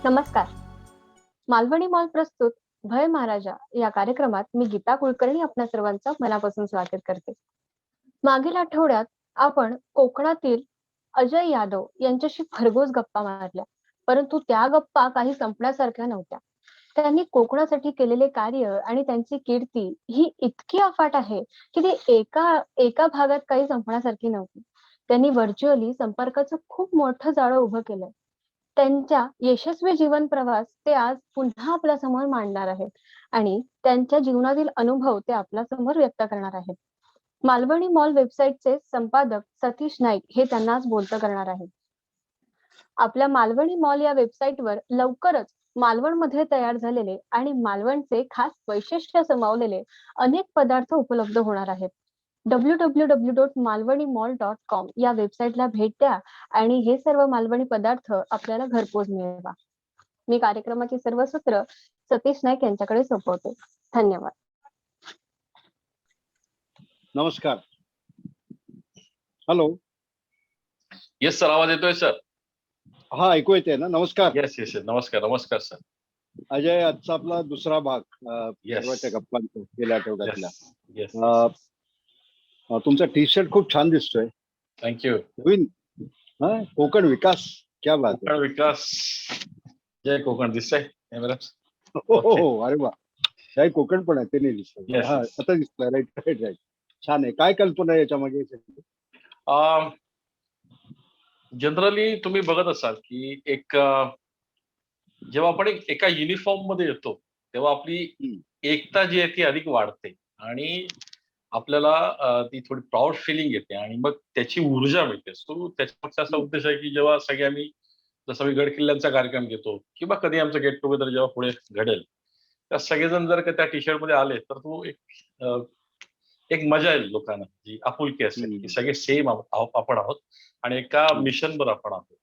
नमस्कार. मालवणी मॉल प्रस्तुत भय महाराजा या कार्यक्रमात मी गीता कुलकर्णी आपल्या सर्वांचं मनापासून स्वागत करते. मागील आठवड्यात आपण कोकणातील अजय यादव यांच्याशी खरगोश गप्पा मारल्या. परंतु त्या गप्पा काही संपण्यासारख्या नव्हत्या. त्यांनी कोकणासाठी केलेले कार्य आणि त्यांची कीर्ती ही इतकी अफाट आहे, की ती एका एका भागात काही संपण्यासारखी नव्हती. त्यांनी व्हर्च्युअली संपर्काचं खूप मोठं जाळं उभं केलंय. त्यांच्या यशस्वी जीवन प्रवास ते आज पुन्हा आपल्या समोर मांडणार आहेत आणि त्यांच्या जीवनातील अनुभव ते आपल्या समोर व्यक्त करणार आहेत. मालवणी मॉल वेबसाईटचे संपादक सतीश नाईक हे त्यांना आज बोलतं करणार आहेत. आपल्या मालवणी मॉल या वेबसाईटवर लवकरच मालवणमध्ये तयार झालेले आणि मालवणचे खास वैशिष्ट्य समावलेले अनेक पदार्थ उपलब्ध होणार आहेत. www.malwanimall.com या वेबसाईटला भेट द्या आणि हे सर्व मालवणी पदार्थ आपल्याला घरपोच मिळवा. मी कार्यक्रमाची सर्व सूत्र सतीश नाईक यांच्याकडे सोपवते. धन्यवाद. नमस्कार. हॅलो. येस सर, आवाज येतोय सर? हा, ऐकू येते ना? नमस्कार. येस येस नमस्कार. नमस्कार सर. अजय, आजचा आपला दुसरा भाग परवाच्या गप्पांचा गेल्या आठवड्यातला. तुमचा टी शर्ट खूप छान दिसतोय. थँक्यू. नवीन कोकण विकास, क्या बात आहे. कोकण विकास, जय कोकण दिसतंय. हो, अरे वा, काय कोकण पण आहे ते नाही दिसत. Yes, हा, yes. आता दिसतोय. Right right right. छान आहे. काय कल्पना आहे याच्या मागे? जनरली तुम्ही बघत असाल की जेव्हा आपण एका युनिफॉर्म मध्ये येतो तेव्हा आपली एकता जी आहे ती अधिक वाढते आणि आपल्याला ती थोडी प्राऊड फिलिंग येते आणि मग त्याची ऊर्जा मिळते. सो त्याच्यामागचा असा उद्देश आहे की जेव्हा सगळे आम्ही, जसं मी गड किल्ल्यांचा कार्यक्रम घेतो किंवा कधी आमचं गेट टुगेदर जेव्हा पुढे घडेल, तर सगळेजण जर का त्या टी शर्ट मध्ये आले तर तो एक मजा येईल लोकांना, जी आपुलकी असेल की सगळे सेम आपण आहोत आणि एका मिशनवर आपण आहोत.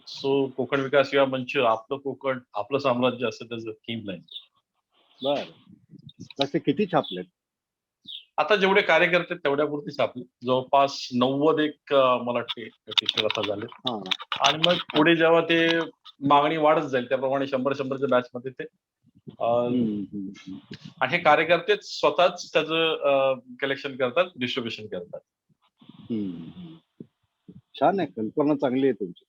सो कोकण विकास युवा मंच, आपलं कोकण आपलं साम्राज्य असं त्याचं थीम लाईन. बर, तसे किती छापलेत? आता जेवढे कार्यकर्ते तेवढ्यापुरती छापली. जवळपास 90 एक मला वाटते टी शर्ट आता झाले आणि मग पुढे जेव्हा ते मागणी वाढत जाईल त्याप्रमाणे 100-100च्या बॅच मध्ये ते आणि हे कार्यकर्तेच स्वतःच त्याचं कलेक्शन करतात, डिस्ट्रीब्युशन करतात. छान आहे, कल्पना चांगली आहे तुमची.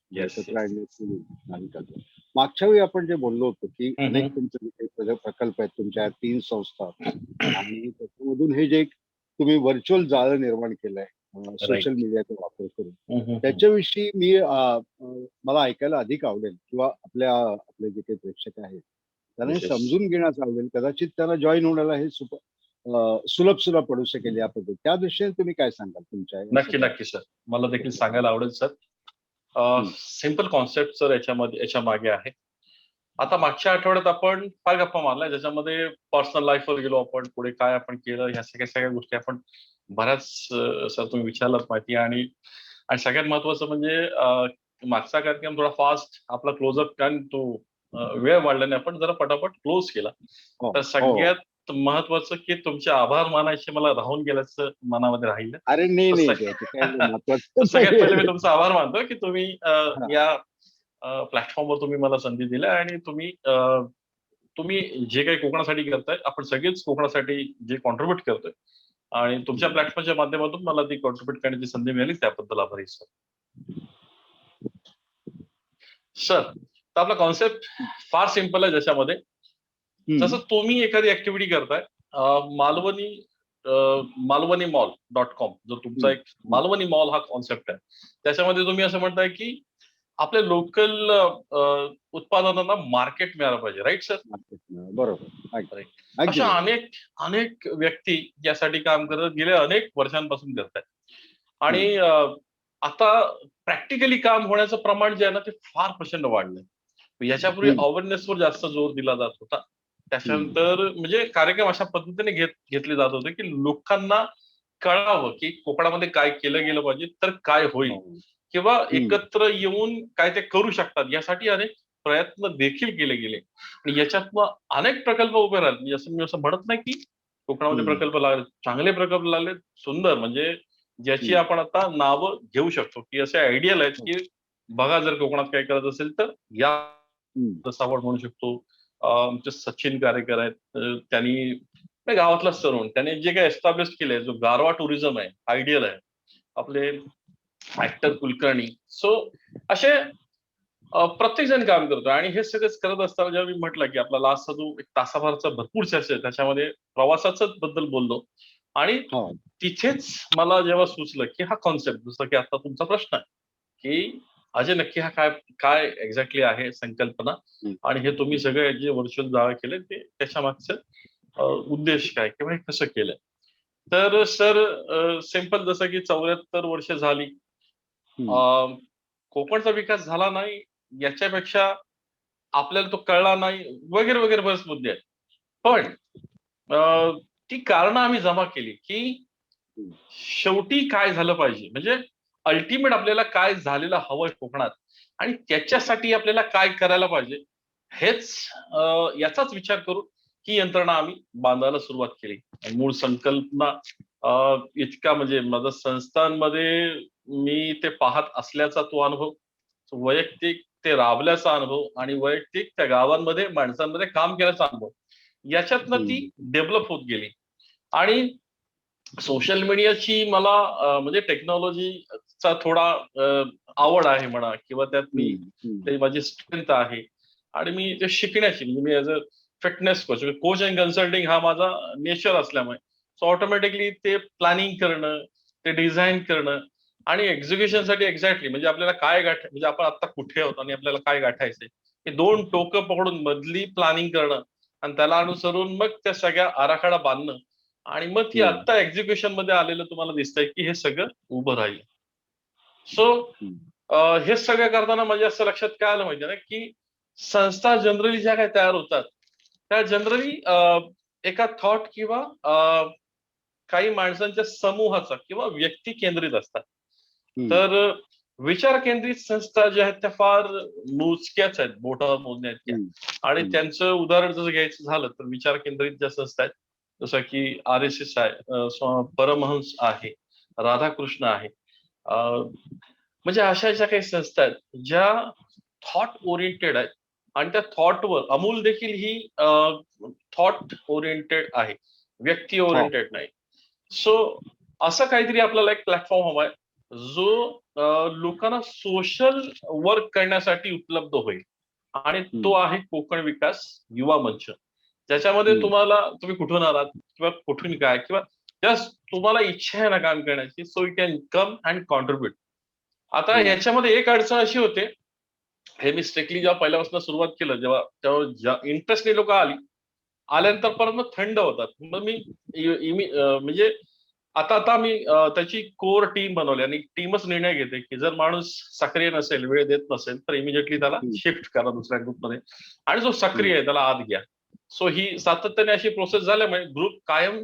मागच्या वेळी आपण जे बोललो होतो की अनेक तुमचे प्रकल्प आहेत, तुमच्या 3 संस्था आणि त्याच्यामधून हे जे तुम्ही व्हर्च्युअल जाळं निर्माण केलंय सोशल मीडियाचा वापर करून, त्याच्याविषयी मला ऐकायला अधिक आवडेल किंवा आपले जे काही प्रेक्षक आहेत त्यांना हे समजून घेण्यास आवडेल. कदाचित त्यांना जॉईन होण्याला हे सुलभ पडू शकेल या पद्धती. त्या दृष्टीने तुम्ही काय सांगाल तुमच्या? नक्की सर, मला देखील सांगायला आवडेल सर. सिंपल कॉन्सेप्ट सर याच्या मागे आहे. आता मागच्या आठवड्यात आपण फार गप्पा मारल्या, ज्याच्यामध्ये पर्सनल लाईफवर गेलो आपण, पुढे काय आपण केलं, ह्या सगळ्या गोष्टी आपण बऱ्याच सर तुम्ही विचारलात माहिती. आणि सगळ्यात महत्वाचं म्हणजे मागचा कार्यक्रम थोडा फास्ट आपला क्लोजअप, कारण तो वेळ वाढल्याने आपण जरा पटापट क्लोज केला. तर सगळ्यात महत्वाचं की तुमचे आभार मानायचे मला राहून गेल्याचं मनामध्ये राहिलं. अरे नाही, सगळ्यात पहिले मी तुमचा आभार मानतो की तुम्ही या प्लॅटफॉर्मवर तुम्ही मला संधी दिल्या आणि तुम्ही जे काही कोकणासाठी करताय, आपण सगळेच कोकणासाठी जे कॉन्ट्रीब्युट करतोय आणि तुमच्या प्लॅटफॉर्मच्या माध्यमातून मला ती कॉन्ट्रीब्युट करण्याची संधी मिळाली, त्याबद्दल आभारी सर. सर, तर आपला कॉन्सेप्ट फार सिंपल आहे. ज्याच्यामध्ये जसं तुम्ही एखादी ऍक्टिव्हिटी करताय, malwanimall.com जो तुमचा एक मालवणी मॉल हा कॉन्सेप्ट आहे, त्याच्यामध्ये तुम्ही असं म्हणताय की आपल्या लोकल उत्पादनांना मार्केट मिळालं पाहिजे. Right sir? बरोबर. अशा अनेक व्यक्ती यासाठी काम करत गेल्या अनेक वर्षांपासून करतात आणि आता प्रॅक्टिकली काम होण्याचं प्रमाण जे आहे ना ते फार प्रचंड वाढलंय. याच्यापूर्वी अवेअरनेसवर जास्त जोर दिला जात होता. त्याच्यानंतर म्हणजे कार्यक्रम अशा पद्धतीने घेतले जात होते की लोकांना कळावं की कोकणामध्ये काय केलं गेलं पाहिजे, तर काय होईल किंवा एकत्र येऊन काय ते करू शकतात, यासाठी अनेक प्रयत्न देखील केले गेले आणि याच्यात अनेक प्रकल्प उभे राहिले. मी असं म्हणत नाही की कोकणामध्ये प्रकल्प लागले, चांगले प्रकल्प लागले, सुंदर, म्हणजे ज्याची आपण आता नावं घेऊ शकतो की असे आयडियल आहेत की बघा, जर कोकणात काय करत असेल तर या जसं आपण म्हणू शकतो आमचे सचिन कार्यकर आहेत, त्यांनी गावातलाच तरुण त्याने जे काही एस्टॅब्लिश केलंय, जो गारवा टुरिझम आहे, आयडियल आहे, आपले ऍक्टर कुलकर्णी. सो असे प्रत्येक जण काम करतो आणि हे सगळंच करत असताना जेव्हा मी म्हटलं की आपला लास्टचा जो एक तासाभराचा भरपूर चर्चा आहे त्याच्यामध्ये प्रवासाच बद्दल बोललो आणि तिथेच मला जेव्हा सुचलं की हा कॉन्सेप्ट, जसं की आता तुमचा प्रश्न आहे की अजय नक्की हा काय काय एक्झॅक्टली आहे संकल्पना आणि हे तुम्ही सगळे जे व्हर्च्युअल जागा केले ते त्याच्या मागचं उद्देश काय किंवा हे कसं केलंय. तर सर सिंपल, जसं की 74 वर्ष झाली, कोकणचा विकास झाला नाही याच्यापेक्षा आपल्याला तो कळला नाही वगैरे वगैरे बरेच मुद्दे आहेत. पण ती कारणं आम्ही जमा केली की शेवटी काय झालं पाहिजे, म्हणजे अल्टिमेट आपल्याला काय झालेलं हवंय कोकणात आणि त्याच्यासाठी आपल्याला काय करायला पाहिजे, हेच याचाच विचार करून ही यंत्रणा आम्ही बांधायला सुरुवात केली. मूळ संकल्पना इतका म्हणजे माझा संस्थांमध्ये मी ते पाहत असल्याचा तो अनुभव, वैयक्तिक ते राबल्याचा अनुभव आणि वैयक्तिक त्या गावांमध्ये माणसांमध्ये काम केल्याचा अनुभव, याच्यातनं ती डेव्हलप होत गेली. आणि सोशल मीडियाची मला म्हणजे टेक्नॉलॉजीचा थोडा आवड आहे म्हणा किंवा त्यात मी ते माझी स्ट्रेंथ आहे आणि मी ते शिकण्याची, म्हणजे मी as a fitness coach and consulting हा माझा नेचर असल्यामुळे सो ऑटोमॅटिकली ते प्लॅनिंग करणं, ते डिझाईन करणं आणि एक्झिक्युशनसाठी एक्झॅक्टली म्हणजे आपल्याला काय म्हणजे आपण आता कुठे आहोत आणि आपल्याला काय गाठायचंय, हे दोन टोकं पकडून मधली प्लॅनिंग करणं आणि त्याला अनुसरून मग त्या सगळ्या आराखडा बांधणं आणि मग ती आता एक्झिक्युशन मध्ये आलेलं तुम्हाला दिसतंय की हे सगळं उभं राहील. सो हे सगळं करताना माझ्या असं लक्षात काय आलं माहिती ना की संस्था जनरली ज्या काही तयार होतात त्या जनरली एका थॉट किंवा काही माणसांच्या समूहाचा किंवा व्यक्ती केंद्रित असतात. तर विचार केंद्रित संस्था ज्या आहेत त्या फार मोजक्याच आहेत, बोटावर मोजण्यात आणि त्यांचं उदाहरण जसं घ्यायचं झालं तर विचार केंद्रित ज्या संस्था आहेत जसं की RSS आहे, परमहंस आहे, राधाकृष्ण आहे, म्हणजे अशा ज्या काही संस्था आहेत ज्या थॉट ओरिएंटेड आहेत आणि त्या थॉटवर अमूल देखील ही थॉट ओरिएंटेड आहे, व्यक्ती ओरिएंटेड नाही. सो असं काहीतरी आपल्याला एक प्लॅटफॉर्म हवाय जो लोकांना सोशल वर्क करण्यासाठी उपलब्ध होईल आणि तो आहे कोकण विकास युवा मंच, ज्याच्यामध्ये तुम्ही कुठून आलात किंवा कुठून काय किंवा जस्ट तुम्हाला इच्छा आहे ना काम करण्याची, so you can come and contribute. आता याच्यामध्ये एक अडचण अशी होते, हे मी स्ट्रिक्टली जेव्हा पहिल्यापासून सुरुवात केलं तेव्हा इंटरेस्टने लोक आल्यानंतर परत मग थंड होतात. मग मी म्हणजे आता मी त्याची कोर टीम बनवली आणि टीमच निर्णय घेते की जर माणूस सक्रिय नसेल, वेळ देत नसेल तर इमिजिएटली त्याला शिफ्ट करा दुसऱ्या ग्रुपमध्ये आणि जो सक्रिय आहे त्याला आत घ्या. सो ही सातत्याने अशी प्रोसेस झाल्यामुळे ग्रुप कायम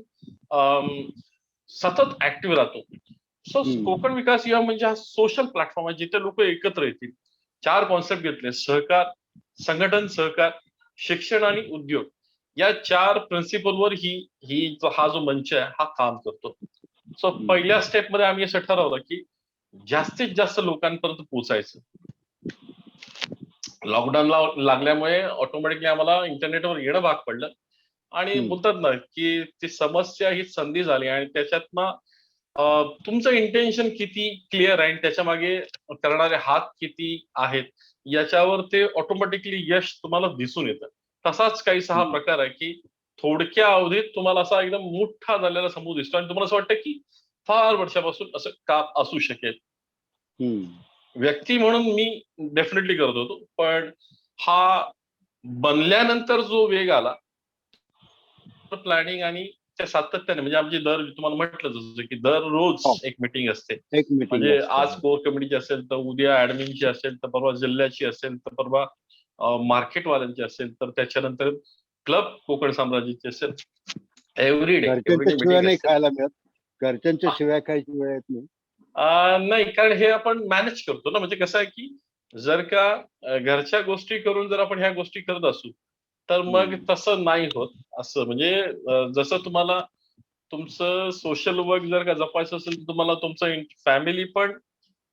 सतत ऍक्टिव्ह राहतो. सो कोकण विकास युवा म्हणजे हा सोशल प्लॅटफॉर्म आहे जिथे लोक एकत्र येतील. 4 कॉन्सेप्ट घेतले: सहकार, संघटन, सहकार, शिक्षण आणि उद्योग. या 4 प्रिन्सिपलवर हा जो मंच आहे हा काम करतो. सो पहिल्या स्टेपमध्ये आम्ही असं ठरवलं की जास्तीत जास्त लोकांपर्यंत पोहोचायचं. लॉकडाऊन लागल्यामुळे ऑटोमॅटिकली आम्हाला इंटरनेटवर येणं भाग पडलं आणि बोलतात ना की ती समस्या ही संधी झाली आणि त्याच्यातनं तुमचं इंटेन्शन किती क्लिअर आहे आणि त्याच्या मागे करणारे हात किती आहेत याच्यावर ते ऑटोमॅटिकली यश तुम्हाला दिसून येतं. तसाच काहीसा हा प्रकार आहे की थोडक्या अवधीत तुम्हाला असा एकदम मोठा झालेला समूह दिसतो आणि तुम्हाला असं वाटतं की फार वर्षापासून असं काम असू शकेल. व्यक्ती म्हणून मी डेफिनेटली करत होतो, पण हा बनल्यानंतर जो वेग आला प्लॅनिंग आणि त्या सातत्याने म्हणजे आमची तुम्हाला म्हटलं जसं की दररोज एक मीटिंग असते. म्हणजे आज कोर कमिटीची असेल तर उद्या ऍडमिनची असेल तर परवा जिल्ह्याची असेल तर परवा मार्केटवाल्यांची असेल तर त्याच्यानंतर क्लब कोकण साम्राज्याची असेल. एव्हरी डे खायला मिळत, घरच्यांच्या शिवाय खायची वेळ येत नाही. नाही, कारण हे आपण मॅनेज करतो ना. म्हणजे कसं आहे की जर का घरच्या गोष्टी करून जर आपण ह्या गोष्टी करत असू तर मग तसं नाही होत. असं म्हणजे जसं तुम्हाला तुमचं सोशल वर्क जर का जपायचं असेल तर तुम्हाला तुमचं फॅमिली पण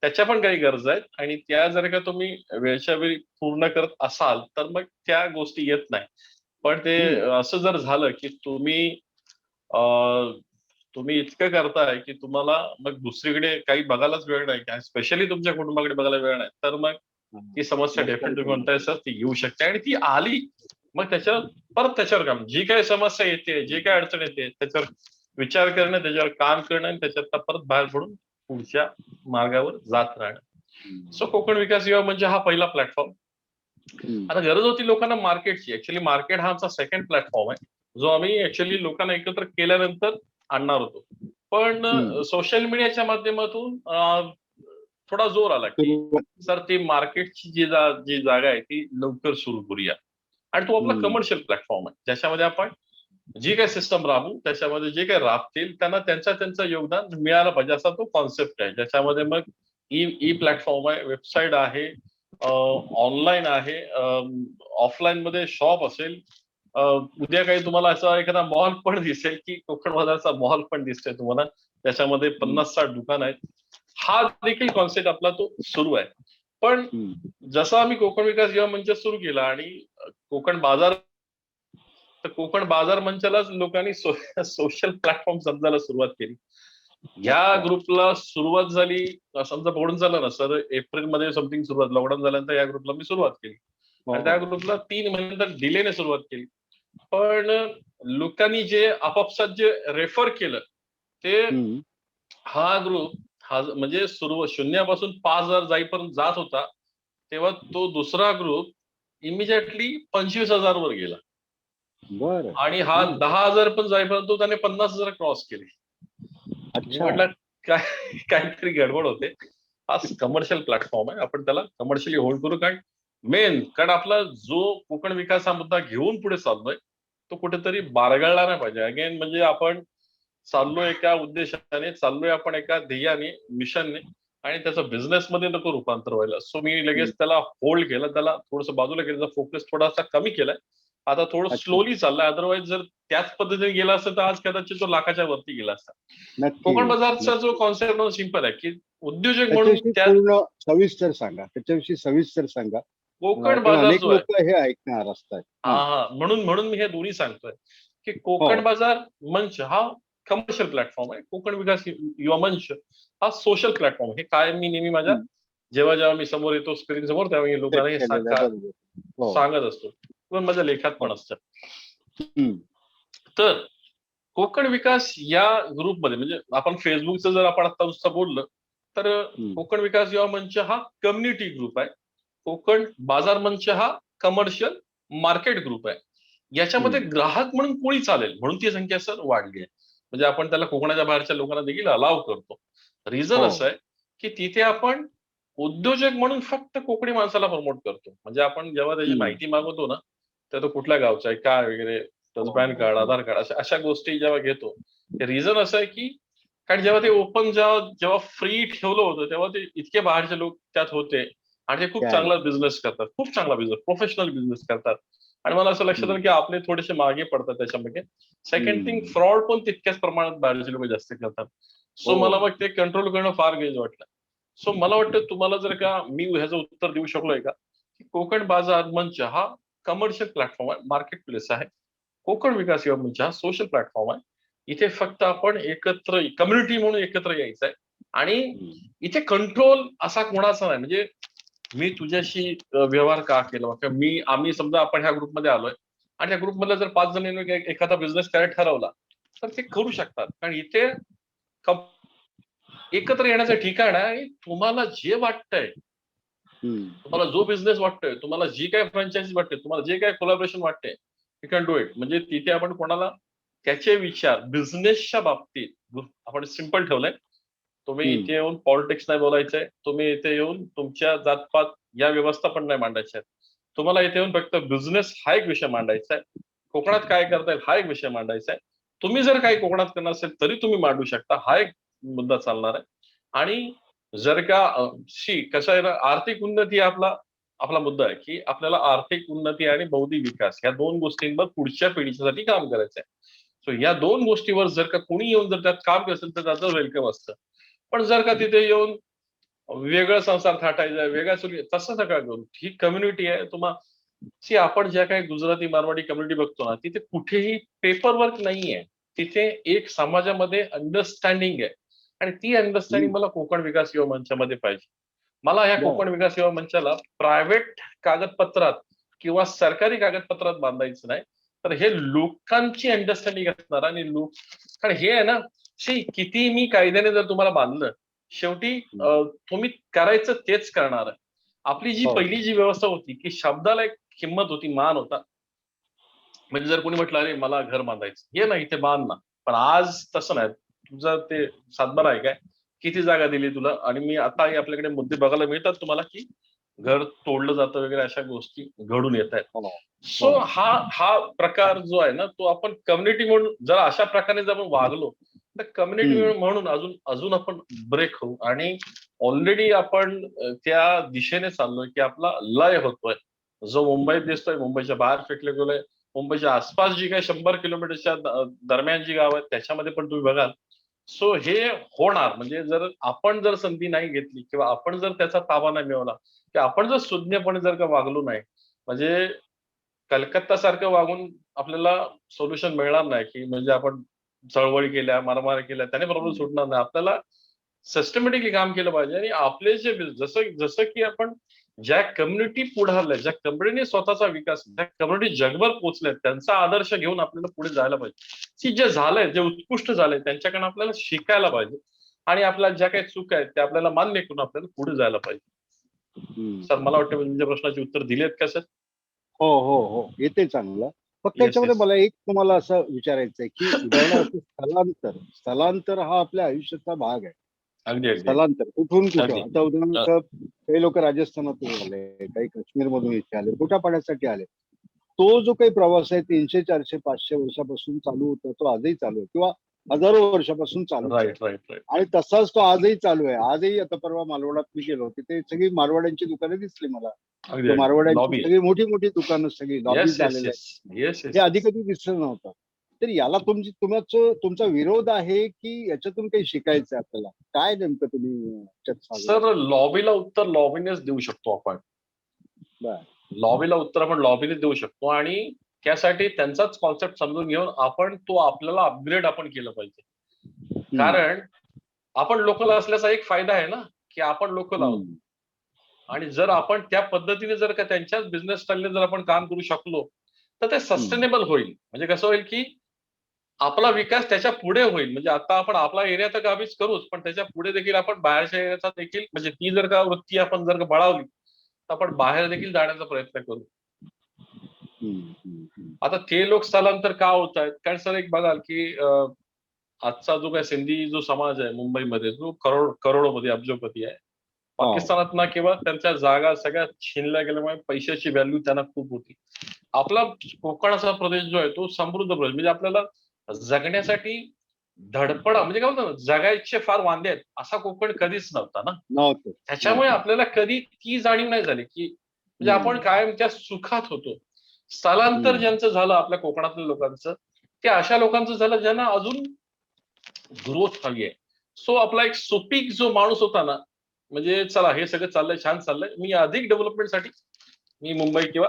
त्याच्या पण काही गरजा आहेत आणि त्या जर का तुम्ही वेळच्या वेळी पूर्ण करत असाल तर मग त्या गोष्टी येत नाही. पण ते असं जर झालं की अं, तुम्ही इतकं करताय की तुम्हाला मग दुसरीकडे काही बघायलाच वेळ नाही, स्पेशली तुमच्या कुटुंबाकडे बघायला वेळ नाही, तर मग ती समस्या डेफिनेट तुम्ही म्हणताय सर ती येऊ शकते आणि ती आली मग त्याच्यावर काम, जी काही समस्या येते, जी काही अडचण येते त्याच्यावर विचार करणं, त्याच्यावर काम करणं आणि त्याच्यात परत बाहेर पडून पुढच्या मार्गावर जात राहणं. सो कोकण विकास युवा म्हणजे हा पहिला प्लॅटफॉर्म. आता गरज होती लोकांना मार्केटची. ऍक्च्युली मार्केट हा आमचा सेकंड प्लॅटफॉर्म आहे, जो आम्ही ऍक्च्युली लोकांना एकत्र केल्यानंतर आणणार होतो. पण सोशल मीडियाच्या माध्यमातून थोडा जोर आला की सर ती मार्केटची जी जागा आहे ती लवकर सुरू करूया. आणि तो आपला कमर्शियल प्लॅटफॉर्म आहे, ज्याच्यामध्ये आपण जी काही सिस्टम राबवू त्याच्यामध्ये जे काही राबतील त्यांना त्यांचं योगदान मिळालं पाहिजे, असा तो कॉन्सेप्ट आहे. ज्याच्यामध्ये मग ई प्लॅटफॉर्म आहे, वेबसाईट आहे, ऑनलाईन आहे, ऑफलाईन मध्ये शॉप असेल. उद्या काही तुम्हाला असा एखादा मॉल पण दिसेल की कोकण बाजारचा मॉल पण दिसतोय तुम्हाला, त्याच्यामध्ये 50-60 दुकान आहेत. हा देखील कॉन्सेप्ट आपला तो सुरू आहे. पण जसं आम्ही कोकण विकास युवा मंच सुरू केला आणि कोकण बाजार, तर कोकण बाजार मंचालाच लोकांनी सोशल प्लॅटफॉर्म समजायला सुरुवात केली. या ग्रुपला सुरुवात झाली, समजा पकडून झालं ना सर, एप्रिलमध्ये समथिंग सुरुवात, लॉकडाऊन झाल्यानंतर या ग्रुपला मी सुरुवात केली आणि त्या ग्रुपला 3 महिन्यानंतर डिलेने सुरुवात केली. पण लोकांनी जे आपापसात जे रेफर केलं ते हा ग्रुप म्हणजे शून्यापासून 5,000 जाईपर्यंत जात होता, तेव्हा तो दुसरा ग्रुप इमिजिएटली 25,000 वर गेला. बरं. आणि हा 10,000 पण जाईपर्यंत त्याने 50,000 क्रॉस केले. मी म्हटलं काहीतरी गडबड होते. हा कमर्शियल प्लॅटफॉर्म आहे, आपण त्याला कमर्शियली होल्ड करू. कारण आपला जो कोकण विकास हा मुद्दा घेऊन पुढे चाललोय तो कुठेतरी बारगळला नाही पाहिजे. अगेन म्हणजे आपण चाललोय एका उद्देशाने, चाललोय आपण एका ध्येयाने, मिशनने, आणि त्याचं बिझनेस मध्ये नको रूपांतर व्हायला. सो मी लगेच त्याला होल्ड केलं, त्याला थोडंसं बाजूला केलं, फोकस थोडासा कमी केलाय. आता थोडं स्लोली चाललंय. अदरवाईज जर त्याच पद्धतीने गेला असतं तर आज कदाचित तो लाखाच्या वरती गेला असता. कोकण बाजारचा जो कॉन्सेप्ट सिंपल आहे की उद्योजक म्हणून पूर्ण सविस्तर सांगा, त्याच्याविषयी सविस्तर सांगा. कोकण बाजार अनेक जो आहे, लोक हे ऐकणार असतात. म्हणून मी हे दोन्ही सांगतोय की कोकण बाजार मंच हा कमर्शियल प्लॅटफॉर्म आहे, कोकण विकास युवा मंच हा सोशल प्लॅटफॉर्म आहे. हे काय मी नेहमी माझ्या जेव्हा मी समोर येतो स्क्रीन समोर, तेव्हा मी लोकांना हे सांगत असतो, पण माझ्या लेखात पण असतं. तर कोकण विकास या ग्रुपमध्ये म्हणजे आपण फेसबुकचं जर आपण आता नुसतं बोललं तर कोकण विकास युवा मंच हा कम्युनिटी ग्रुप आहे, कोकण बाजार मंच हा कमर्शियल मार्केट ग्रुप आहे. याच्यामध्ये ग्राहक म्हणून कोणी चालेल म्हणून ती संख्या सर वाढली आहे. म्हणजे आपण त्याला कोकणाच्या बाहेरच्या लोकांना देखील अलाव करतो. रिझन असं आहे की तिथे आपण उद्योजक म्हणून फक्त कोकणी माणसाला प्रमोट करतो. म्हणजे आपण जेव्हा त्याची माहिती मागवतो ना, तर तो कुठल्या गावचा आहे काय वगैरे, पॅन कार्ड, आधार कार्ड, अशा गोष्टी जेव्हा घेतो, रिझन असं आहे की कारण जेव्हा ते ओपन जेव्हा फ्री ठेवलं होतं तेव्हा ते इतके बाहेरचे लोक त्यात होते आणि ते खूप चांगला बिझनेस करतात, खूप चांगला बिझनेस, प्रोफेशनल बिझनेस करतात. आणि मला असं लक्षात आलं की आपले थोडेसे मागे पडतात त्याच्यामध्ये. सेकंड थिंग, फ्रॉड पण तितक्याच प्रमाणात बाहेरचे लोक जास्त करतात. सो मला मग ते कंट्रोल करणं फार गरजेचं वाटलं. सो मला वाटतं तुम्हाला जर का मी ह्याचं उत्तर देऊ शकलोय का, की कोकण बाजार मंच हा कमर्शियल प्लॅटफॉर्म आहे, मार्केट प्लेस आहे. कोकण विकास युवा मंच हा सोशल प्लॅटफॉर्म आहे. इथे फक्त आपण एकत्र कम्युनिटी म्हणून एकत्र यायचं आहे आणि इथे कंट्रोल असा कोणाचा नाही. म्हणजे मी तुझ्याशी व्यवहार का केला, आम्ही समजा आपण ह्या ग्रुपमध्ये आलोय आणि त्या ग्रुपमधल्या जर 5 जणांनी एखादा बिझनेस करायला ठरवला तर ते करू शकतात. कारण इथे एकत्र येण्याचं ठिकाण आहे आणि तुम्हाला जे वाटतंय, तुम्हाला जो बिझनेस वाटतोय, तुम्हाला जी काय फ्रँचायझी वाटते, तुम्हाला जे काय कोलॅबोरेशन वाटते, यू कॅन डू इट. म्हणजे तिथे आपण कोणाला त्याचे विचार बिझनेसच्या बाबतीत आपण सिंपल ठेवलंय. तुम्ही इथे येऊन पॉलिटिक्स नाही बोलायचंय, तुम्ही इथे येऊन तुमच्या जातपात या व्यवस्था पण नाही मांडायच्या आहेत. तुम्हाला इथे येऊन फक्त बिझनेस हा एक विषय मांडायचा आहे, कोकणात काय करता येईल हा एक विषय मांडायचा आहे. तुम्ही जर काही कोकणात करणार असेल तरी तुम्ही मांडू शकता, हा एक मुद्दा चालणार आहे. आणि जर का कसं आहे ना, आर्थिक उन्नती आपला मुद्दा आहे की आपल्याला आर्थिक उन्नती आणि बौद्धिक विकास या 2 गोष्टींवर पुढच्या पिढीसाठी काम करायचं आहे. सो या 2 गोष्टीवर जर का कोणी येऊन जर त्यात काम करत असेल तर त्याचं वेलकम असतं. पण जर का तिथे येऊन वेगळं संसार थाटायचा, वेगळ्या चुली, तसं नका करू. ही कम्युनिटी आहे. आपण ज्या काही गुजराती मारवाडी कम्युनिटी बघतो ना, तिथे कुठेही पेपर वर्क नाहीये. तिथे एक समाजामध्ये अंडरस्टँडिंग आहे आणि ती अंडरस्टँडिंग मला कोकण विकास युवा मंचामध्ये पाहिजे. मला ह्या बरं. कोकण विकास युवा मंचाला प्रायव्हेट कागदपत्रात किंवा सरकारी कागदपत्रात बांधायचं नाही, तर हे लोकांची अंडरस्टँडिंग असणार आणि कारण हे आहे ना, किती मी कायद्याने जर तुम्हाला बांधलं, शेवटी तुम्ही करायचं तेच करणार आहे. आपली जी हो. पहिली जी व्यवस्था होती की शब्दाला एक किंमत होती, मान होता. म्हणजे जर कोणी म्हटलं अरे मला घर बांधायचं, ये ना इथे बांध ना. पण आज तसं नाही. तुझं ते सातबारा आहे काय, किती जागा दिली तुला, आणि मी आताही आपल्याकडे मुद्दे बघायला मिळतात तुम्हाला की घर तोडलं जातं वगैरे, अशा गोष्टी घडून येत आहेत. हो. सो हा प्रकार जो आहे ना, तो आपण कम्युनिटी म्हणून जर अशा प्रकारे जर आपण वागलो, तर कम्युनिटी म्हणून अजून अजून आपण ब्रेक होऊ. आणि ऑलरेडी आपण त्या दिशेने चाललोय की आपला लय होतोय. जो मुंबईत दिसतोय, मुंबईच्या बाहेर फेकले गेलोय, मुंबईच्या आसपास जी काही 100 किलोमीटरच्या दरम्यान जी गाव आहेत त्याच्यामध्ये पण तुम्ही बघाल. सो हे होणार म्हणजे जर संधी नाही घेतली किंवा आपण जर त्याचा ताबा नाही मिळवला, की आपण जर सुज्ञपणे जर का वागलो नाही, म्हणजे कलकत्ता सारखं वागून आपल्याला सोल्युशन मिळणार नाही, की म्हणजे आपण चळवळी केल्या, मारामारी केल्या, त्याने प्रॉब्लेम सुटणार नाही. आपल्याला सिस्टमॅटिकली काम केलं पाहिजे आणि आपले जे जसं जसं की आपण ज्या कम्युनिटी पुढारल्या, ज्या कम्युनिटीने स्वतःचा विकास, ज्या कम्युनिटी जगभर पोहोचल्यात, त्यांचा आदर्श घेऊन आपल्याला पुढे जायला पाहिजे. की जे झालंय, जे उत्कृष्ट झालंय त्यांच्याकडे आपल्याला शिकायला पाहिजे आणि आपल्या ज्या काही चूक आहेत त्या आपल्याला मान्य करून आपल्याला पुढे जायला पाहिजे. सर, मला वाटतं मी तुमच्या प्रश्नाची उत्तर दिली आहेत का सर? हो, हो, हो. येते चांगलं. फक्त येस, याच्यामध्ये येस. मला एक तुम्हाला असं विचारायचं आहे, की उदाहरणार्थ स्थलांतर हा आपल्या आयुष्याचा भाग आहे. अगदी अगदी स्थलांतर कुठून कुठं. अगदी. आता उदाहरणार्थ काही लोक राजस्थानातून आले, काही काश्मीरमधून इथे आले, पोटापाण्यासाठी आले. तो जो काही प्रवास आहे 300, 400, 500 वर्षापासून चालू होता, तो आजही चालू आहे किंवा हजारो वर्षापासून चालूच आहे. Right right right. आणि तसाच तो आजही चालू आहे. आजही आता परवा मालवणात मी गेलो, तिथे सगळी मारवाड्यांची दुकानं दिसली मला. अगदी त्या अगदी. मारवाड्यांची लॉबी. सगळी मोठी मोठी दुकानं, सगळी लॉबीज येस येस झालेल्या येस. येस आहेत. येस हे आधी येस. कधी दिसलं नव्हतं. तर याला तुमचा विरोध आहे की याच्यातून काही शिकायचं आहे आपल्याला? काय नेमकं तुम्ही याच्यात सांगू? सर, लॉबीला उत्तर लॉबीनेच देऊ शकतो आपण. बरं. लॉबीला उत्तर आपण लॉबीने देऊ शकतो आणि त्यासाठी त्यांचाच कॉन्सेप्ट समजून घेऊन आपल्याला अपग्रेड आपण केलं पाहिजे. कारण आपण लोकल असल्याचा एक फायदा आहे ना, की आपण लोकल आहोत. आणि जर आपण त्या पद्धतीने जर का त्यांच्याच बिझनेस स्टाईलने जर आपण काम करू शकलो, तर ते सस्टेनेबल होईल. म्हणजे कसं होईल की आपला विकास त्याच्या पुढे होईल. म्हणजे आता आपण आपला एरिया तर गावीच करूच, पण त्याच्या पुढे देखील आपण बाहेरच्या एरियाचा देखील, म्हणजे ती जर का वृत्ती आपण जर का बळावली, तर आपण बाहेर देखील जाण्याचा प्रयत्न करू. आता ते लोक स्थलांतर का होत आहेत? कारण सर एक बघाल की आजचा जो काही सिंधी जो समाज आहे मुंबईमध्ये, जो करोडोपती अब्जोपती आहे. पाकिस्तानात ना किंवा त्यांच्या जागा सगळ्या छिनल्या गेल्यामुळे पैशाची व्हॅल्यू त्यांना खूप होती. आपला कोकणाचा प्रदेश जो आहे तो समृद्ध प्रदेश, म्हणजे आपल्याला जगण्यासाठी धडपडा, म्हणजे काय म्हणतो ना, जगायचे फार वांदे आहेत असा कोकण कधीच नव्हता ना. नव्हतं. त्याच्यामुळे आपल्याला कधी ती जाणीव नाही झाली की म्हणजे आपण कायम त्या सुखात होतो. स्थलांतर ज्यांचं झालं आपल्या कोकणातल्या लोकांचं, ते अशा लोकांचं झालं ज्यांना अजून ग्रोथ हवी आहे. सो आपला एक सुपीक जो माणूस होता ना, म्हणजे चला हे सगळं चाललंय, छान चाललंय, मी अधिक डेव्हलपमेंटसाठी मी मुंबई किंवा,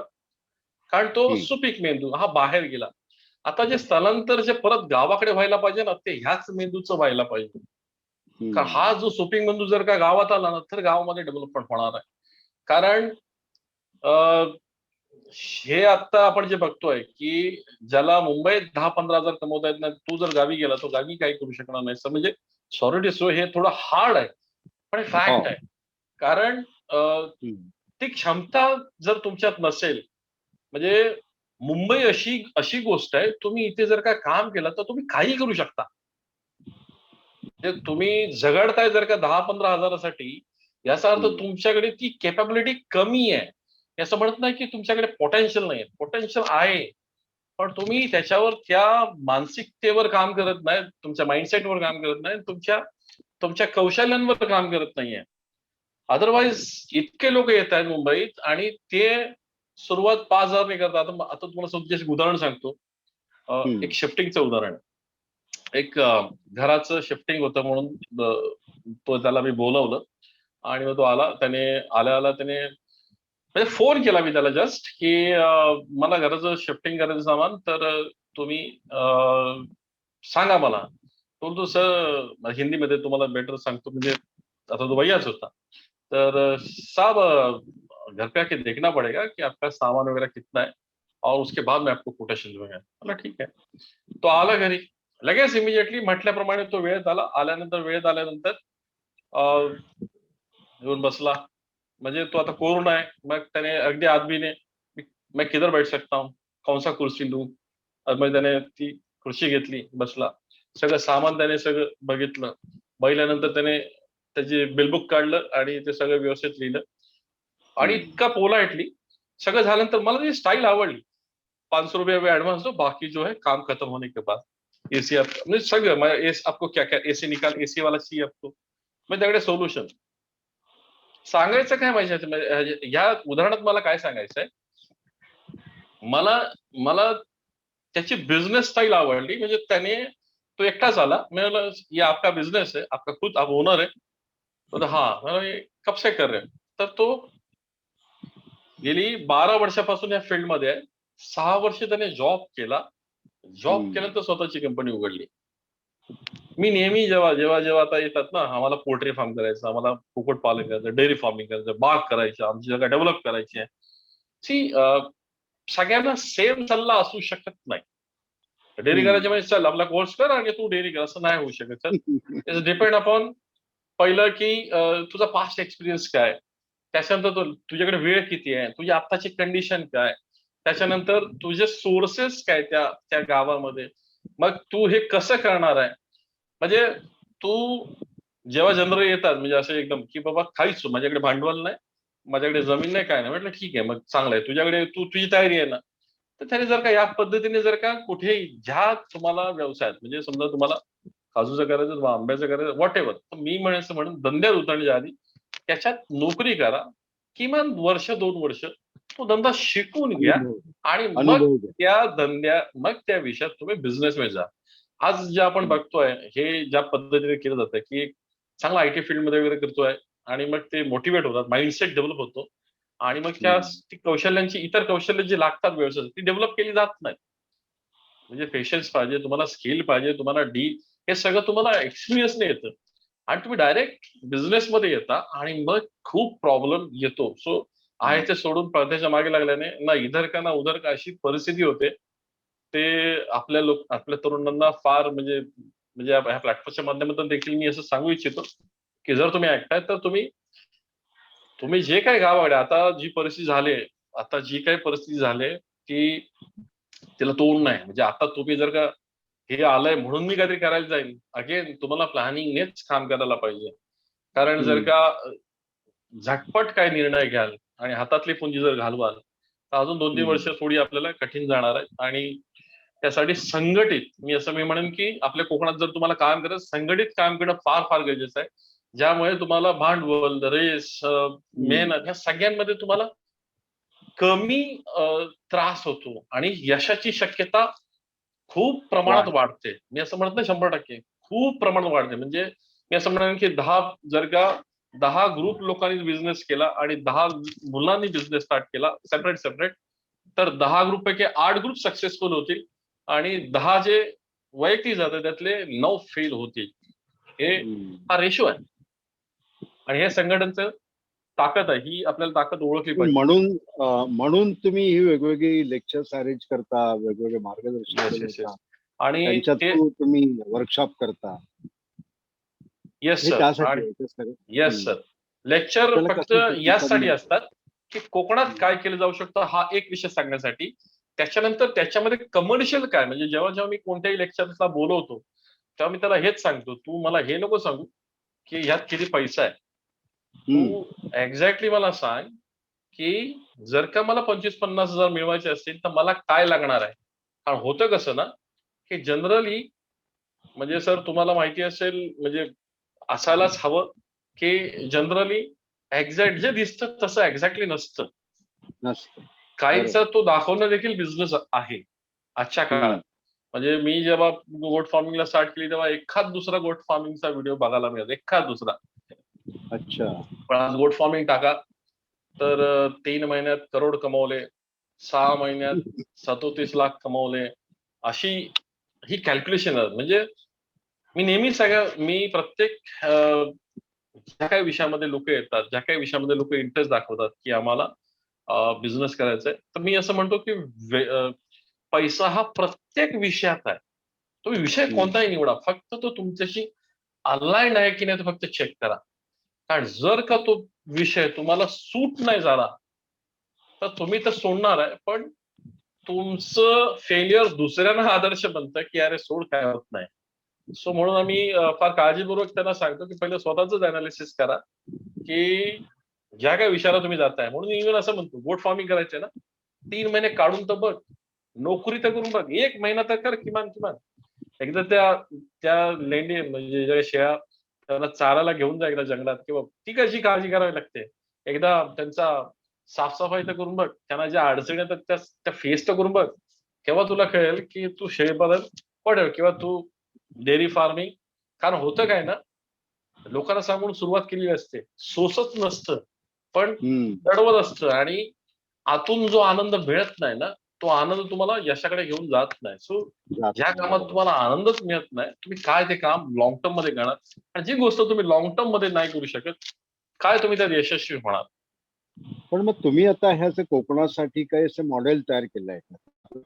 कारण तो सुपीक मेंदू हा बाहेर गेला. आता जे स्थलांतर जे परत गावाकडे व्हायला पाहिजे ना, ते ह्याच मेंदूचं व्हायला पाहिजे. का हा जो सुपीक मेंदू जर का गावात आला ना, तर गावामध्ये डेव्हलपमेंट होणार आहे. कारण हे आता आपण जे बघतोय की ज्याला मुंबईत 10-15 हजार कमवता येत नाही, तो जर गावी गेला तो गावी काही करू शकणार नाही. म्हणजे सॉरी टू सो, हे थोडं हार्ड आहे, पण हे फॅक्ट आहे. कारण ती क्षमता जर तुमच्यात नसेल, म्हणजे मुंबई अशी अशी गोष्ट आहे, तुम्ही इथे जर का काम केलं तर तुम्ही काही करू शकता. म्हणजे तुम्ही झगडताय जर का 10-15 हजारासाठी, याचा अर्थ तुमच्याकडे ती कॅपॅबिलिटी कमी आहे. असं म्हणत नाही की तुमच्याकडे पोटेन्शियल नाही, पोटेन्शियल आहे, पण तुम्ही त्याच्यावर त्या मानसिकतेवर काम करत नाही, तुमच्या माइंडसेटवर काम करत नाही, तुमच्या कौशल्यांवर काम करत नाहीये. अदरवाईज इतके लोक येत आहेत मुंबईत आणि ते सुरुवात 5,000 ने करतात. आता तुम्हाला सध्याचे उदाहरण सांगतो. एक शिफ्टिंगचं उदाहरण. एक घराचं शिफ्टिंग होतं म्हणून त्याला मी बोलवलं आणि मग तो आला, आला त्याने म्हणजे फोन केला मी त्याला जस्ट की मला घराचं शिफ्टिंग करायचं सामान, तर तुम्ही सांगा मला. तो बोलतो सर हिंदीमध्ये तुम्हाला बेटर सांगतो, म्हणजे आता तो भैयाच होता. तर साहब घर पे आके देखना पड़ेगा कि आपका सामान वगैरह कितना है और उसके बाद मैं आपको कोटेशन दूंगा. मला ठीक आहे. तो आला घरी लगेच इमिजिएटली म्हटल्याप्रमाणे तो वेळेत आला. वेळेत आल्यानंतर येऊन बसला. म्हणजे तो आता कोरोना आहे. मग त्याने अगदी आदमीने मैं किधर बैठ सकता हूँ, कौन सा कुर्सी लूं. मग त्याने ती खुर्ची घेतली, बसला. सगळं सामान त्याने सगळं बघितलं. बघितल्यानंतर त्याने त्याची बिलबुक काढलं आणि ते सगळं व्यवस्थित लिहिलं. आणि इतका पोलाइटली सगळं झाल्यानंतर मला ती स्टाईल आवडली. ₹500 अभी एडवांस दो, बाकी जो है काम खत्म होने के बाद एसी आप म्हणजे सगळं आपको क्या क्या एसी निकाल, एसी वाला चाहिए आपको. मग त्याकडे सोल्युशन सांगायचं काय माझ्या या उदाहरणात मला काय सांगायचंय, मला मला त्याची बिझनेस स्टाईल आवडली. म्हणजे त्याने तो एकटाच आला. मी म्हणलं ये आपका बिझनेस है, आपका खुद आप ओनर है. बोलतो हाँ. मैं कब से कर रहे हो. तर तो गेली 12 वर्षापासून या फील्डमध्ये आहे. 6 वर्ष त्याने जॉब केला. जॉब केल्यानंतर स्वतःची कंपनी उघडली. मी नेहमी जेव्हा आता येतात ना, आम्हाला पोल्ट्री फार्म करायचं, आम्हाला कुक्कुटपालन करायचं, डेअरी फार्मिंग करायचं, बाग करायची, आमची जागा डेव्हलप करायची आहे. सी सगळ्यांना सेम सल्ला असू शकत नाही. डेअरी करायची म्हणजे चल आपला कोर्स कर आणि तू डेअरी कर, असं नाही होऊ शकत. इट्स डिपेंड अपॉन पहिलं की तुझा पास्ट एक्सपिरियन्स काय, त्याच्यानंतर तुझ्याकडे वेळ किती आहे, तुझी आत्ताची कंडिशन काय, त्याच्यानंतर तुझे सोर्सेस काय त्या गावामध्ये, मग तू हे कसं करणार आहे. म्हणजे तू जेव्हा जनरल येतात म्हणजे असं एकदम की बाबा काहीच माझ्याकडे भांडवल नाही, माझ्याकडे जमीन नाही, काय नाही. म्हटलं ठीक आहे, मग चांगलं आहे, तुझ्याकडे तुझी तयारी आहे ना. तर त्याने जर का या पद्धतीने जर का कुठेही ज्या तुम्हाला व्यवसायात म्हणजे समजा तुम्हाला काजूचं करायचं किंवा आंब्याचं करायचं व्हॉट एव्हर, तर मी म्हणायचं म्हणून धंद्यात उतरण्याच्या आधी त्याच्यात नोकरी करा. किमान 1-2 वर्ष तो धंदा शिकून घ्या आणि मग त्या विषयात तुम्ही बिझनेसमध्ये जा. आज जे आपण बघतोय हे ज्या पद्धतीने केलं जातं की एक चांगला आयटी फील्डमध्ये वगैरे करतोय आणि मग ते मोटिवेट होतात, माइंडसेट डेव्हलप होतो आणि मग त्या कौशल्यांची इतर कौशल्य जी लागतात व्यवसायात ती डेव्हलप केली जात नाही. म्हणजे पेशन्स पाहिजे, तुम्हाला स्किल पाहिजे, तुम्हाला हे सगळं तुम्हाला एक्सपिरियन्सने येतं आणि तुम्ही डायरेक्ट बिझनेसमध्ये येता आणि मग खूप प्रॉब्लेम येतो. सो आहे ते सोडून पडद्याच्या मागे लागल्याने ना इधर का ना उधर का अशी परिस्थिती होते. ते आपल्या तरुणांना फार म्हणजे ह्या प्लॅटफॉर्मच्या माध्यमातून देखील मी असं सांगू इच्छितो की जर तुम्ही ऐकताय तर तुम्ही जे काही गावाकडे आता जी काही परिस्थिती झाली की तिला तोड नाही. म्हणजे आता तुम्ही जर का हे आलंय म्हणून मी काहीतरी करायला जाईल, अगेन तुम्हाला प्लॅनिंगनेच काम करायला पाहिजे. कारण जर का झटपट काय निर्णय घ्याल आणि हातातली पुंजी जर घालवाल तर अजून 2-3 वर्ष थोडी आपल्याला कठीण जाणार आहे. आणि त्यासाठी मी म्हणेन की आपल्या कोकणात जर तुम्हाला काम करायचं संघटित काम करणं फार फार गरजेचं आहे. ज्यामुळे तुम्हाला भांडवल, रेस, मेहनत ह्या सगळ्यांमध्ये तुम्हाला कमी त्रास होतो आणि यशाची शक्यता खूप प्रमाणात वाढते. मी असं म्हणत नाही 100%, खूप प्रमाणात वाढते. म्हणजे मी असं म्हणेन की 10 ग्रुप लोकांनी बिझनेस केला आणि 10 मुलांनी बिझनेस स्टार्ट केला सेपरेट, तर 10 ग्रुप पैकी 8 ग्रुप सक्सेसफुल होतील आणि 10 जे वैयक्तिक जातात त्यातले 9 फेल होतील. हा रेशो आहे आणि हे संघटनचं ताकद आहे. ही आपल्याला ताकद ओळखली पाहिजे. म्हणून तुम्ही ही वेगवेगळी लेक्चर्स अरेंज करता, वेगवेगळे मार्गदर्शन आणि त्यांच्यात तुम्ही वर्कशॉप करता. Yes sir. लेक्चर फक्त यासाठी असतात की कोकणात काय केलं जाऊ शकतं हा एक विषय सांगण्यासाठी. त्याच्यानंतर त्याच्यामध्ये कमर्शियल काय म्हणजे जेव्हा मी कोणत्याही लेक्चरला बोलवतो तेव्हा मी त्याला हेच सांगतो, तू मला हे नको सांगू की ह्यात किती पैसा आहे. तू एक्झॅक्टली मला सांग की जर का मला 25-50 हजार मिळवायचे असतील तर मला काय लागणार आहे. कारण होतं कसं ना की जनरली म्हणजे सर तुम्हाला माहिती असेल म्हणजे असायलाच हवं की जनरली एक्झॅक्ट जे दिसतं तसं एक्झॅक्टली नसतं. काहींचा तो दाखवणं देखील बिझनेस आहे आजच्या काळात. म्हणजे मी जेव्हा गोट फार्मिंगला स्टार्ट केली तेव्हा एखाद दुसरा गोट फार्मिंगचा व्हिडिओ बघायला मिळाला, एखाद दुसरा. अच्छा. पण आज गोट फार्मिंग टाका तर 3 महिन्यात करोड कमवले, 6 महिन्यात 37 लाख कमवले, अशी ही कॅल्क्युलेशन आहे. म्हणजे मी नेहमी मी प्रत्येक ज्या काही विषयामध्ये लोक येतात, ज्या काही विषयामध्ये लोक इंटरेस्ट दाखवतात की आम्हाला बिझनेस करायचा आहे, तर मी असं म्हणतो की पैसा हा प्रत्येक विषयात आहे. तुम्ही विषय कोणताही निवडा, फक्त तो तुमच्याशी अलाइंड आहे की नाही तो फक्त चेक करा. कारण जर का तो विषय तुम्हाला सूट नाही झाला तर तुम्ही तर सोडणार आहे, पण तुमचं फेलियर दुसऱ्यांना आदर्श बनतं की अरे सोड, काय होत नाही. सो म्हणून आम्ही फार काळजीपूर्वक त्यांना सांगतो की पहिलं स्वतःच अनालिसिस करा की ज्या काही विषयाला तुम्ही जाताय. म्हणून इव्हन असं म्हणतो, गोट फार्मिंग करायचंय ना, 3 महिने काढून तर बघ, नोकरी तर करून बघ, 1 महिना तर कर किमान किमान. एकदा त्या त्या लेंडी म्हणजे ज्या शेळ्या त्यांना चारायला घेऊन जा एकदा जंगलात, किंवा ती कशी काळजी करावी लागते. एकदा त्यांचा साफसफाई तर करून बघ, त्यांना ज्या अडचणी येतात त्या फेस तर करून बघ. तेव्हा तुला कळेल की तू शेळीपालन पडेल किंवा तू डेअरी फार्मिंग. कारण होतं काय ना, लोकांना सांगून सुरुवात केलेली असते, सोसत नसतं, पण दडवत असतं, आणि आतून जो आनंद मिळत नाही ना, तो आनंद तुम्हाला यशाकडे घेऊन जात नाही. सो ज्या कामात तुम्हाला आनंदच मिळत नाही, तुम्ही काय ते काम लॉंग टर्म मध्ये करणार. आणि जी गोष्ट तुम्ही लॉंग टर्म मध्ये नाही करू शकत, काय तुम्ही त्यात यशस्वी होणार. पण मग तुम्ही आता ह्याचं कोकणासाठी काही असं मॉडेल तयार केलंय का?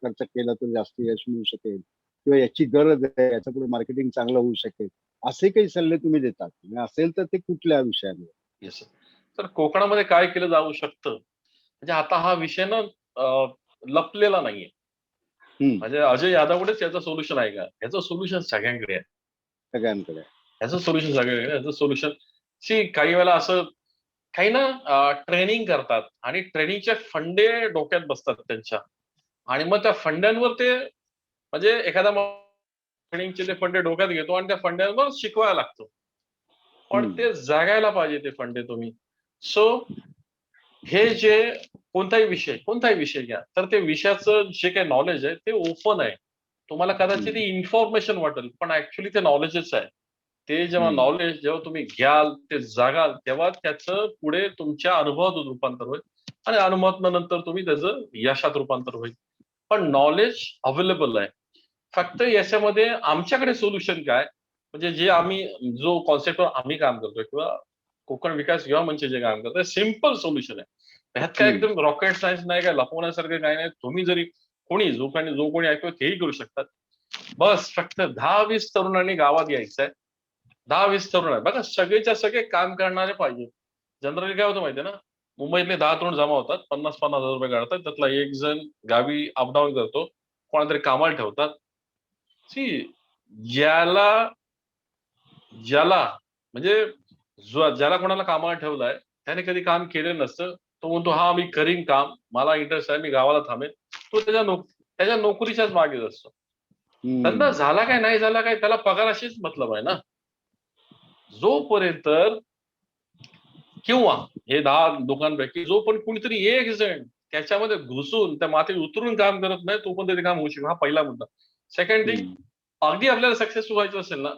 खर्च केला तर जास्त यश मिळू शकेल, किंवा याची गरज आहे, याच्या पुढे मार्केटिंग चांगलं होऊ शकेल, असे काही सल्ले तुम्ही देतात? आणि असेल तर ते कुठल्या विषयावर? येस. तर कोकणामध्ये काय केलं जाऊ शकतं, म्हणजे आता हा विषय ना लपलेला नाहीये. म्हणजे अजय यादवकडेच याचं सोल्युशन आहे का? याचं सोल्युशन सगळ्यांकडे आहे. सगळ्यांकडे. याचं सोल्युशन सगळ्यांकडे, याचं सोल्युशन काही वेळेला असं काही ना ट्रेनिंग करतात आणि ट्रेनिंगचे फंडे डोक्यात बसतात त्यांच्या, आणि मग त्या फंड्यांवर ते, म्हणजे एखादा ट्रेनिंगचे ते फंडे डोक्यात घेतो आणि त्या फंड्यांवर शिकवायला लागतो. पण ते जगायला पाहिजे ते फंडे तुम्ही. सो हे जे कोणताही विषय घ्या, तर ते विषयाचं जे काही नॉलेज आहे ते ओपन आहे. तुम्हाला कदाचित इन्फॉर्मेशन वाटेल, पण ऍक्च्युली ते नॉलेजच आहे. ते जेव्हा नॉलेज जेव्हा तुम्ही घ्याल, ते जागाल, तेव्हा त्याचं पुढे तुमच्या अनुभवात रूपांतर होईल, आणि अनुभवात नंतर तुम्ही त्याचं यशात रूपांतर होईल. पण नॉलेज अवेलेबल आहे. फक्त याच्यामध्ये आमच्याकडे सोल्युशन काय, म्हणजे जो कॉन्सेप्टवर आम्ही काम करतोय, किंवा कोकण विकास युवा मंच जे काम करतोय, सिम्पल सोल्युशन आहे. ह्यात काय एकदम रॉकेट सायन्स नाही, काय लपवण्यासारखं काही नाही. तुम्ही जरी जो कोणी ऐकतो तेही करू शकतात. बस फक्त 10-20 तरुणांनी गावात यायचंय. 10-20 तरुण आहे बघा, सगळेच्या सगळे काम करणारे पाहिजे. जनरली काय होतं माहितीये ना, मुंबईतले 10 तरुण जमा होतात, 50,000 रुपये काढतात, त्यातला एक जण गावी अपडाऊन करतो, कोणातरी कामाला ठेवतात. सी ज्याला ज्याला म्हणजे ज्याला कोणाला कामाला ठेवलाय त्याने कधी काम केलं नसतं, तो म्हणतो हा मी करीन काम, मला इंटरेस्ट आहे, मी गावाला थांबेन. तो त्याच्या नोकरीच्याच मागेच असतो. धंदा झाला काय नाही झाला काय, त्याला पगाराशीच मतलब आहे ना. जोपर्यंत, किंवा हे 10 लोकांपैकी जो पण कुणीतरी एक जण त्याच्यामध्ये घुसून त्या मातीत उतरून काम करत नाही, तो पण ते काम होऊ शकतो. हा पहिला मुद्दा. सेकंड थिंग, अगदी आपल्याला सक्सेसफुल व्हायचं असेल ना,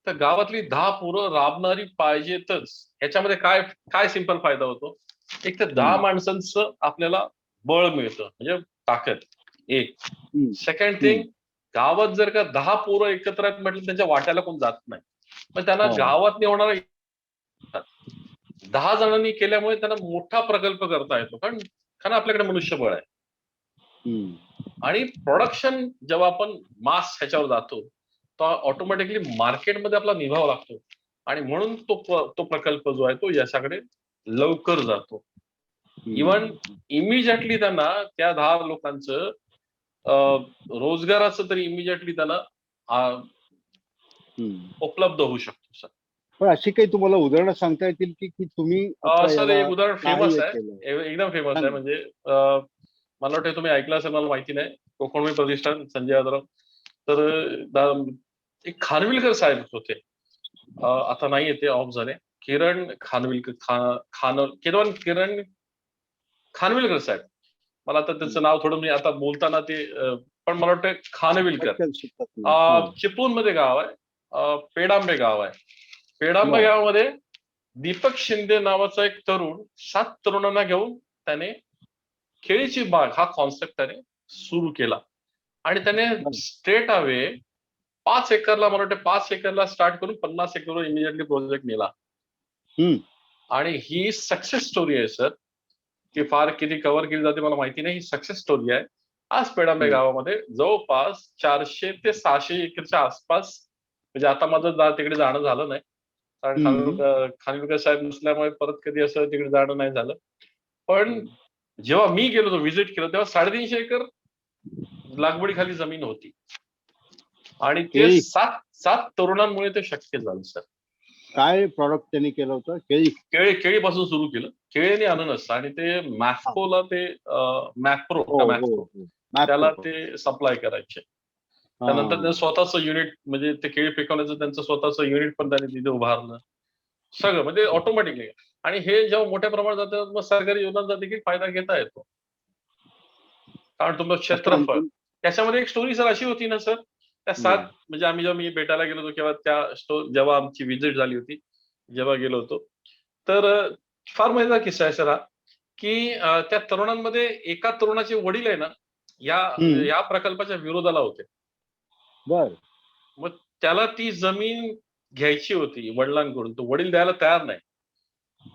तर गावातली 10 पोरं राबणारी पाहिजेतच. ह्याच्यामध्ये काय काय सिंपल फायदा होतो, एक तर 10 माणसांचं आपल्याला बळ मिळतं, म्हणजे ताकद एक. सेकंड थिंग, गावात जर का 10 पोरं एकत्र आहेत म्हटलं, त्यांच्या वाट्याला कोण जात नाही. मग त्यांना गावात होणारा 10 जणांनी केल्यामुळे त्यांना मोठा प्रकल्प करता येतो, कारण आपल्याकडे मनुष्यबळ आहे. आणि प्रोडक्शन जेव्हा आपण मास ह्याच्यावर जातो, तो ऑटोमॅटिकली मार्केटमध्ये आपला निभाव लागतो, आणि म्हणून तो प्रकल्प जो आहे तो यशाकडे लवकर जातो. इव्हन इमिजिएटली त्यांना त्या 10 लोकांचं रोजगाराचं तरी इमिजिएटली त्यांना उपलब्ध होऊ शकतो. सर, पण अशी काही तुम्हाला उदाहरणं सांगता येतील की तुम्ही सर एक उदाहरण फेमस आहे, केलं? एकदम फेमस आहे. म्हणजे मला वाटतं तुम्ही ऐकलं असेल, मला माहिती नाही. कोकणवी प्रतिष्ठान, संजय यादव. तर एक खानविलकर साहेब होते, आता नाही येते, ऑफ झाले. किरण खानविलकर साहेब. मला आता त्याचं नाव थोडं मी आता बोलताना ते पण मला वाटतं खानविलकर. चिपळूण मध्ये गाव आहे, पेडांबे गाव आहे. पेडांबे गावामध्ये दीपक शिंदे नावाचा एक तरुण 7 तरुणांना घेऊन त्याने केळीची बाग हा कॉन्सेप्ट त्याने सुरू केला आणि त्याने स्ट्रेट अवे 5 एकरला, मला वाटतं 5 एकरला स्टार्ट करून 50 एकरवर इमिजिएटली प्रोजेक्ट नेला. आणि ही सक्सेस स्टोरी आहे सर. ती फार किती कव्हर केली जाते मला माहिती नाही. ही सक्सेस स्टोरी आहे. आज पेडांबे गावामध्ये जवळपास 400 ते 600 एकरच्या आसपास, म्हणजे आता माझं तिकडे जाणं झालं नाही कारण खानविलकर साहेब नसल्यामुळे परत कधी असं तिकडे जाणं नाही झालं. पण जेव्हा मी गेलो होतो, व्हिजिट केलं, तेव्हा 350 एकर लागवडीखाली जमीन होती आणि ते 7 तरुणांमुळे ते शक्य झालं सर. काय प्रॉडक्ट त्यांनी केलं होतं? केळीपासून सुरू केलं. केळी आणि अननस, आणि ते मॅफ्कोला ते मॅप्रो त्याला ते सप्लाय करायचे. त्यानंतर त्यांचं स्वतःचं युनिट, म्हणजे ते केळी पिकवण्याचं त्यांचं स्वतःचं युनिट पण त्यांनी तिथे उभारलं. सगळं म्हणजे ऑटोमॅटिकली. आणि हे जेव्हा मोठ्या प्रमाणात जातं, मग सरकारी योजनांचा देखील फायदा घेता येतो. कारण तुमचं क्षेत्रफळ. त्याच्यामध्ये एक स्टोरी सर अशी होती ना सर, त्या 7 म्हणजे आम्ही जेव्हा मी भेटायला गेलो होतो किंवा जेव्हा आमची व्हिजिट झाली होती, जेव्हा गेलो होतो, तर फार मजेदार किस्सा आहे सर हा, की त्या तरुणांमध्ये एका तरुणाचे वडील आहे ना, या प्रकल्पाच्या विरोधाला होते. मग त्याला ती जमीन घ्यायची होती वडिलांकडून, तो वडील द्यायला तयार नाही.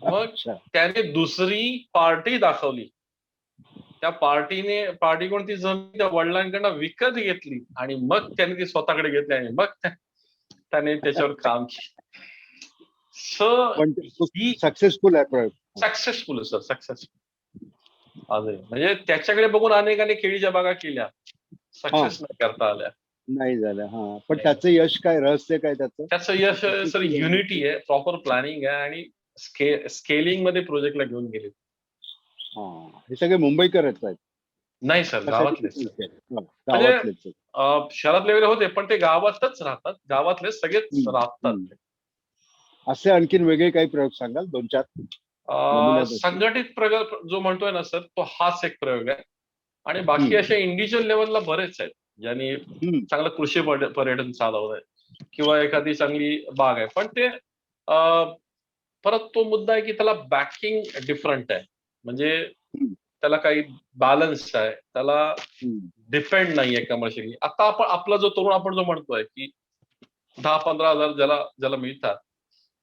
मग त्याने दुसरी पार्टी दाखवली. त्या पार्टीकडून ती जमीन त्या वडिलांकडनं विकत घेतली आणि मग त्याने ती स्वतःकडे घेतली आणि मग त्याने त्याच्यावर काम केलं. सक्सेसफुल आहे. Successful sir, successful. म्हणजे त्याच्याकडे बघून अनेकाने केळीच्या बागा केल्या, सक्सेस नाही करता आल्या. नाही झालं. पण त्याचं यश काय, रहस्य काय त्याचं यश सर युनिटी आहे, प्रॉपर प्लॅनिंग आहे आणि स्केलिंग मध्ये प्रोजेक्टला घेऊन गेले. हे सगळे मुंबईकरच आहेत? नाही सर, गावातलेच. म्हणजे शहरातले वगैरे होते, पण ते गावातच राहतात. गावातले सगळेच राहतात. असे आणखीन वेगळे काही प्रयोग सांगाल? 2-4 संघटित प्रयोग जो म्हणतोय ना सर, तो हाच एक प्रयोग आहे. आणि बाकी असे इंडिव्हिज्युअल लेवलला बरेच आहेत, ज्यांनी चांगलं कृषी पर्यटन चालवलंय किंवा एखादी चांगली बाग आहे. पण ते परत तो मुद्दा आहे की त्याला बॅकिंग डिफरंट आहे. म्हणजे त्याला काही बॅलन्स आहे, त्याला डिपेंड नाहीये कमर्शियली. आता आपला जो तरुण आपण जो म्हणतोय की 10-15 हजार ज्याला मिळतात,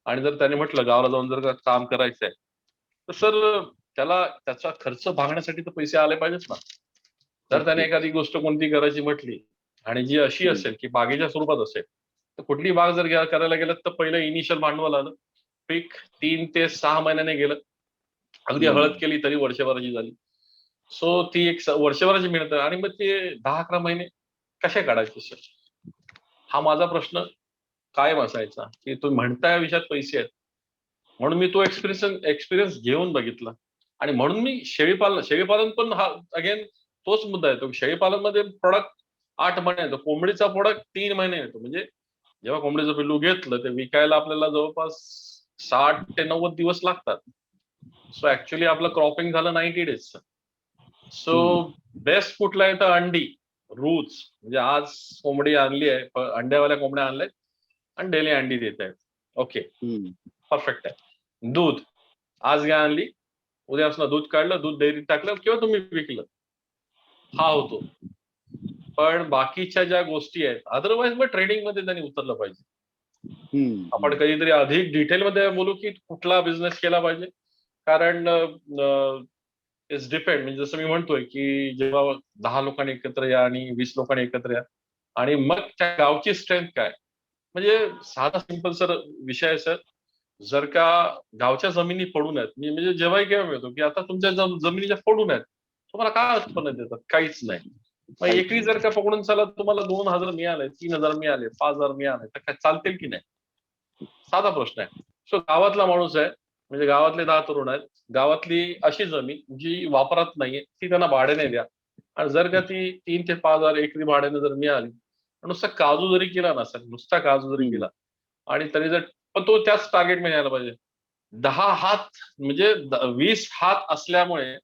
आणि जर त्याने म्हटलं गावाला जाऊन जर काम करायचंय, तर सर त्याला त्याचा खर्च भागण्यासाठी तर पैसे आले पाहिजेत ना. जर त्याने एखादी गोष्ट कोणती करायची म्हटली आणि जी अशी असेल की बागेच्या स्वरूपात असेल, तर कुठली बाग जर करायला गेलं तर पहिलं इनिशियल भांडवल आलं, पीक 3 ते 6 महिन्याने गेलं. अगदी हळद केली तरी वर्षभराची झाली. सो ती एक वर्षभराची मेहनत आहे. आणि मग ते 10-11 महिने कसे काढायचे सर, हा माझा प्रश्न कायम असायचा. की तुम्ही म्हणताय विषयात पैसे आहेत, म्हणून मी तो एक्सपिरियन्स घेऊन बघितला. आणि म्हणून मी शेळीपालन पण हा अगेन तोच मुद्दा येतो. शेळीपालन मध्ये प्रोडक्ट 8 महिने येतो, कोंबडीचा प्रोडक्ट 3 महिने येतो. म्हणजे जेव्हा कोंबडीचं पिल्लू घेतलं ते विकायला आपल्याला जवळपास 60 ते 90 दिवस लागतात. सो ऍक्च्युअली आपलं क्रॉपिंग झालं 90 डेज. सो बेस्ट कुठला आहे तर अंडी, रूच. म्हणजे आज कोंबडी आणली आहे, अंड्यावाल्या कोंबड्या आणल्यात आणि डेली अंडी देत आहेत. ओके, परफेक्ट आहे. दूध, आज घ्या आणली, उद्यापासून दूध काढलं, दूध डेअरीत टाकलं किंवा तुम्ही विकलं, हा होतो. पण बाकीच्या ज्या गोष्टी आहेत, अदरवाईज मग ट्रेडिंग मध्ये त्यांनी उतरलं पाहिजे. आपण कधीतरी अधिक डिटेलमध्ये बोलू की कुठला बिझनेस केला पाहिजे. कारण इट्स डिपेंड. म्हणजे जसं मी म्हणतोय की जेव्हा 10 लोकांनी एकत्र या आणि 20 लोकांनी एकत्र या, आणि मग त्या गावची स्ट्रेंथ काय. म्हणजे साधा सिंपल सर विषय आहे सर. जर का गावच्या जमिनी पडून आहेत, मी म्हणजे जेव्हाही केव्हा मिळतो की आता तुमच्या जमिनीच्या पडून आहेत, तुम्हाला काय उत्पन्न देतात? काहीच नाही. मग एकरी जर का पकडून चला तुम्हाला 2,000 मिळाले, 3,000 मिळाले, 5,000 मिळाले, तर काय चालतील की नाही? साधा प्रश्न आहे. सो गावातला माणूस आहे, म्हणजे गावातले 10 तरुण आहेत, गावातली अशी जमीन जी वापरत नाहीये ती त्यांना भाड्याने द्या. आणि जर का ती 3 ते 5,000 एकरी भाड्याने जर मिळाली, नुसता काजू जरी केला ना सर, नुसता काजू जरी केला, आणि तरी जर, पण तो त्याच टार्गेट मिळायला पाहिजे. 10 हात म्हणजे 20 हात असल्यामुळे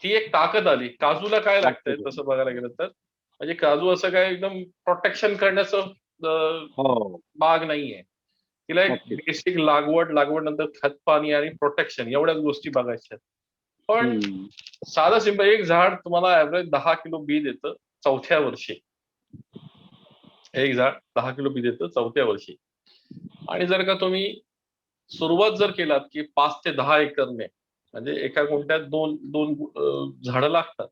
ती एक ताकद आली. काजूला काय लागतंय तसं बघायला गेलं तर, म्हणजे काजू असं काय एकदम प्रोटेक्शन करण्याचं बाग नाहीये. तिला एक नक्कीच. बेसिक लागवड नंतर खत पाणी आणि प्रोटेक्शन एवढ्याच गोष्टी बघायच्या आहेत. पण हम्म. साधं सिंपल एक झाड तुम्हाला ऍव्हरेज 10 किलो बी देतं चौथ्या वर्षी. एक झाड 10 किलो बी देतं चौथ्या वर्षी. आणि जर का तुम्ही सुरुवात जर केलात की 5 ते 10 एकरने म्हणजे एका गुंठ्यात दोन दोन झाडं लागतात.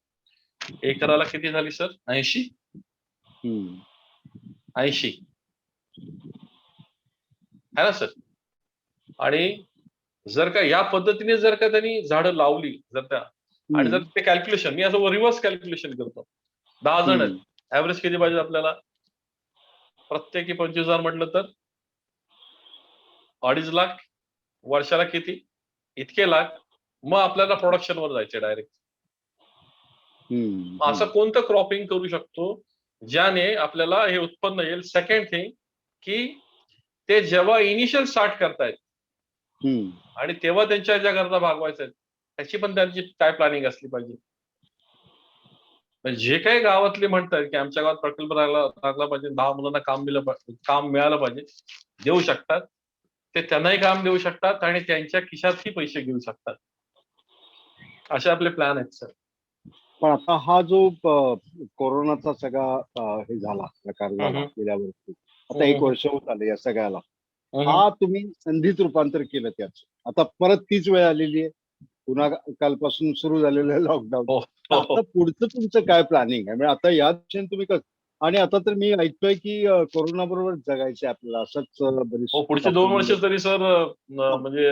एकराला किती झाली सर? 80 हम्म. 80 है ना सर? आणि जर का या पद्धतीने जर का त्यांनी झाडं लावली जर त्या आणि जर ते कॅल्क्युलेशन मी असं रिव्हर्स कॅल्क्युलेशन करतो. 10 जण आहेत. ऍव्हरेज किती पाहिजे आपल्याला? प्रत्येकी 25,000 म्हटलं तर 2.5 लाख. वर्षाला किती? इतके लाख. मग आपल्याला प्रोडक्शनवर जायचे डायरेक्ट. असं कोणतं क्रॉपिंग करू शकतो ज्याने आपल्याला हे उत्पन्न येईल? सेकंड थिंग की ते जेव्हा इनिशियल स्टार्ट करतायत आणि तेव्हा त्यांच्या ज्या गरजा भागवायच्या आहेत त्याची पण त्यांची काय प्लॅनिंग असली पाहिजे. जे काही गावातले म्हणतात की आमच्या गावात प्रकल्प लागला पाहिजे, 10 मुलांना काम मिळालं पाहिजे, देऊ शकतात. ते त्यांनाही काम देऊ शकतात आणि त्यांच्या खिशातही पैसे घेऊ शकतात. असे आपले प्लॅन आहेत सर. पण आता हा जो कोरोनाचा सगळा हे झाला प्रकार झाला गेल्या वर्षी, आता 1 वर्ष होत आले या सगळ्याला. हा तुम्ही संधीत रूपांतर केलं त्याचं. आता परत तीच वेळ आलेली आहे. पुन्हा कालपासून सुरू झालेलं आहे लॉकडाऊन. आता पुढचं तुमचं काय प्लॅनिंग आहे? म्हणजे आता या दिशेने तुम्ही आणि आता तर मी ऐकतोय की कोरोना बरोबर जगायचे आपल्याला असंच बरीच पुढचे 2 वर्ष तरी सर म्हणजे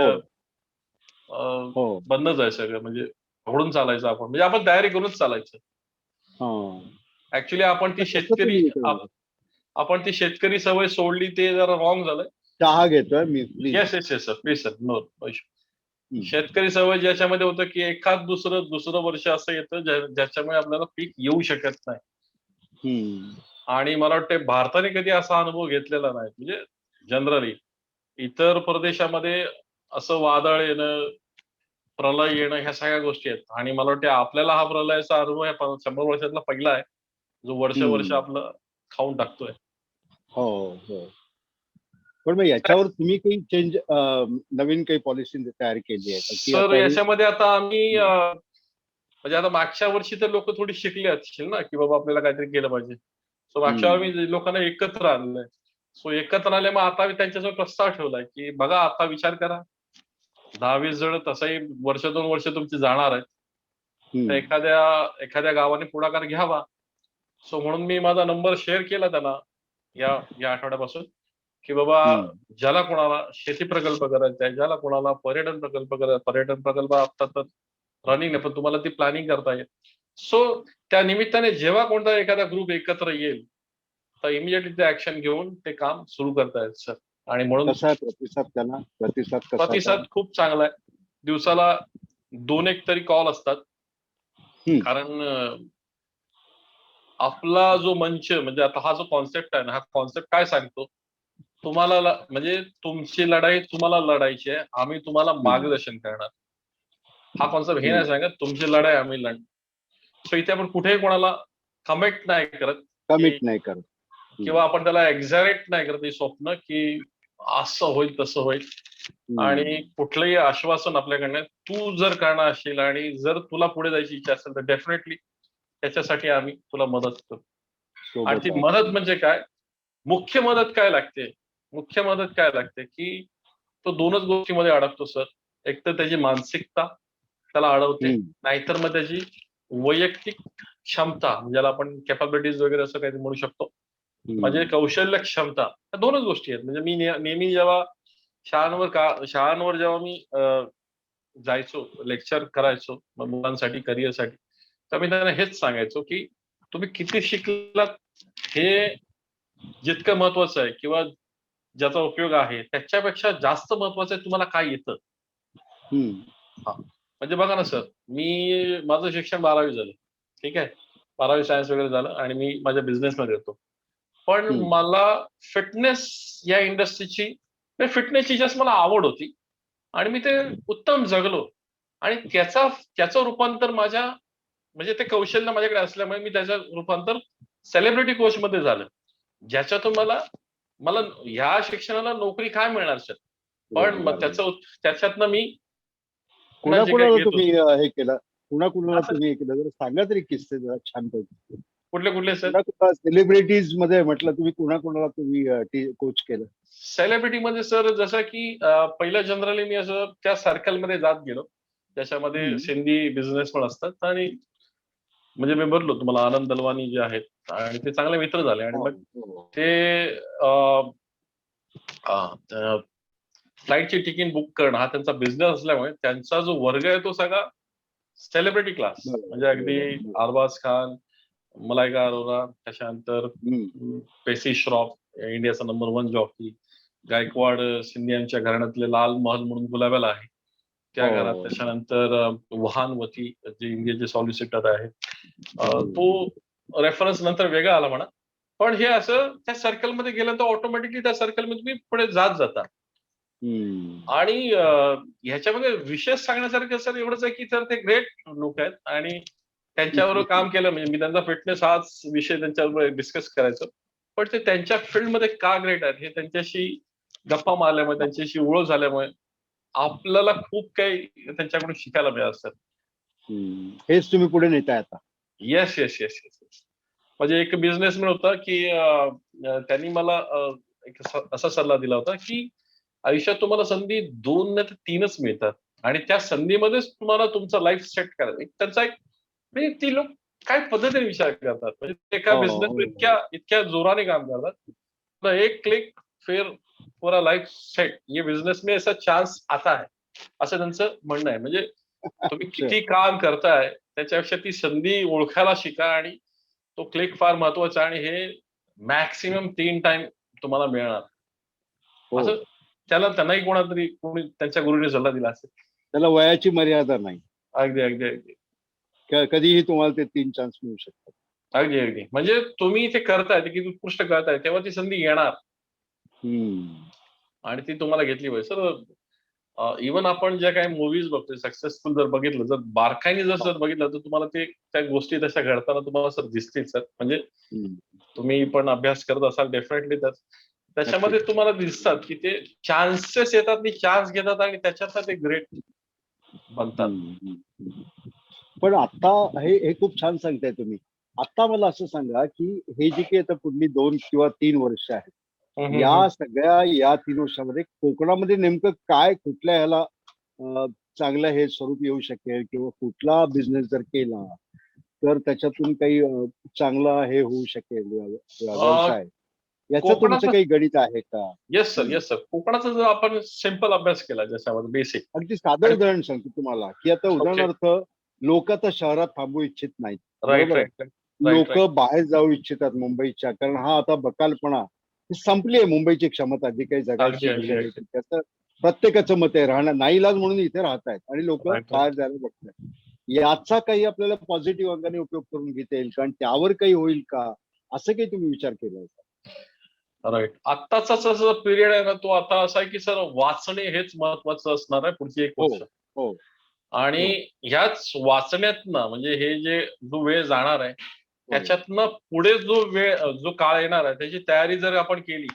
हो. बंदच आहे सगळं. म्हणजे घडून चालायचं आपण. म्हणजे आपण तयारी करूनच चालायचं. ऍक्च्युली आपण ती शेतकरी सवय सोडली ते जरा रॉंग झालंय. चहा घेतोय मी please. Yes sir please sir. No शेतकरी सवय ज्याच्यामध्ये होतं की एखाद दुसरं वर्ष असं येतं ज्याच्यामुळे आपल्याला पीक येऊ शकत नाही. आणि मला वाटतं भारताने कधी असा अनुभव घेतलेला नाही. म्हणजे जनरली इतर प्रदेशामध्ये असं वादळ येणं, प्रलय येणं ह्या सगळ्या गोष्टी आहेत. आणि मला वाटतं आपल्याला हा प्रलयाचा अनुभव 100 वर्षातला पहिला आहे जो वर्ष आपलं खाऊन टाकतोय. हो. पण मग याच्यावर तुम्ही काही नवीन काही पॉलिसी तयार केली आहे? सर याच्यामध्ये आता आम्ही म्हणजे आता मागच्या वर्षी तर लोक थोडी शिकले असतील ना की बाबा आपल्याला काहीतरी केलं पाहिजे. सो मागच्या वेळी लोकांना एकत्र आणलंय. सो एकत्र आले मग आता त्यांच्याजवळ प्रस्ताव ठेवलाय की बघा आता विचार करा 10-20 जण तसंही 1-2 वर्ष तुमची जाणार आहेत. तर एखाद्या गावाने पुढाकार घ्यावा. सो म्हणून मी माझा नंबर शेअर केला त्यांना या आठवड्यापासून की बाबा ज्याला कोणाला शेती प्रकल्प करायचा आहे, ज्याला कोणाला पर्यटन प्रकल्प आता तर रनिंग नाही पण तुम्हाला ती प्लॅनिंग करता येईल. सो त्या निमित्ताने जेव्हा कोणता एखादा ग्रुप एकत्र येईल तर इमिजिएटली ते ऍक्शन घेऊन ते काम सुरू करतायत सर. आणि म्हणून प्रतिसाद खूप चांगला आहे. दिवसाला 2-1 तरी कॉल असतात. कारण आपला जो मंच म्हणजे आता हा जो कॉन्सेप्ट आहे ना हा कॉन्सेप्ट काय सांगतो तुम्हाला म्हणजे तुमची लढाई तुम्हाला लढायची आहे. आम्ही तुम्हाला मार्गदर्शन करणार. हा कॉन्सेप्ट हे नाही सांगत तुमची लढाई आम्ही लढ. सो इथे आपण कुठेही कोणाला कमिट नाही करत किंवा आपण त्याला एक्झॅक्ट नाही करत हे स्वप्न की असं होईल तसं होईल. आणि कुठलंही आश्वासन आपल्याकडनं तू जर करणार असशील आणि जर तुला पुढे जायची इच्छा असेल तर डेफिनेटली त्याच्यासाठी आम्ही तुला मदत करू. आणि ती मदत म्हणजे काय? मुख्य मदत काय लागते की तो 2च गोष्टीमध्ये अडकतो सर. एक तर त्याची मानसिकता त्याला अडवते, नाहीतर मग त्याची वैयक्तिक क्षमता ज्याला आपण कॅपॅबिलिटीज वगैरे असं काही म्हणू शकतो. म्हणजे कौशल्य क्षमता या 2च गोष्टी आहेत. म्हणजे मी नेहमी जेव्हा शाळांवर जेव्हा मी जायचो लेक्चर करायचो मुलांसाठी करिअरसाठी तर मी त्यांना हेच सांगायचो की तुम्ही किती शिकलात हे जितकं महत्वाचं आहे किंवा ज्याचा उपयोग आहे त्याच्यापेक्षा जास्त महत्वाचं आहे तुम्हाला काय येतं. म्हणजे बघा ना सर माझं शिक्षण 12वी झालं. ठीक आहे. 12वी सायन्स वगैरे झालं आणि मी माझ्या बिझनेसमध्ये होतो. पण मला फिटनेस या इंडस्ट्रीची फिटनेसची जास्त मला आवड होती आणि मी ते उत्तम जगलो आणि त्याचं रूपांतर म्हणजे ते कौशल्य माझ्याकडे असल्यामुळे मी त्याचं रूपांतर सेलिब्रिटी कोच मध्ये झालं. ज्याच्यातून मला मला ह्या शिक्षणाला नोकरी काय मिळणार सर? पण मग त्याच्यातनं मी जे काही कुणाकुणाला घेतो. तुम्ही हे केलं, कुणाकुणाला तुम्ही हे केलं, जरा सांगा तरी किस्से जरा छान पैकी. कुठले सर? कुणाकुणाला सेलिब्रिटीज मध्ये म्हटलं तुम्ही, कुणाकुणाला तुम्ही कोच केलं? सेलिब्रिटीमध्ये सर जसं की पहिलं जनरली मी असं त्या सर्कलमध्ये जात गेलो. त्याच्यामध्ये सिंधी बिझनेसमन असतात आणि म्हणजे मी बोललो तुम्हाला आनंद दलवानी जे आहेत आणि ते चांगले मित्र झाले आणि मग ते फ्लाईटची तिकीट बुक करणं हा त्यांचा बिझनेस असल्यामुळे त्यांचा जो वर्ग आहे तो सगळा सेलिब्रिटी क्लास, म्हणजे अगदी अरबाज खान, मलायका अरोरा, त्याच्यानंतर पेसी श्रॉफ, इंडियाचा नंबर 1 जॉकी, गायकवाड सिंधियांच्या घराण्यातले लाल महल म्हणून गुलाबाला आहे त्या घरात, त्याच्यानंतर वहानवती जे इंडियाचे सॉलिसिटर आहे, तो रेफरन्स नंतर वेगळा आला म्हणा. पण हे असं त्या सर्कलमध्ये गेलं तर ऑटोमॅटिकली त्या सर्कलमध्ये तुम्ही पुढे जाता. आणि ह्याच्यामध्ये विशेष सांगण्यासारखं सर एवढंच आहे की सर ते ग्रेट लोक आहेत आणि त्यांच्याबरोबर काम केलं म्हणजे मी त्यांचा फिटनेस हाच विषय त्यांच्याबरोबर डिस्कस करायचो. पण ते त्यांच्या फील्डमध्ये का ग्रेट आहेत हे त्यांच्याशी गप्पा मारल्यामुळे, त्यांच्याशी ओळख झाल्यामुळे आपल्याला खूप काही त्यांच्याकडून शिकायला मिळालं सर. हेच तुम्ही पुढे नेताय आता. Yes yes yes yes yes. म्हणजे एक बिझनेसमॅन होता की त्यांनी मला एक असा सल्ला दिला होता की आयुष्यात तुम्हाला संधी 2 नाही तर 3च मिळतात आणि त्या संधीमध्येच तुम्हाला तुमचं लाईफ सेट करायचं. त्यांचा एक म्हणजे ती लोक काय पद्धतीने विचार करतात, म्हणजे एका बिझनेसवर इतक्या जोराने काम करतात. एक क्लिक फिर पूरा लाईफ सेट, ये बिझनेस में ऐसा चान्स आता है, असं त्यांचं म्हणणं आहे. म्हणजे तुम्ही किती काम करताय त्याच्यापेक्षा ती संधी ओळखायला शिका आणि तो क्लिक फार महत्वाचा आणि हे मॅक्सिमम 3 टाइम तुम्हाला मिळणार. असं त्यांनाही कोणी त्यांच्या गुरुने सल्ला दिला असेल. त्याला वयाची मर्यादा नाही. अगदी अगदी अगदी कधीही तुम्हाला ते 3 चान्स मिळू शकतात. अगदी अगदी. म्हणजे तुम्ही ते करताय, ते किती उत्कृष्ट करताय तेव्हा ती संधी येणार आणि ती तुम्हाला घेतली पाहिजे. सर इव्हन आपण ज्या काही मूव्हीज बघतोय सक्सेसफुल जर बघितलं, जर बारकाईने जर बघितलं तर तुम्हाला ते त्या गोष्टी तशा घडताना तुम्हाला सर दिसतील सर. म्हणजे तुम्ही पण अभ्यास करत असाल डेफिनेटली त्याच्यामध्ये तुम्हाला दिसतात की ते चान्सेस येतात, ते चान्स घेतात आणि त्याच्यात ते ग्रेट बनतात. पण आता हे खूप छान सांगताय तुम्ही. आता मला असं सांगा की हे जे काही आता पुढली 2 किंवा 3 वर्ष आहेत, या 3 वर्षामध्ये कोकणामध्ये नेमकं काय, कुठल्या ह्याला चांगलं हे स्वरूप येऊ शकेल किंवा कुठला बिझनेस जर केला तर त्याच्यातून काही चांगला हे होऊ शकेल व्यवसाय, याचं तुमचं काही गणित आहे का? Yes sir. कोकणाचा जर आपण सिंपल अभ्यास केला ज्याच्यामध्ये बेसिक, अगदी साधं उदाहरण सांगतो तुम्हाला की आता उदाहरणार्थ लोक आता शहरात थांबू इच्छित नाहीत. राईट. लोक बाहेर जाऊ इच्छितात मुंबईच्या, कारण हा आता बकालपणा संपली आहे मुंबईची क्षमता जी काही जगायची. त्याचं प्रत्येकाचं मत आहे, राहणार नाईलाज म्हणून इथे राहत आहेत आणि लोक बाहेर जायला बघतात. याचा काही आपल्याला पॉझिटिव्ह अंगाने उपयोग करून घेता येईल का आणि त्यावर काही होईल का, असं काही तुम्ही विचार केलाय का? राईट. आत्ताचा जो पिरियड आहे ना तो आता असा आहे की सर वाचणे हेच महत्वाचं असणार आहे पुढची 1 वर्ष. आणि ह्याच वाचण्यातनं म्हणजे हे जो वेळ जाणार आहे त्याच्यातनं पुढे जो काळ येणार आहे त्याची तयारी जर आपण केली,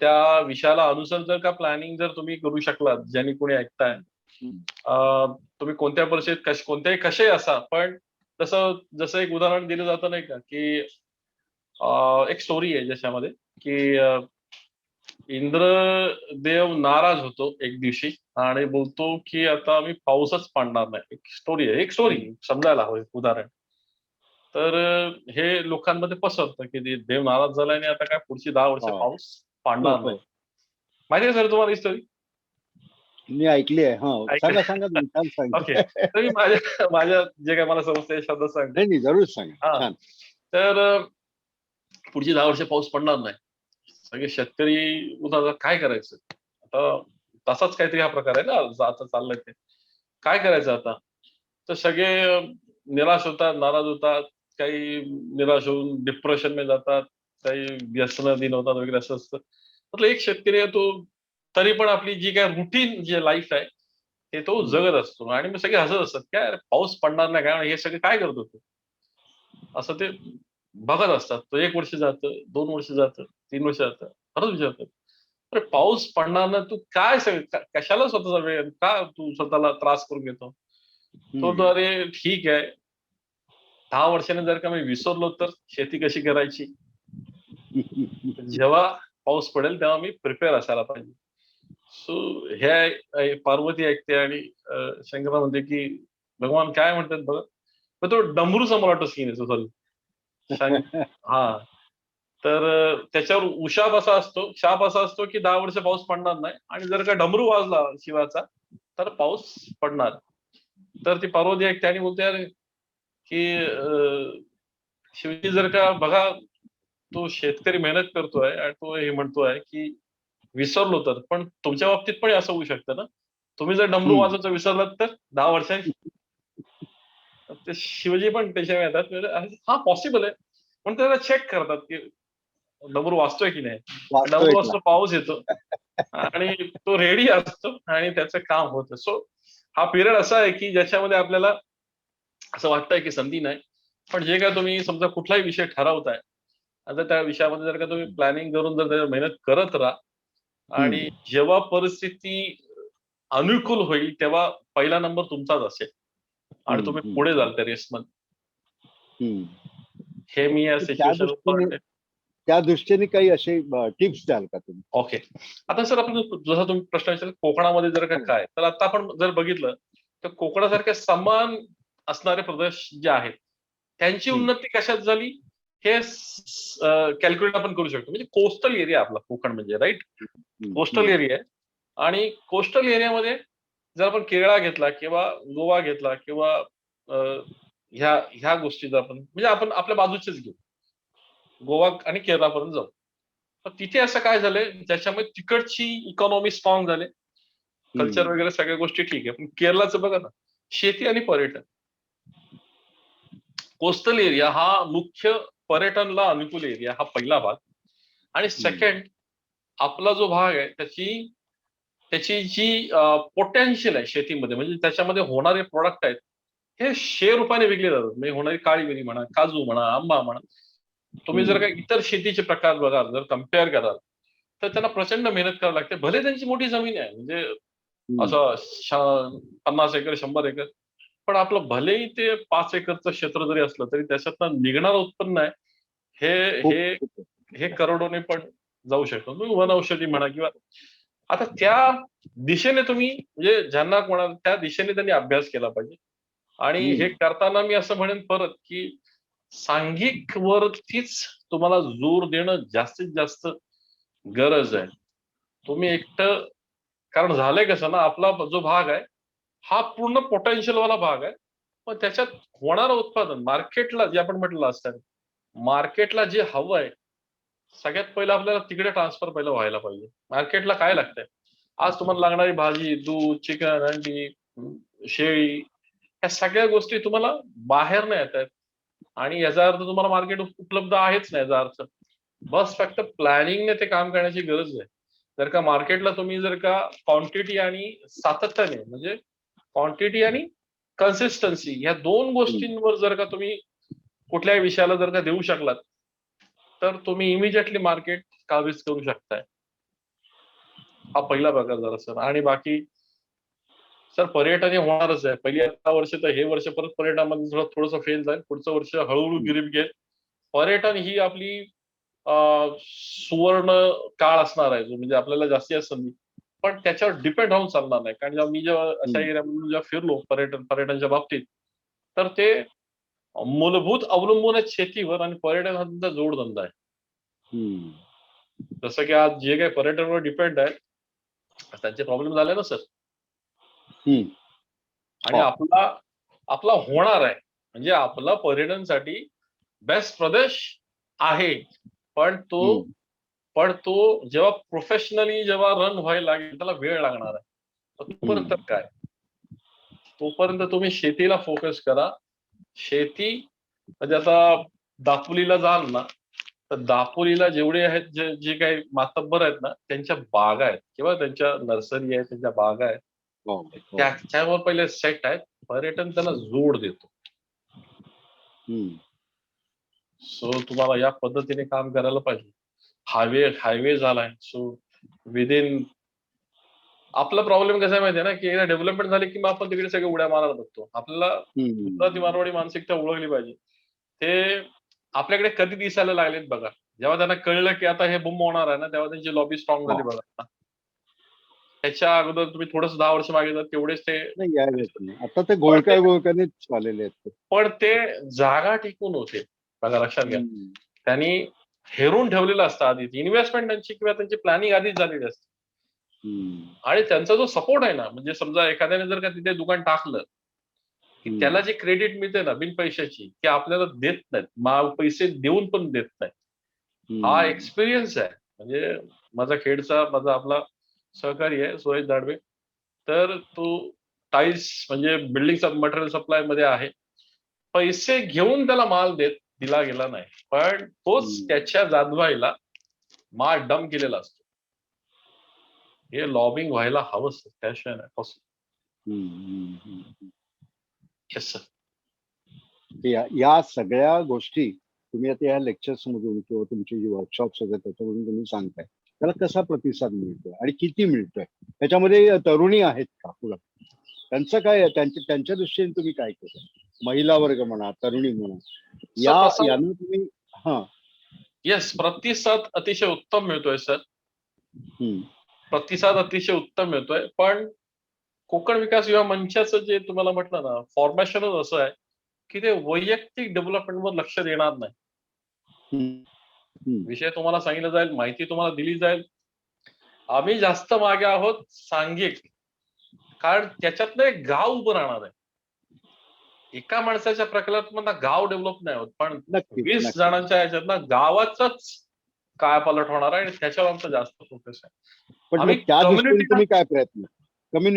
त्या विषयाला अनुसर जर का प्लॅनिंग जर तुम्ही करू शकलात, ज्यांनी कोणी ऐकताय, तुम्ही कोणत्या परिस्थितीत कोणत्याही कसे असा, पण जसं एक उदाहरण दिलं जातं नाही का की एक स्टोरी आहे ज्याच्यामध्ये की इंद्रदेव नाराज होतो एक दिवशी आणि बोलतो की आता आम्ही पाऊसच पाडणार नाही. एक स्टोरी समजायला हवं उदाहरण. तर हे लोकांमध्ये पसरतं की देव नाराज झालाय आणि आता काय पुढची 10 वर्ष पाऊस पाडणार नाही. माहिती आहे सर तुम्हाला ही स्टोरी? मी ऐकली आहे. सांगा. ओके. तर मी माझ्या जे काय मला समजतं शब्द सांगतो. नाही, जरूर सांगा. तर पुढची 10 वर्ष पाऊस पडणार नाही. सगळे शेतकरी उन्हाळ्यात काय करायचं आता, तसाच काहीतरी हा प्रकार आहे ना आता चाललंय ते. काय करायचं आता? तर सगळे निराश होतात, नाराज होतात, काही निराश होऊन डिप्रेशन मध्ये जातात, काही व्यसनाधीन होतात वगैरे असं असतं. म्हटलं एक शेतकरी आहे तो तरी पण आपली जी काय रुटीन जे लाईफ आहे ते तो जगत असतो आणि मग सगळे हसत असतात, काय पाऊस पडणार नाही काय, हे सगळे काय करतो तू, असं ते बघत असतात. तो 1 वर्ष जातं, 2 वर्ष जातं, विचारतात, खरंच विचारतात. अरे पाऊस पडणार ना, तू काय कशाला स्वतःचा वेळ, का तू स्वतःला त्रास करून घेतो? तो तो अरे ठीक आहे, 10 वर्षांनी जर का मी विसरलो तर शेती कशी करायची? जेव्हा पाऊस पडेल तेव्हा मी प्रिपेअर असायला पाहिजे. सो हे पार्वती ऐकते आणि शंकरला म्हणते की भगवान काय म्हणतात बघा. पण तो डमरूचा मला वाटतं सीन आहे, सॉरी. हा. तर त्याच्यावर शाप असा असतो की 10 वर्ष पाऊस पडणार नाही, आणि जर का डमरू वाजला शिवाचा तर पाऊस पडणार. तर ती पार्वती ऐकते आणि बोलते अरे की शिवजी जर का बघा, तो शेतकरी मेहनत करतोय आणि तो हे म्हणतोय की विसरलो तर, पण तुमच्या बाबतीत पण असं होऊ शकतं ना, तुम्ही जर डमरू वाजवायचं विसरलात तर 10 वर्षांनी. ते शिवजी पण त्याच्या येतात, म्हणजे हा पॉसिबल आहे, पण त्याला चेक करतात की डमरू वाजतोय की नाही. डमरू वाजतो, पाऊस येतो आणि तो रेडी असतो आणि त्याचं काम होतं. सो हा पिरियड असा आहे की ज्याच्यामध्ये आपल्याला असं वाटतंय की संधी नाही, पण जे काय तुम्ही समजा कुठलाही विषय ठरवताय, आता त्या विषयामध्ये जर का तुम्ही प्लॅनिंग करून जर त्याच्यावर मेहनत करत राहा आणि जेव्हा परिस्थिती अनुकूल होईल तेव्हा पहिला नंबर तुमचाच असेल आणि तुम्ही पुढे जाल त्या रेसमध्ये. हे मी या सिच्युएशन त्या दृष्टीने काही असे टिप्स द्याल का तुम्ही? ओके. आता सर आपण जसा तुम्ही प्रश्न विचारला कोकणामध्ये जर का काय, तर आता आपण जर बघितलं तर कोकणासारख्या समान असणारे प्रदेश जे आहेत त्यांची उन्नती कशात झाली हे कॅल्क्युलेट आपण करू शकतो. म्हणजे कोस्टल एरिया आपला कोकण म्हणजे, राईट, कोस्टल एरिया आहे. आणि कोस्टल एरियामध्ये जर आपण केरळ घेतला किंवा गोवा घेतला किंवा ह्या गोष्टी जर आपण म्हणजे आपण आपल्या बाजूचेच घेऊ, गोवा आणि केरळापर्यंत जाऊ, तर तिथे असं काय झालंय ज्याच्यामुळे तिकडची इकॉनॉमी स्ट्रॉंग झाले, कल्चर वगैरे सगळ्या गोष्टी ठीक आहे. पण केरळाचं बघा ना, शेती आणि पर्यटन, कोस्टल एरिया हा मुख्य पर्यटनला अनुकूल एरिया, हा पहिला भाग. आणि सेकंड, आपला जो भाग आहे त्याची जी पोटेन्शियल आहे शेतीमध्ये, म्हणजे त्याच्यामध्ये होणारे प्रोडक्ट आहेत हे शेर रुपयाने विकले जातात. म्हणजे होणारी काळी मिरी म्हणा, काजू म्हणा, आंबा म्हणा, तुम्ही जर का इतर शेतीचे प्रकार बघाल, जर कम्पेअर कराल तर त्यांना प्रचंड मेहनत करावी लागते. भले त्यांची मोठी जमीन आहे, म्हणजे असं 50 एकर 100 एकर, पण आपलं भलेही ते 5 एकरचं क्षेत्र जरी असलं तरी त्याच्यातनं निघणारं उत्पन्न आहे हे हे हे करोडोने पण जाऊ शकतं. तुम्ही वनौषधी म्हणा किंवा आता त्या दिशेने तुम्ही म्हणजे ज्यांना म्हणाल त्या दिशेने त्यांनी अभ्यास केला पाहिजे. आणि हे करताना मी असं म्हणेन परत की सांघिक वरतीच तुम्हाला जोर देणं जास्तीत जास्त गरज आहे. तुम्ही एकटं, कारण झालंय कसं ना, आपला जो भाग आहे हा पूर्ण पोटेन्शियल वाला भाग आहे, पण त्याच्यात होणारं उत्पादन मार्केटला, जे आपण म्हटलं असतं मार्केटला जे हवं आहे, सगळ्यात पहिलं आपल्याला तिकडे ट्रान्सफर पहिलं व्हायला पाहिजे. मार्केटला काय लागतंय आज तुम्हाला लागणारी भाजी, दूध, चिकन, अंडी, शेळी, ह्या सगळ्या गोष्टी तुम्हाला बाहेर नाही येत आहेत. आणि याचा अर्थ तुम्हाला मार्केट उपलब्ध आहेच नाही याचा अर्थ. बस फक्त प्लॅनिंगने ते काम करण्याची गरज आहे. जर का मार्केटला तुम्ही जर का क्वांटिटी आणि सातत्याने, म्हणजे क्वांटिटी आणि कन्सिस्टन्सी ह्या 2 गोष्टींवर जर का तुम्ही कुठल्याही विषयाला जर का देऊ शकलात तर तुम्ही इमिजिएटली मार्केट काबीज करू शकताय. हा पहिला प्रकार झाला सर. आणि बाकी सर पर्यटन हे होणारच आहे. पहिली 11 वर्ष तर हे वर्ष परत पर्यटनामध्ये थोडंसं फेल जाईल. पुढचं वर्ष हळूहळू गिरीप घेईल. पर्यटन ही आपली सुवर्ण काळ असणार आहे, जो म्हणजे आपल्याला जास्तीत संधी, पण त्याच्यावर डिपेंड राहून चालणार नाही. कारण जेव्हा अशा एरियामधून जेव्हा फिरलो पर्यटनच्या बाबतीत, तर ते मूलभूत अवलंबून आहेत शेतीवर, आणि पर्यटन हा त्यांचा जोडधंदा आहे. जसं की आज जे काही पर्यटनावर डिपेंड आहे त्यांचे प्रॉब्लेम झाले ना सर. आणि आपला होणार आहे, म्हणजे आपला पर्यटनसाठी बेस्ट प्रदेश आहे, पण तो जेव्हा प्रोफेशनली जेव्हा रन व्हायला लागेल त्याला वेळ लागणार आहे. तोपर्यंत काय, तोपर्यंत तुम्ही शेतीला फोकस करा. शेती म्हणजे आता दापोलीला जाल ना, तर दापोलीला जेवढे आहेत जे काही मातब्बर आहेत ना, त्यांच्या बागा आहेत किंवा त्यांच्या नर्सरी आहेत, त्यांच्या बागा आहेत, त्याच्यावर पहिले सेट आहेत. पर्यटन त्याला जोड देतो. सो तुम्हाला या पद्धतीने काम करायला पाहिजे. हायवे झालाय. सो विदिन आपला प्रॉब्लेम कसा आहे माहितीये ना, की एकदा डेव्हलपमेंट झाली की मग आपण तिकडे सगळे उड्या मारायला बघतो. आपल्याला गुजराती मारवाडी मानसिकता ओळखली पाहिजे. ते आपल्याकडे कधी दिसायला लागलेत बघा. जेव्हा त्यांना कळलं की आता हे बुम होणार आहे ना, तेव्हा त्यांची लॉबी स्ट्रॉंग झाली बघा. त्याच्या अगोदर तुम्ही थोडंसं 10 वर्ष मागे जा, तेवढेच ते नाही यायलाच नाही. आता ते घोळक्यानेच चाललेले आहेत ते. पण ते जागा टिकून होते. बघा लक्षात घ्या. त्यांनी हेरून ठेवलेलं असतं आधीच. इन्व्हेस्टमेंट त्यांची किंवा त्यांची प्लॅनिंग आधीच झालेली असते. आणि त्यांचा जो सपोर्ट आहे ना, म्हणजे समजा एखाद्याने जर का तिथे दुकान टाकलं, की त्याला जे क्रेडिट मिळते ना बिन पैशाची, ते आपल्याला देत नाहीत. पैसे देऊन पण देत नाहीत. हा एक्सपिरियन्स आहे. म्हणजे माझा आपला सहकारी आहे सुरेश दाडवे. तर तो टाईल्स म्हणजे बिल्डिंग मटेरियल सप्लाय मध्ये आहे. पैसे घेऊन त्याला माल दिला गेला नाही, पण तोच त्याच्या जादवाईला माल डंप केलेला असतो. हे लॉबिंग व्हायला हवंच, त्याशिवाय नाही पॉसिबल. Yes sir. या सगळ्या गोष्टी तुम्ही आता या लेक्चर्स मधून किंवा तुमचे जे वर्कशॉप्स आहेत त्याच्यामधून तुम्ही सांगताय, त्याला कसा प्रतिसाद मिळतोय आणि किती मिळतोय? त्याच्यामध्ये तरुणी आहेत का पुढं? त्यांचं काय, त्यांच्या दृष्टीने तुम्ही काय केलं? महिला वर्ग म्हणा, तरुणी म्हणा, यानं तुम्ही येस, प्रतिसाद अतिशय उत्तम मिळतोय सर. प्रतिसाद अतिशय उत्तम मिळतोय. पण कोकण विकास युवा मंचाचं जे तुम्हाला म्हटलं ना, फॉर्मेशनच असं आहे की ते वैयक्तिक डेव्हलपमेंटवर लक्ष देणार नाही. विषय तुम्हाला सांगितलं जाईल, माहिती तुम्हाला दिली जाईल. आम्ही जास्त मागे आहोत सांघिक, कारण त्याच्यातनं एक गाव उभं राहणार आहे. एका माणसाच्या प्रकल्पात गाव डेव्हलप नाही होत, पण 20 जणांच्या ह्याच्यातनं गावाचाच कायापालट होणार आहे आणि त्याच्यावर आमचा जास्त फोकस आहे. पण त्या दृष्टीने तुम्ही काय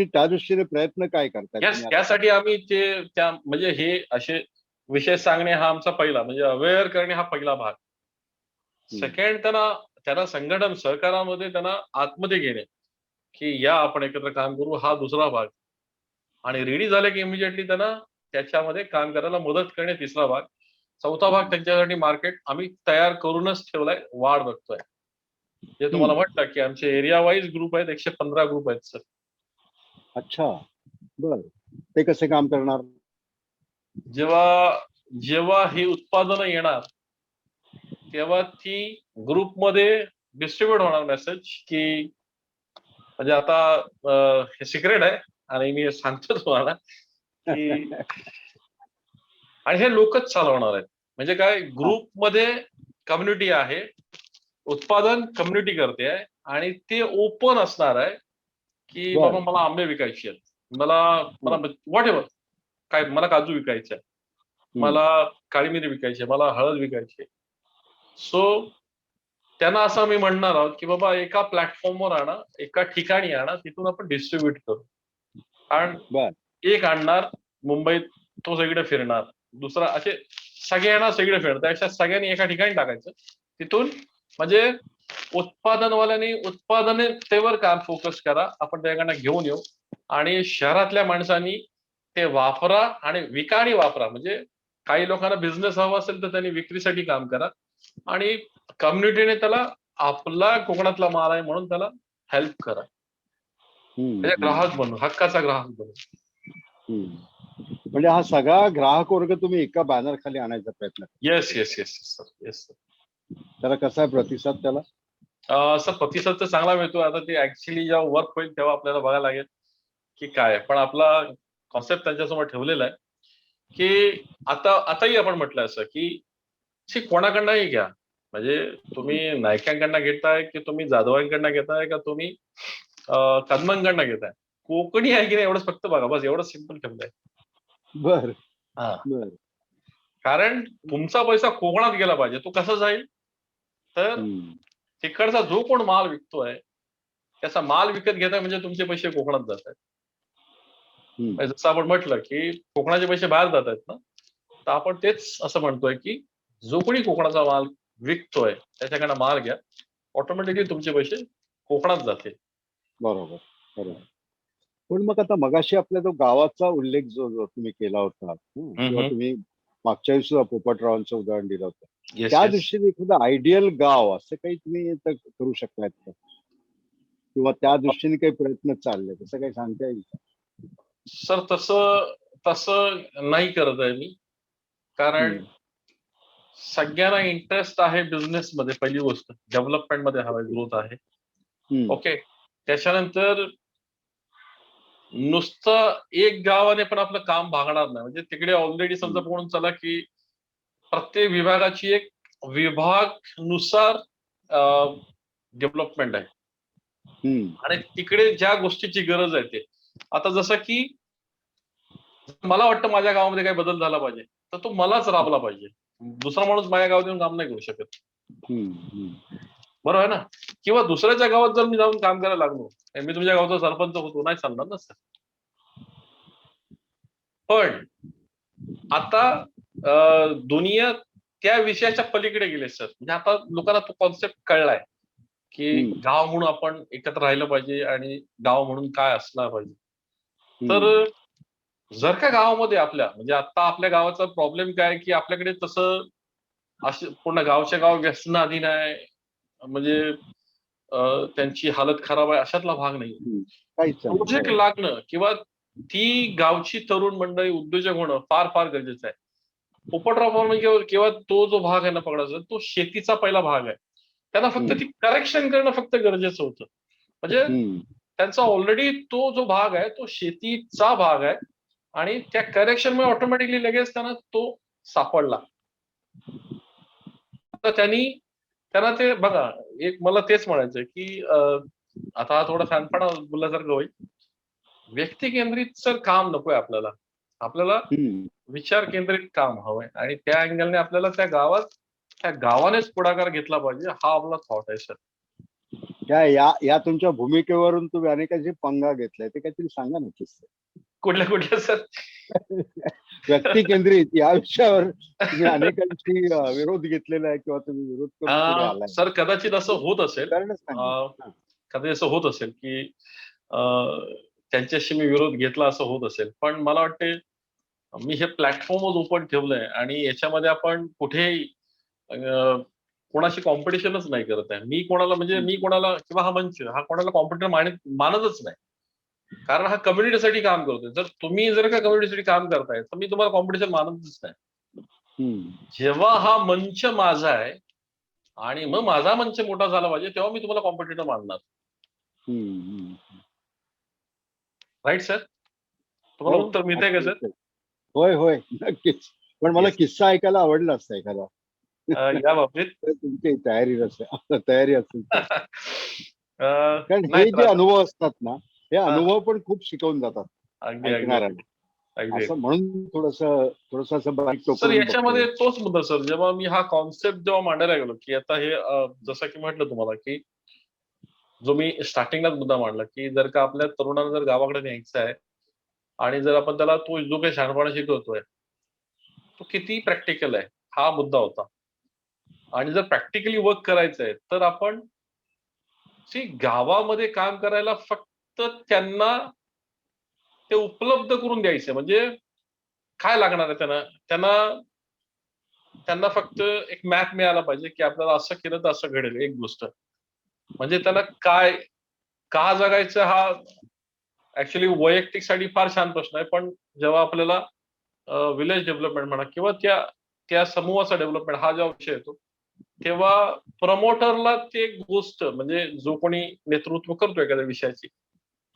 त्या दृष्टीने प्रयत्न काय करताय? त्यासाठी आम्ही म्हणजे हे असे विषय सांगणे हा आमचा पहिला, म्हणजे अवेअर करणे हा पहिला भाग. सेकंड, त्यांना संघटन सहकारामध्ये त्यांना आतमध्ये घेणे, की या आपण एकत्र काम करू, हा दुसरा भाग. आणि रेडी झाले की इमिजिएटली त्यांना त्याच्यामध्ये काम करायला मदत करणे तिसरा भाग. चौथा भाग त्यांच्यासाठी मार्केट आम्ही तयार करूनच ठेवलाय, वाढ बघतोय. जे तुम्हाला म्हटलं की आमचे एरिया वाईज ग्रुप आहेत, 115 ग्रुप आहेत सर. अच्छा, बर. ते कसे काम करणार? जेव्हा ही उत्पादनं येणार तेव्हा ती ग्रुपमध्ये डिस्ट्रीब्युट होणार मेसेज, की म्हणजे आता हे सिक्रेट आहे आणि मी सांगतो तुम्हाला की आणि हे लोकच चालवणार आहेत. म्हणजे काय, ग्रुपमध्ये कम्युनिटी आहे, उत्पादन कम्युनिटी करते आहे आणि ते ओपन असणार आहे की बाबा मला आंबे विकायचे आहेत, मला व्हॉट एव्हर काय, मला काजू विकायचे आहे, मला काळी मिरी विकायची आहे, मला हळद विकायची आहे. सो त्यांना असं मी म्हणणार आहोत की बाबा एका प्लॅटफॉर्मवर आणा, एका ठिकाणी आणा, तिथून आपण डिस्ट्रीब्युट करू. कारण एक आणणार मुंबईत, तो सगळीकडे फिरणार, दुसरा, असे सगळ्यांना सगळीकडे फिरणार, त्यापेक्षा सगळ्यांनी एका ठिकाणी टाकायचं. तिथून म्हणजे उत्पादनवाल्यांनी उत्पादनतेवर काम फोकस करा, आपण त्याकडनं घेऊन येऊ आणि शहरातल्या माणसांनी ते वापरा आणि विका आणि वापरा. म्हणजे काही लोकांना बिझनेस हवा असेल तर त्यांनी विक्रीसाठी काम करा आणि कम्युनिटीने त्याला आपला कोकणातला माल आहे म्हणून त्याला हेल्प करा. म्हणजे ग्राहक बनू, हक्काचा ग्राहक बनू. म्हणजे हा सगळा ग्राहक वर्ग तुम्ही एका बॅनर खाली आणायचा प्रयत्न करा. Yes yes yes sir, yes sir. त्याला कसा आहे प्रतिसाद? त्याला सर प्रतिसाद तर चांगला मिळतो. आता ते ऍक्च्युअली जेव्हा वर्क होईल तेव्हा आपल्याला बघायला लागेल की काय. पण आपला कॉन्सेप्ट त्यांच्यासमोर ठेवलेला आहे की आताही आपण म्हटलं असं की कोणाकडनंही घ्या, म्हणजे तुम्ही नायकांकडनं घेताय की तुम्ही जाधवांकडनं घेताय का तुम्ही कदमांकडनं घेताय, कोकणी आहे की नाही एवढंच फक्त बघा, बस एवढंच सिंपल ठेवलंय. बर. कारण तुमचा पैसा कोकणात गेला पाहिजे. तो कसा जाईल तर तिकडचा जो कोण माल विकतोय त्याचा माल विकत घेताय म्हणजे तुमचे पैसे कोकणात जात आहेत. जसं आपण म्हटलं की कोकणाचे पैसे बाहेर जात आहेत ना, तर आपण तेच असं म्हणतोय की जो कोणी कोकणाचा माल विकतोय त्याच्याकडनं माल घ्या, ऑटोमॅटिकली तुमचे पैसे कोकणात जातील. बरोबर बरोबर. पण मग आता मगाशी आपल्या तो गावाचा उल्लेख जो तुम्ही केला होता किंवा तुम्ही मागच्या वेळी सुद्धा पोपटरावांचं उदाहरण दिलं होतं. येस त्या येस दृष्टीने एखादं आयडियल गाव असं काही तुम्ही आता करू शकलात का? किंवा त्या दृष्टीने काही प्रयत्न चालले तसं काही सांगता येईल का? सर तसं तसं नाही करत आहे मी. कारण सगळ्यांना इंटरेस्ट आहे बिझनेस मध्ये, पहिली गोष्ट डेव्हलपमेंट मध्ये हवा, ग्रोथ आहे. हम्म. ओके. त्याच्यानंतर नुसतं एक गावाने पण आपलं काम भागणार नाही. म्हणजे तिकडे ऑलरेडी समजा म्हणून चला की प्रत्येक विभागाची एक विभाग नुसार डेव्हलपमेंट आहे. आणि तिकडे ज्या गोष्टीची गरज आहे ते, आता जसं की मला वाटतं माझ्या गावामध्ये काही बदल झाला पाहिजे, तर तो मलाच राबला पाहिजे. दुसरा माणूस माझ्या गावात येऊन काम नाही करू शकत. बरोबर आहे ना? किंवा दुसऱ्याच्या गावात जर मी जाऊन काम करायला लागलो, मी तुमच्या गावचा सरपंच होतो, नाही चालणार ना सर. पण आता दुनिया त्या विषयाच्या पलीकडे गेले सर. म्हणजे आता लोकांना तो कॉन्सेप्ट कळलाय की गाव म्हणून आपण एकत्र राहिलं पाहिजे आणि गाव म्हणून काय असणार पाहिजे. तर जर का गावामध्ये आपल्या, म्हणजे आता आपल्या गावाचा प्रॉब्लेम काय की आपल्याकडे तसं असे पूर्ण गावच्या गाव व्यसनाधीन आहे, म्हणजे त्यांची हालत खराब आहे, अशातला भाग नाही. प्रोजेक्ट लागणं किंवा ती गावची तरुण मंडळी उद्योजक होणं फार फार गरजेचं आहे. पोपटराव म्हणजे किंवा तो जो भाग आहे ना पकडायचा, तो शेतीचा पहिला भाग आहे. त्यांना फक्त ती करेक्शन करणं फक्त गरजेचं होतं. म्हणजे त्यांचा ऑलरेडी तो जो भाग आहे तो शेतीचा भाग आहे आणि त्या करेक्शनमुळे ऑटोमॅटिकली लगेच त्यांना तो सापडला. तर त्यांना ते बघा, एक मला तेच म्हणायचंय की आता हा थोडा फॅनपणा बोलल्यासारखं होईल. व्यक्ती केंद्रित सर काम नकोय आपल्याला. आपल्याला विचार केंद्रित काम हवंय आणि त्या अँगलने आपल्याला त्या गावानेच पुढाकार घेतला पाहिजे, हा आपला थॉट आहे सर. या तुमच्या भूमिकेवरून तुम्ही अनेकांचे पंगा घेतलाय, ते काहीतरी सांगा ना किस्से. कुठल्या सर? व्यक्ती केंद्रित या विषयावर तुम्ही अनेकांची विरोध घेतलेला आहे किंवा तुम्ही विरोध करून पुढे आलाय. सर कदाचित असं होत असेल, कदाचित असं होत असेल की त्यांच्याशी मी विरोध घेतला, असं होत असेल. पण मला वाटते मी हे प्लॅटफॉर्मच ओपन ठेवलंय आणि याच्यामध्ये आपण कुठेही कोणाशी कॉम्पिटिशनच नाही करत आहे. मी कोणाला किंवा हा मंच हा कोणाला कॉम्पिटिटर मानतच नाही. कारण हा कम्युनिटीसाठी काम करतोय. जर का कम्युनिटीसाठी काम करताय तर मी तुम्हाला कॉम्पिटिशन मानतच नाही. जेव्हा हा मंच माझा आहे आणि मग माझा मंच मोठा झाला पाहिजे, तेव्हा मी तुम्हाला कॉम्पिटिटर मानणार. Right sir? तुम्हाला उत्तर मिळतंय का सर? होय होय, नक्कीच. पण मला किस्सा ऐकायला आवडला असता एखादा. या बाबतीत तुमची तयारी असेल. कारण हे जे अनुभव असतात ना, हे अनुभव पण खूप शिकवून जातात ऐकणाऱ्यांना. असं म्हणून थोडस सर याच्यामध्ये तोच मुद्दा सर, जेव्हा मी हा कॉन्सेप्ट जेव्हा मांडायला गेलो की आता हे जसं की म्हटलं तुम्हाला की जो मी स्टार्टिंगलाच मुद्दा मांडला की जर का आपल्या तरुणांना जर गावाकडे न्यायचं आहे आणि जर आपण त्याला तो जो काही शहाणपणा शिकवतोय तो किती प्रॅक्टिकल आहे, हा मुद्दा होता. आणि जर प्रॅक्टिकली वर्क करायचं आहे तर आपण गावामध्ये काम करायला फक्त त्यांना ते उपलब्ध करून द्यायचे. म्हणजे काय लागणार आहे त्यांना फक्त एक मॅप मिळाला पाहिजे की आपल्याला असं केलं तर असं घडेल. एक गोष्ट म्हणजे त्यांना का जगायचं हा ऍक्च्युली वैयक्तिकसाठी फार छान प्रश्न आहे. पण जेव्हा आपल्याला विलेज डेव्हलपमेंट म्हणा किंवा त्या समूहाचा डेव्हलपमेंट हा जेव्हा विषय येतो, तेव्हा प्रमोटरला ते गोष्ट म्हणजे जो कोणी नेतृत्व करतो एखाद्या विषयाची,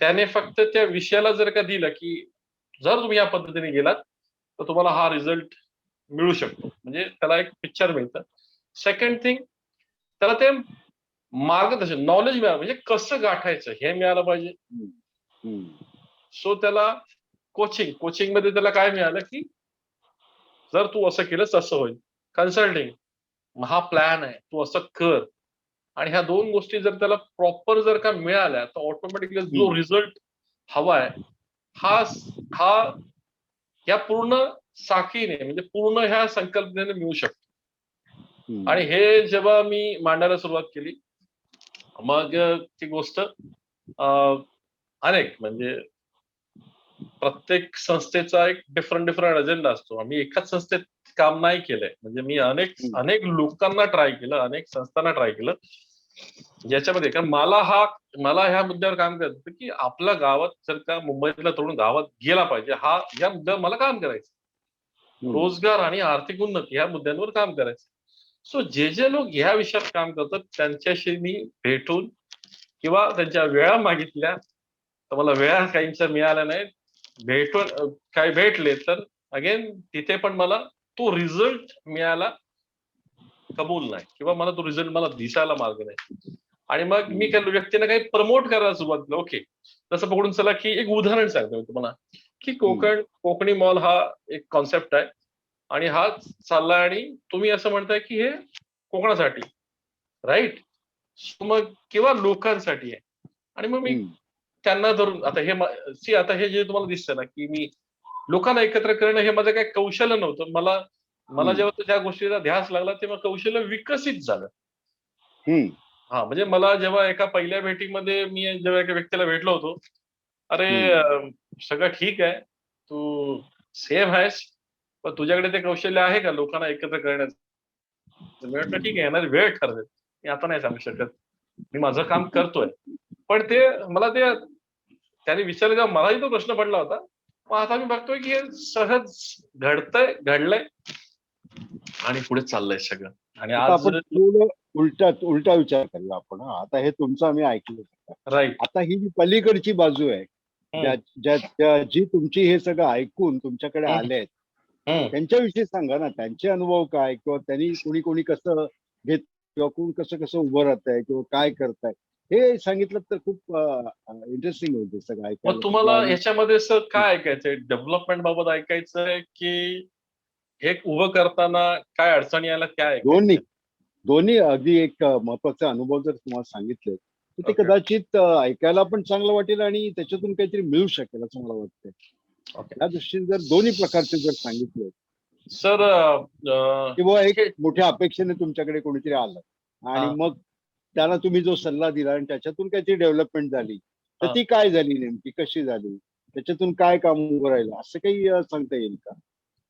त्याने फक्त त्या विषयाला जर का दिलं की जर तुम्ही या पद्धतीने गेलात तर तुम्हाला हा रिझल्ट मिळू शकतो, म्हणजे त्याला एक पिक्चर मिळतं. सेकंड थिंग, त्याला ते मार्गदर्शन नॉलेज मिळालं, म्हणजे कसं गाठायचं हे मिळालं पाहिजे. सो त्याला कोचिंग मध्ये त्याला काय मिळालं की जर तू असं केलंस असं होईल. कन्सल्टिंग, हा प्लॅन आहे, तू असं कर. आणि ह्या दोन गोष्टी जर त्याला प्रॉपर जर का मिळाल्या तर ऑटोमॅटिकली जो रिझल्ट हवाय हा या पूर्ण साखीने म्हणजे पूर्ण ह्या संकल्पनेने मिळू शकतो. आणि हे जेव्हा मी मांडायला सुरुवात केली, मग ती गोष्ट अनेक म्हणजे प्रत्येक संस्थेचा एक डिफरंट अजेंडा असतो. आम्ही एकाच संस्थेत काम नाही केलंय. म्हणजे मी अनेक लोकांना ट्राय केलं, अनेक संस्थांना ट्राय केलं, ज्याच्यामध्ये कारण मला ह्या मुद्द्यावर काम करायचं होतं की आपल्या गावात जर का मुंबईतला तरुण गावात गेला पाहिजे, या मुद्द्यावर मला काम करायचं. रोजगार आणि आर्थिक उन्नती ह्या मुद्द्यांवर काम करायचं. सो जे लोक ह्या विषयात काम करतात त्यांच्याशी मी भेटून किंवा त्यांच्या वेळा मागितल्या, तर मला वेळा काहींच्या मिळाल्या नाहीत. भेटून काही भेटले तर अगेन तिथे पण मला तो रिझल्ट मिळाला कबूल नाही, किंवा मला तो रिझल्ट मला दिसायला मार्ग नाही. आणि मग मी काही व्यक्तींना काही प्रमोट करायला सुरुवात केलं. ओके, तसं पकडून चला की एक उदाहरण सांगतो मी तुम्हाला की कोकणी मॉल हा एक कॉन्सेप्ट आहे आणि हा चाललाय आणि तुम्ही असं म्हणताय की हे कोकणासाठी, राईट? मग किंवा लोकांसाठी आहे. आणि मग मी त्यांना धरून आता हे जे तुम्हाला दिसतं ना की मी लोकांना एकत्र करणं हे माझं काही कौशल्य नव्हतं. मला जेव्हा त्या गोष्टीचा ध्यास लागला तेव्हा कौशल्य विकसित झालं. हा, म्हणजे मला जेव्हा एका पहिल्या भेटीमध्ये मी जेव्हा एका व्यक्तीला भेटलो होतो, अरे सगळं ठीक आहे, तू सेम आहेस, पण तुझ्याकडे ते कौशल्य आहे का लोकांना एकत्र करण्याचं? मी म्हटलं ठीक आहे, येणार वेळ ठरवेल, मी आता नाही सांगू शकत, मी माझं काम करतोय. पण मला त्याने विचारलं जेव्हा मलाही तो प्रश्न पडला होता. मग आता मी बघतोय की हे सहज घडलंय आणि पुढे चाललंय सगळं. आणि आज उलटा विचार करूया आपण. आता हे तुमचं आम्ही ऐकलं, राईट, आता ही जी पलीकडची बाजू आहे, जी तुमची हे सगळं ऐकून तुमच्याकडे आले आहेत, त्यांच्याविषयी सांगा ना. त्यांचे अनुभव काय, किंवा त्यांनी कोणी कसं घेत, किंवा कोण कसं कसं उभं राहत आहे, किंवा काय करताय, हे सांगितलं तर खूप इंटरेस्टिंग होईल ते सगळं मग ऐकायला. तुम्हाला याच्यामध्ये सर काय ऐकायचंय? डेव्हलपमेंट बाबत ऐकायचंय की हे उभं करताना काय अडचणी यायला काय ऐकायचंय? दोन्ही अगदी एक महत्वाचे अनुभव जर तुम्हाला सांगितले तर ते कदाचित ऐकायला पण चांगलं वाटेल आणि त्याच्यातून काहीतरी मिळू शकेल असं मला वाटतंय. त्या दृष्टीने जर दोन्ही प्रकारचे जर सांगितले सर, किंवा एक मोठ्या अपेक्षेने तुमच्याकडे कोणीतरी आलं आणि मग त्याला तुम्ही जो सल्ला दिला आणि त्याच्यातून काहीतरी डेव्हलपमेंट झाली, तर ती काय झाली, नेमकी कशी झाली, त्याच्यातून काय काम उभं राहिलं, असं काही सांगता येईल का?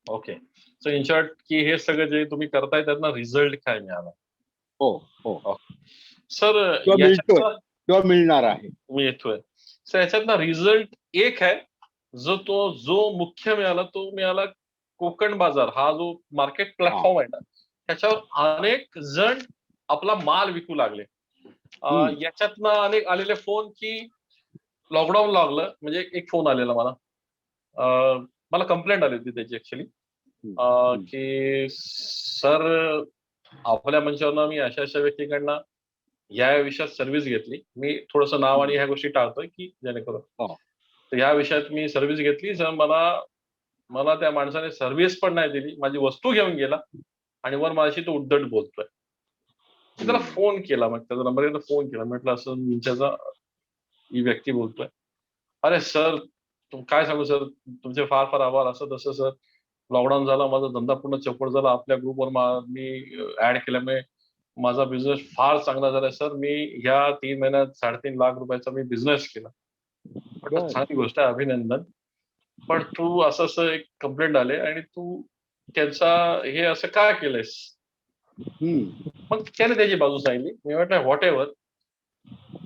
ओके, सो इन शॉर्ट की हे सगळं जे तुम्ही करताय त्यातनं रिझल्ट काय मिळाला? हो. सर किंवा मिळणार आहे. मी येतोय. सर याच्यातनं रिझल्ट एक आहे, जो मुख्य मिळाला तो मिळाला कोकण बाजार हा जो मार्केट प्लॅटफॉर्म आहे ना, त्याच्यावर अनेक जण आपला माल विकू लागले. याच्यातनं अनेक आलेले फोन की लॉकडाऊन लागलं, म्हणजे एक फोन आलेला मला कंप्लेंट आली होती त्याची ऍक्च्युली, की सर आपल्या मंचावरनं मी अशा व्यक्तीकडनं या विषयात सर्व्हिस घेतली. मी थोडंसं नाव आणि ह्या गोष्टी टाळतोय की जेणेकरून, तर ह्या विषयात मी सर्व्हिस घेतली. सर मला त्या माणसाने सर्व्हिस पण नाही दिली, माझी वस्तू घेऊन गेला आणि वर माझ्याशी तो उद्धट बोलतोय. त्याला फोन केला, मग त्याचा नंबर फोन केला, म्हटलं असं तुमच्याचा ही व्यक्ती बोलतोय. अरे सर, काय सांगू सर, तुमचे फार फार आभार, असं तसं सर, लॉकडाऊन झाला, माझा धंदा पूर्ण चौपट झाला, आपल्या ग्रुपवर मी ऍड केल्यामुळे माझा बिझनेस फार चांगला झालाय सर, मी ह्या 3 महिन्यात 3.5 लाख रुपयाचा मी बिझनेस केला. म्हटलं चांगली गोष्ट आहे, अभिनंदन. पण तू असं एक कंप्लेंट आले आणि तू त्यांचा हे असं काय केलंयस? मग त्याने त्याची बाजू सांगितली. मी म्हटलं व्हॉट एव्हर,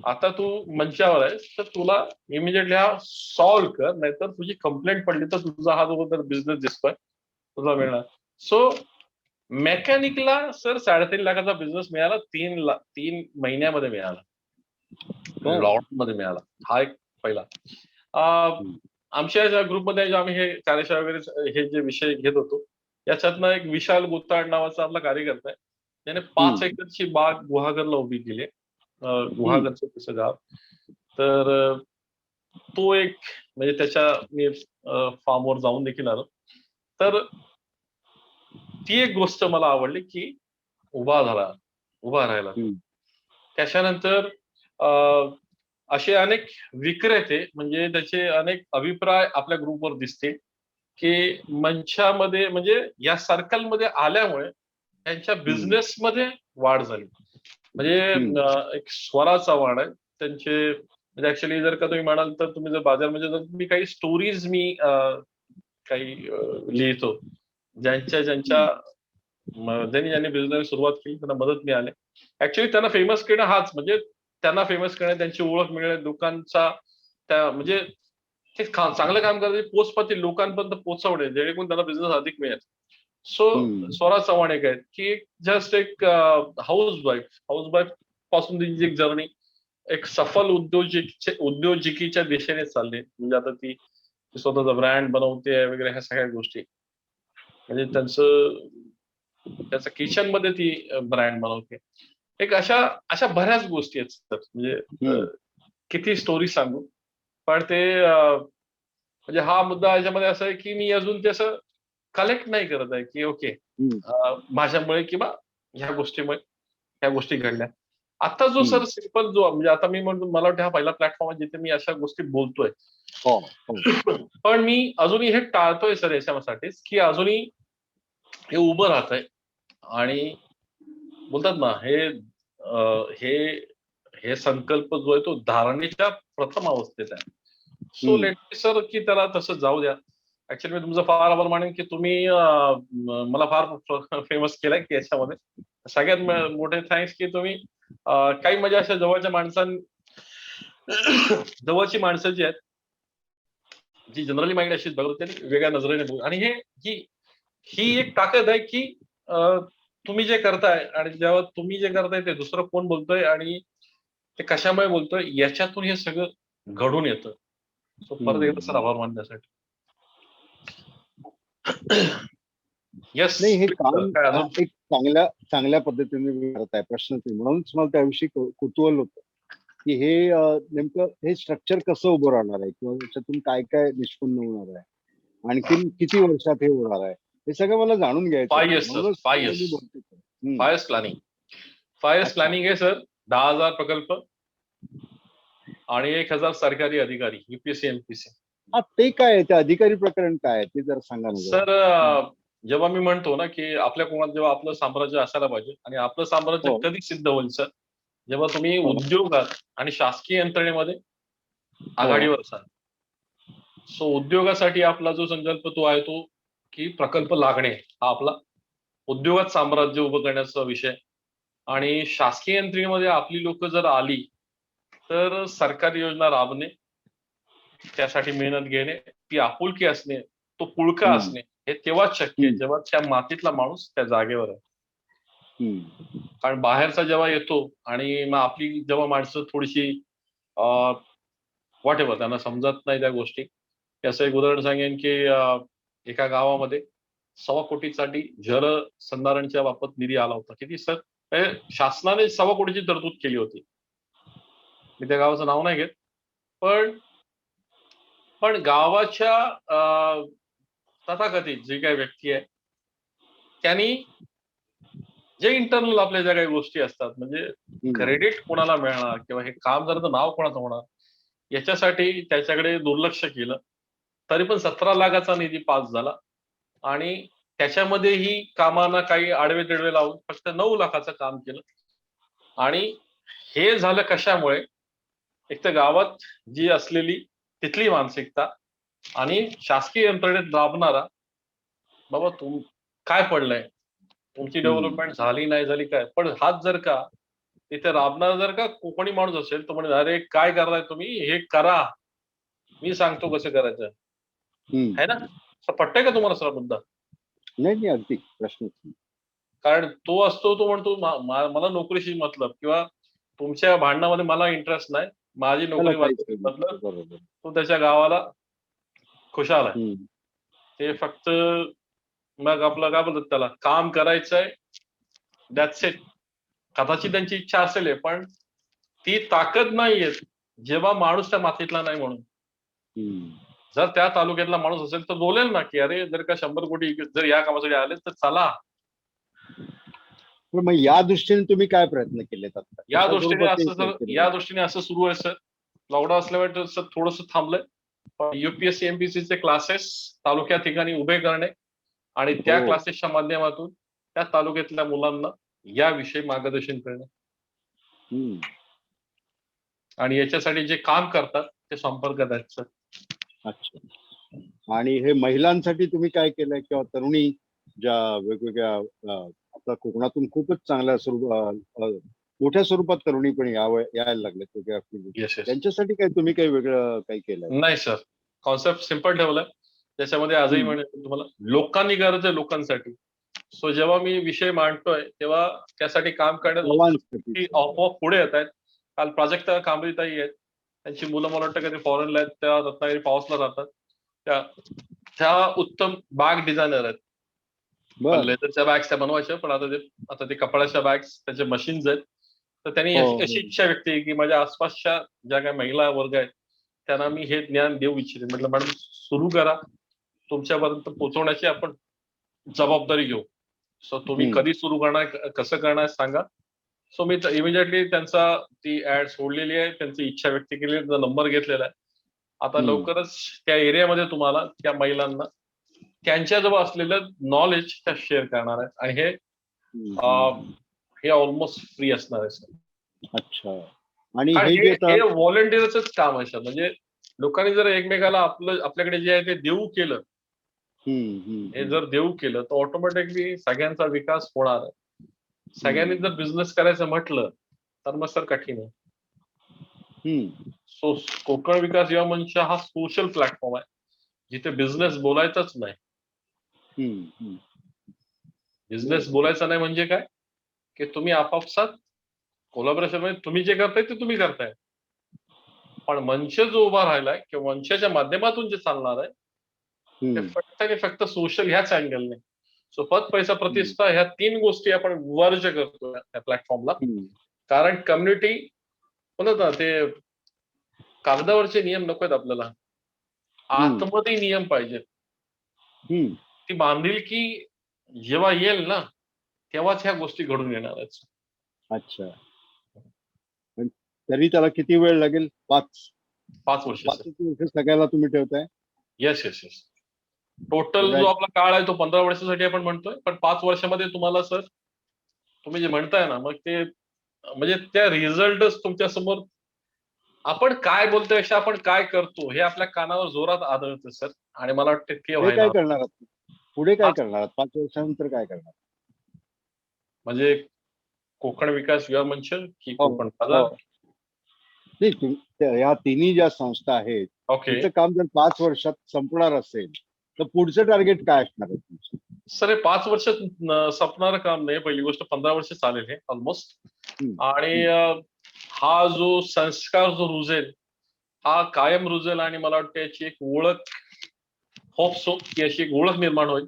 आता तू मंचावर आहेस तर तुला इमिजिएटली हा सॉल्व्ह कर, नाहीतर तुझी कंप्लेंट पडली तर तुझा हा जो बिझनेस दिसतोय तुझा मिळणार. सो मेकॅनिकला सर 3.5 लाखाचा बिझनेस मिळाला, 3 महिन्यामध्ये मिळाला, लॉकडाऊन मध्ये मिळाला. हा एक पहिला. आमच्या ग्रुपमध्ये आम्ही हे कार्यशाळा वगैरे हे जे विषय घेत होतो, याच्यातनं एक विशाल गुत्ताड नावाचा आपला कार्यकर्ता आहे, त्याने 5 एकरची बाग गुहागरला उभी केली. गुहागरचं तसं गाव. तर तो एक म्हणजे त्याच्या मी फार्मवर जाऊन देखील आलो. तर ती एक गोष्ट मला आवडली की उभा राहायला. त्याच्यानंतर असे अनेक विक्रेते, म्हणजे त्याचे अनेक अभिप्राय आपल्या ग्रुपवर दिसते की मंचामध्ये म्हणजे या सर्कलमध्ये आल्यामुळे त्यांच्या बिझनेसमध्ये वाढ झाली. म्हणजे एक स्वराचा वाढ आहे त्यांचे. म्हणजे ऍक्च्युली जर का तुम्ही म्हणाल तर तुम्ही जर बाजार म्हणजे मी काही स्टोरीज काही लिहितो, ज्यांच्या ज्यांनी बिझनेस सुरुवात केली त्यांना मदत मिळाली. ऍक्च्युली त्यांना फेमस करणं हाच, म्हणजे त्यांना फेमस करणं, त्यांची ओळख मिळणे, लोकांचा त्या म्हणजे ते चांगलं काम करते, पोच पाहतील लोकांपर्यंत पोहोचवणे, जेणेकरून त्यांना बिझनेस अधिक मिळेल. सो स्वराज चव्हाण एक आहेत की जस्ट एक हाऊस वाईफ पासून त्यांची एक जर्नी एक सफल उद्योजिकीच्या दिशेने चालली. म्हणजे आता ती स्वतःचा ब्रँड बनवते वगैरे, ह्या सगळ्या गोष्टी म्हणजे त्याचं किचन मध्ये ती ब्रँड बनवते. एक अशा बऱ्याच गोष्टी आहेत सर, म्हणजे किती स्टोरी सांगू, पण ते म्हणजे हा मुद्दा याच्यामध्ये असा आहे की मी अजून ते असं कलेक्ट नाही करत आहे की ओके माझ्यामुळे किंवा ह्या गोष्टीमुळे ह्या गोष्टी घडल्या. आता जो सर सिंपल जो म्हणजे आता मी म्हणतो, मला वाटतं हा पहिला प्लॅटफॉर्म आहे जिथे मी अशा गोष्टी बोलतोय. पण मी अजूनही हे टाळतोय सर याच्यासाठीच की अजूनही हे उभं राहत आहे आणि बोलतात ना हे हे संकल्प जो आहे तो धारणेच्या प्रथम अवस्थेत आहे. सो लेट सर की त्याला तसं जाऊ द्या. ऍक्च्युली मी तुमचं फार आभार मानेन की तुम्ही मला फार फेमस केलंय की याच्यामध्ये. सगळ्यात मोठे थँक्स की तुम्ही काही माझ्या अशा जवळची माणसं जी आहेत, जी जनरली माइंड अशीच बघत त्यांनी वेगळ्या नजरेने बघू, आणि ही एक ताकद आहे की तुम्ही जे करताय आणि जेव्हा तुम्ही जे करताय ते दुसरं कोण बोलतोय आणि ते कशामुळे बोलतोय याच्यातून हे सगळं घडून येतं. सो परत एकदा सर आभार मानण्यासाठी. येस. नाही, हे काम एक चांगल्या पद्धतीने करत आहे. प्रश्नच नाही, म्हणूनच मला त्याविषयी कुतूहल होतं की हे नेमकं हे स्ट्रक्चर कसं उभं राहणार आहे किंवा त्याच्यातून काय काय निष्पन्न होणार आहे, आणखीन किती वर्षात हे होणार आहे, हे सगळं मला जाणून घ्यायचं आहे. 5 इयर्स प्लॅनिंग आहे सर. 10,000 प्रकल्प आणि 1,000 सरकारी अधिकारी, युपीएससी एमपीसी. ते काय आहे, ते अधिकारी प्रकरण काय आहे ते जर सांगा ना सर. जेव्हा मी म्हणतो ना की आपल्या कोणात जेव्हा आपलं साम्राज्य असायला पाहिजे, आणि आपलं साम्राज्य कधी सिद्ध होईल सर, जेव्हा तुम्ही उद्योगात आणि शासकीय यंत्रणेमध्ये आघाडीवर असाल. सो उद्योगासाठी आपला जो संकल्प तो आहे तो की प्रकल्प लागणे हा आपला उद्योगात साम्राज्य उभं करण्याचा विषय, आणि शासकीय यंत्रणेमध्ये आपली लोक जर आली तर सरकारी योजना राबणे, त्यासाठी मेहनत घेणे, ती आपुलकी असणे, तो पुळका असणे, हे तेव्हाच शक्य आहे जेव्हा त्या मातीतला माणूस त्या जागेवर आहे. कारण बाहेरचा जेव्हा येतो आणि मग आपली जेव्हा माणसं थोडीशी व्हॉट एव्हर त्यांना समजत नाही त्या गोष्टी. असं एक उदाहरण सांगेन की एका गावामध्ये 1.25 कोटीसाठी जल संधारणच्या बाबत निधी आला होता. किती सर? शासनाने 1.25 कोटीची तरतूद केली होती. मी त्या गावाचं नाव नाही घेत, पण गावाच्या तथाकथित जे काही व्यक्ती आहे त्यांनी जे इंटरनल आपल्या ज्या काही गोष्टी असतात, म्हणजे क्रेडिट कोणाला मिळणार किंवा हे काम करायचं नाव कोणाचं होणार याच्यासाठी त्याच्याकडे दुर्लक्ष केलं. तरी पण 17 लाखाचा निधी पास झाला आणि त्याच्यामध्येही कामांना काही आडवे तिडवे लावून फक्त 9 लाखाचं काम केलं. आणि हे झालं कशामुळे? एक तर गावात जी असलेली तिथली मानसिकता आणि शासकीय यंत्रणेत राबणारा बाबा काय पडलंय, तुमची डेव्हलपमेंट झाली नाही झाली काय, पण हाच जर का तिथे राबणारा जर का कोकणी माणूस असेल तर म्हणजे अरे काय करताय तुम्ही, हे करा, मी सांगतो कसं करायचं आहे ना. पटतंय का तुम्हाला सर मुद्दा? नाही, अगदी प्रश्न. कारण तो असतो, तो म्हणतो मला नोकरीशी मतलब किंवा तुमच्या भांडणामध्ये मला इंटरेस्ट नाही, माझी नोकरी मतलब. तो त्याच्या गावाला खुशाल आहे. ते फक्त मग आपलं काय बोलतात त्याला, काम करायचंय, दॅट्स इट. कदाचित त्यांची इच्छा असेल पण ती ताकद नाहीये जेव्हा माणूस त्या मातीतला नाही म्हणून. जर त्या तालुक्यातला माणूस असेल तर बोलेल ना की अरे जर का 100 कोटी जर या कामासाठी आले तर चला. मग या दृष्टीने तुम्ही काय प्रयत्न केलेत आता? या दृष्टीने असं सुरू आहे सर. लॉकडाऊन असल्यामुळे सर थोडस थांबलंय, पण युपीएससी एमपीएससी चे क्लासेस तालुक्या ठिकाणी उभे करणे आणि त्या क्लासेसच्या माध्यमातून त्या तालुक्यातल्या मुलांना याविषयी मार्गदर्शन करणे आणि याच्यासाठी जे काम करतात ते संपर्कात आहेत सर. अच्छा. आणि हे महिलांसाठी तुम्ही काय केलंय किंवा तरुणी ज्या वेगवेगळ्या आपल्या कोकणातून खूपच चांगल्या मोठ्या स्वरूपात तरुणी पण यायला लागल्यात वेगळ्या field. Yes yes. त्यांच्यासाठी काय तुम्ही काही वेगळं काही केलंय? नाही सर, कॉन्सेप्ट सिम्पल ठेवलाय. त्याच्यामध्ये आजही हम्म. म्हणेन तुम्हाला लोकांनी गरज आहे लोकांसाठी. सो जेव्हा मी विषय मांडतोय तेव्हा त्यासाठी काम करण्यात सर्वांसाठी. आपोआप पुढे येत आहेत. काल प्राजक्ता कांबळीताई आहेत. त्यांची मुलं मला वाटतं कधी फॉरेनला आहेत, त्या रत्नागिरी पावसला राहतात. त्या उत्तम बॅग डिझायनर आहेत. बर. लेदरच्या बॅग्स त्या बनवायच्या, पण आता ते कपड्याच्या बॅग्स त्याचे मशीन्स आहेत. तर त्यांनी हो, अशी हो. इच्छा व्यक्त केली की माझ्या आसपासच्या ज्या काही महिला वर्ग आहेत त्यांना मी हे ज्ञान देऊ इच्छिते. म्हटलं मॅडम सुरू करा, तुमच्यापर्यंत पोहोचवण्याची आपण जबाबदारी घेऊ. सो तुम्ही हम्म. कधी सुरू करणार, कसं करणार सांगा. सो मी इमिजिएटली त्यांचा ती ऍड सोडलेली आहे, त्यांची इच्छा व्यक्त केली, त्यांचा नंबर घेतलेला आहे. आता हम्म. लवकरच त्या एरियामध्ये तुम्हाला त्या महिलांना त्यांच्याजवळ असलेलं नॉलेज त्या शेअर करणार आहेत आणि हम्म. हे ऑलमोस्ट फ्री असणार आहे सर. अच्छा. आणि कारण हे जे आता हे व्हॉलंटिअरच काम आहे सर. म्हणजे लोकांनी जर एकमेकाला आपल्याकडे जे आहे ते देऊ केलं, हे जर देऊ केलं तर ऑटोमॅटिकली सगळ्यांचा विकास होणार आहे. सगळ्यांनी जर बिझनेस करायचं म्हटलं तर मग सर कठीण आहे. सो कोकण विकास युवा मंच हा सोशल प्लॅटफॉर्म आहे, जिथे बिझनेस बोलायचाच नाही. बिझनेस बोलायचा नाही म्हणजे काय, की तुम्ही आपापसात कोलॅबोरेशन मध्ये तुम्ही जे करताय ते तुम्ही करताय, पण मंच जो उभा राहिलाय किंवा मंचाच्या माध्यमातून जे चालणार आहे ते फक्त आणि फक्त सोशल ह्याच अँगलने. सो पद पैसा प्रतिष्ठा ह्या 3 गोष्टी आपण वर्ज करतो त्या प्लॅटफॉर्मला. कारण कम्युनिटी म्हणत ना, ते कागदावरचे नियम नकोत आपल्याला, आतमध्ये नियम पाहिजेत. ती बांधिलकी जेव्हा येईल ना तेव्हाच ह्या गोष्टी घडून येणार आहेत. अच्छा. तरी त्याला किती वेळ लागेल? 5 वर्ष सगळ्याला तुम्ही ठेवताय? Yes yes yes. टोटल जो आपला काळ आहे तो 15 वर्षासाठी आपण म्हणतोय, पण 5 वर्षामध्ये तुम्हाला सर तुम्ही जे म्हणताय ना, मग ते म्हणजे त्या रिझल्टच तुमच्या समोर, आपण काय बोलतोय पेक्षा आपण काय करतो हे आपल्या कानावर जोरात आदळतं सर. आणि मला वाटतं ते पुढे काय व्हायला करणार आहात? पुढे काय करणार आहात? 5 वर्षानंतर काय करणार? म्हणजे कोकण विकास युवा मंच की कोकण हो. बाजार? नाही, या तिन्ही ज्या संस्था आहेत ओके त्यांचं काम जर 5 वर्षात संपणार असेल तर पुढचं टार्गेट काय असणार आहे तुमचं? सर हे 5 वर्षात संपणारं काम नाही. पहिली गोष्ट 15 वर्ष चालेल हे ऑलमोस्ट. आणि हा जो संस्कार जो रुजेल हा कायम रुजेल आणि मला वाटतं याची एक ओळख, होप सो की अशी एक ओळख निर्माण होईल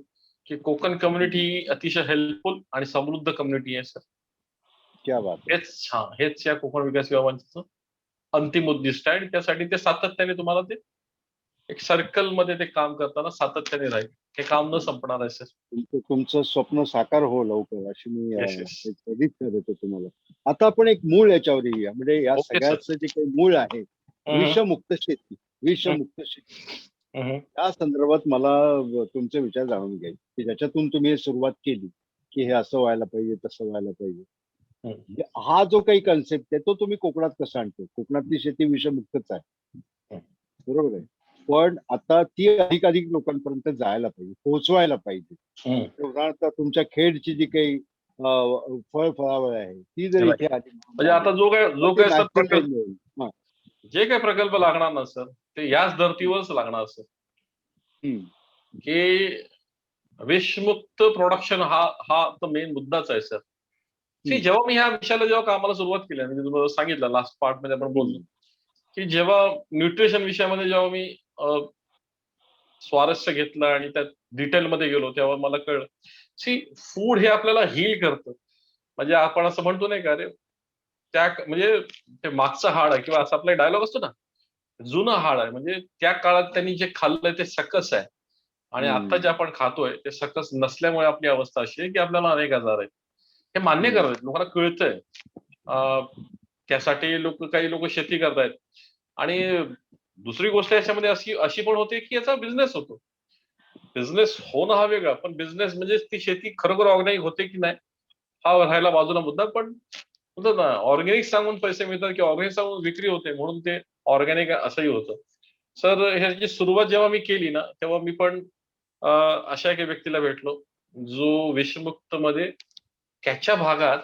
की कोकण कम्युनिटी ही अतिशय हेल्पफुल आणि समृद्ध कम्युनिटी आहे सर. क्या बात आहे. हेच या कोकण विकास युवा मंचाचं अंतिम उद्दिष्ट आहे आणि त्यासाठी ते सातत्याने तुम्हाला ते एक सर्कल मध्ये ते काम करताना सातत्याने राहील. हे काम न संपणार आहे सर. तुमचं स्वप्न साकार हो लवकर अशी मी येस येस. सदिच्छा देतो तुम्हाला. आता आपण एक मूळ याच्यावर येऊया. म्हणजे या ओके, सगळ्याचं जे काही मूळ आहे विषमुक्त शेती. विषमुक्त शेती त्या संदर्भात मला तुमचे विचार जाणून घ्यायचे की ज्याच्यातून तुम्ही हे सुरुवात केली की हे असं व्हायला पाहिजे, तसं व्हायला पाहिजे. हा जो काही कन्सेप्ट आहे तो तुम्ही कोकणात कसा आणतो? कोकणातली शेती विषमुक्तच आहे, बरोबर आहे, पण आता ती अधिकाधिक लोकांपर्यंत जायला पाहिजे, पोहोचवायला पाहिजे. उदाहरणार्थ तुमच्या खेडची जी काही फळावळ आहे ती जर इथे आली म्हणजे आता जो काय सर प्रकल्प, हा. जे काही प्रकल्प लागणार ना सर ते याच धर्तीवरच लागणार सर. की विषमुक्त प्रोडक्शन हा तर मेन मुद्दाच आहे सर. जेव्हा मी ह्या विषयाला जेव्हा कामाला सुरुवात केली, म्हणजे तुम्हाला सांगितलं लास्ट पार्ट मध्ये आपण बोललो की जेव्हा न्यूट्रिशन विषयामध्ये जेव्हा मी स्वारस्य घेतलं आणि त्यात डिटेलमध्ये गेलो तेव्हा मला कळलं फूड हे आपल्याला हील करतं. म्हणजे आपण असं म्हणतो नाही का, रे त्या म्हणजे ते मागचं हाड आहे किंवा असं आपला डायलॉग असतो ना, जुनं हाड आहे. म्हणजे त्या काळात त्यांनी जे खाल्लंय ते सकस आहे आणि आता जे आपण खातोय ते सकस नसल्यामुळे आपली अवस्था अशी आहे की आपल्याला अनेक आजार आहेत. हे मान्य करतात, लोकांना कळतंय. त्यासाठी काही लोक शेती करतायत. आणि दुसरी गोष्ट याच्यामध्ये अशी पण होते की याचा बिझनेस होतो. बिझनेस होणं हा वेगळा, पण बिझनेस म्हणजे ती शेती खरोखर ऑर्गॅनिक होते की नाही हा राहायला बाजूला मुद्दा. पण म्हणतात ना, ऑर्गॅनिक सांगून पैसे मिळतात किंवा ऑर्गॅनिक सांगून विक्री होते म्हणून ते ऑर्गॅनिक असंही होतं. सर ह्याची सुरुवात जेव्हा मी केली ना तेव्हा मी पण अशा एका व्यक्तीला भेटलो जो विषमुक्त मध्ये त्याच्या भागात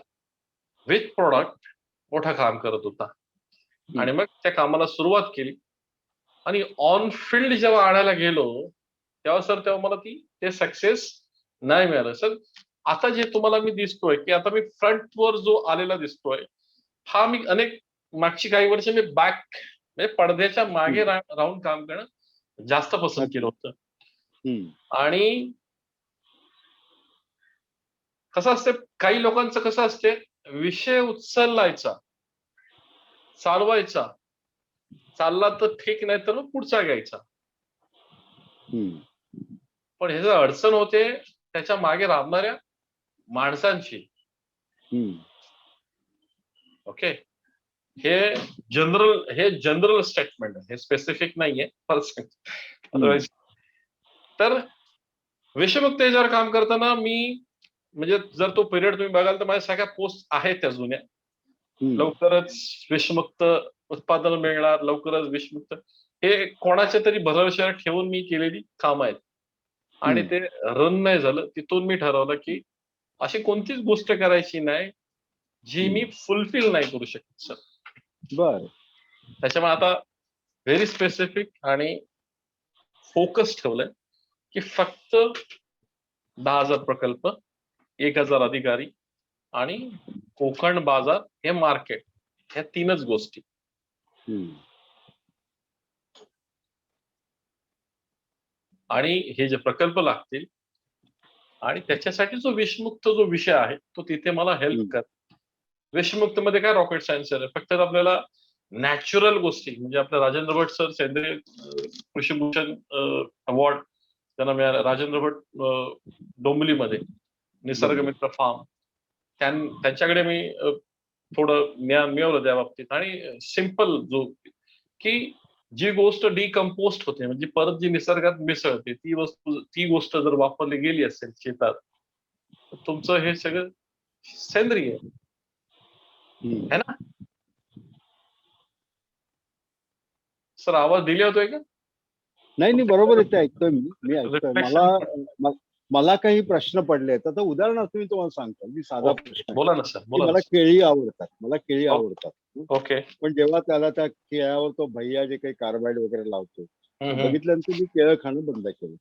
विथ प्रॉडक्ट मोठा काम करत होता. आणि मग त्या कामाला सुरुवात केली आणि ऑन फील्ड जेव्हा आणायला गेलो तेव्हा मला ते सक्सेस नाही मिळालं सर. आता जे तुम्हाला मी दिसतोय की आता मी फ्रंटवर जो आलेला दिसतोय हा मी अनेक मागची काही वर्ष मी बॅक म्हणजे पडद्याच्या मागे राहून काम करणं जास्त पसंत केलं होतं. आणि कसं असते काही लोकांचं कसं असते विषय उचलायचा चालवायचा चालला तर ठीक नाही तर मग पुढचा घ्यायचा. पण ह्याचं अडचण होते त्याच्या मागे राबणाऱ्या माणसांची. ओके हे जनरल स्टेटमेंट आहे, हे स्पेसिफिक नाहीये अदरवाईज. तर विषमुक्त याच्यावर काम करताना मी म्हणजे जर तो पिरियड तुम्ही बघाल तर माझ्या सगळ्या पोस्ट आहेत त्या जुन्या. लवकरच विषमुक्त उत्पादन मिळणार, लवकरच विषमुक्त, हे कोणाच्या तरी भरवशावर ठेवून मी केलेली कामं आहेत. आणि ते रन नाही झालं. तिथून मी ठरवलं की अशी कोणतीच गोष्ट करायची नाही जी मी फुलफिल नाही करू शकत सर. बर. त्याच्यामुळे आता व्हेरी स्पेसिफिक आणि फोकस ठेवलंय की फक्त 10,000 प्रकल्प, 1,000 अधिकारी आणि कोकण बाजार हे मार्केट, ह्या 3च गोष्टी. आणि हे जे प्रकल्प लागतील आणि त्याच्यासाठी जो विषमुक्त जो विषय आहे तो तिथे मला हेल्प कर. विषमुक्त मध्ये काय रॉकेट सायन्स आहे, फक्त आपल्याला नॅचरल गोष्टी म्हणजे आपल्या राजेंद्र भट सर सेंद्रिय कृषीभूषण अवॉर्ड त्यांना मिळाला. राजेंद्र भट डोंबिवलीमध्ये निसर्ग मित्र फार्म, त्यांच्याकडे मी थोडं ज्ञान मिळवलं त्या बाबतीत. आणि सिंपल जो की जी गोष्ट डिकम्पोस्ट होते म्हणजे परत जी निसर्गात मिसळते ती गोष्ट जर वापरली गेली असेल शेतात तर तुमचं हे सगळं सेंद्रिय है ना सर. आवाज दिले होतोय का? नाही बरोबर येते, ऐकतोय मी ऐकतोय. मला काही प्रश्न पडले आहेत. आता उदाहरणार्थ मी तुम्हाला सांगतो, मी साधा प्रश्न. बोला ना सर. मला केळी आवडतात. ओके. पण जेव्हा त्याला त्या केळ्यावर तो भैया जे काही कार्बाइड वगैरे लावतो बघितल्यानंतर मी केळं खाणं बंद केलं.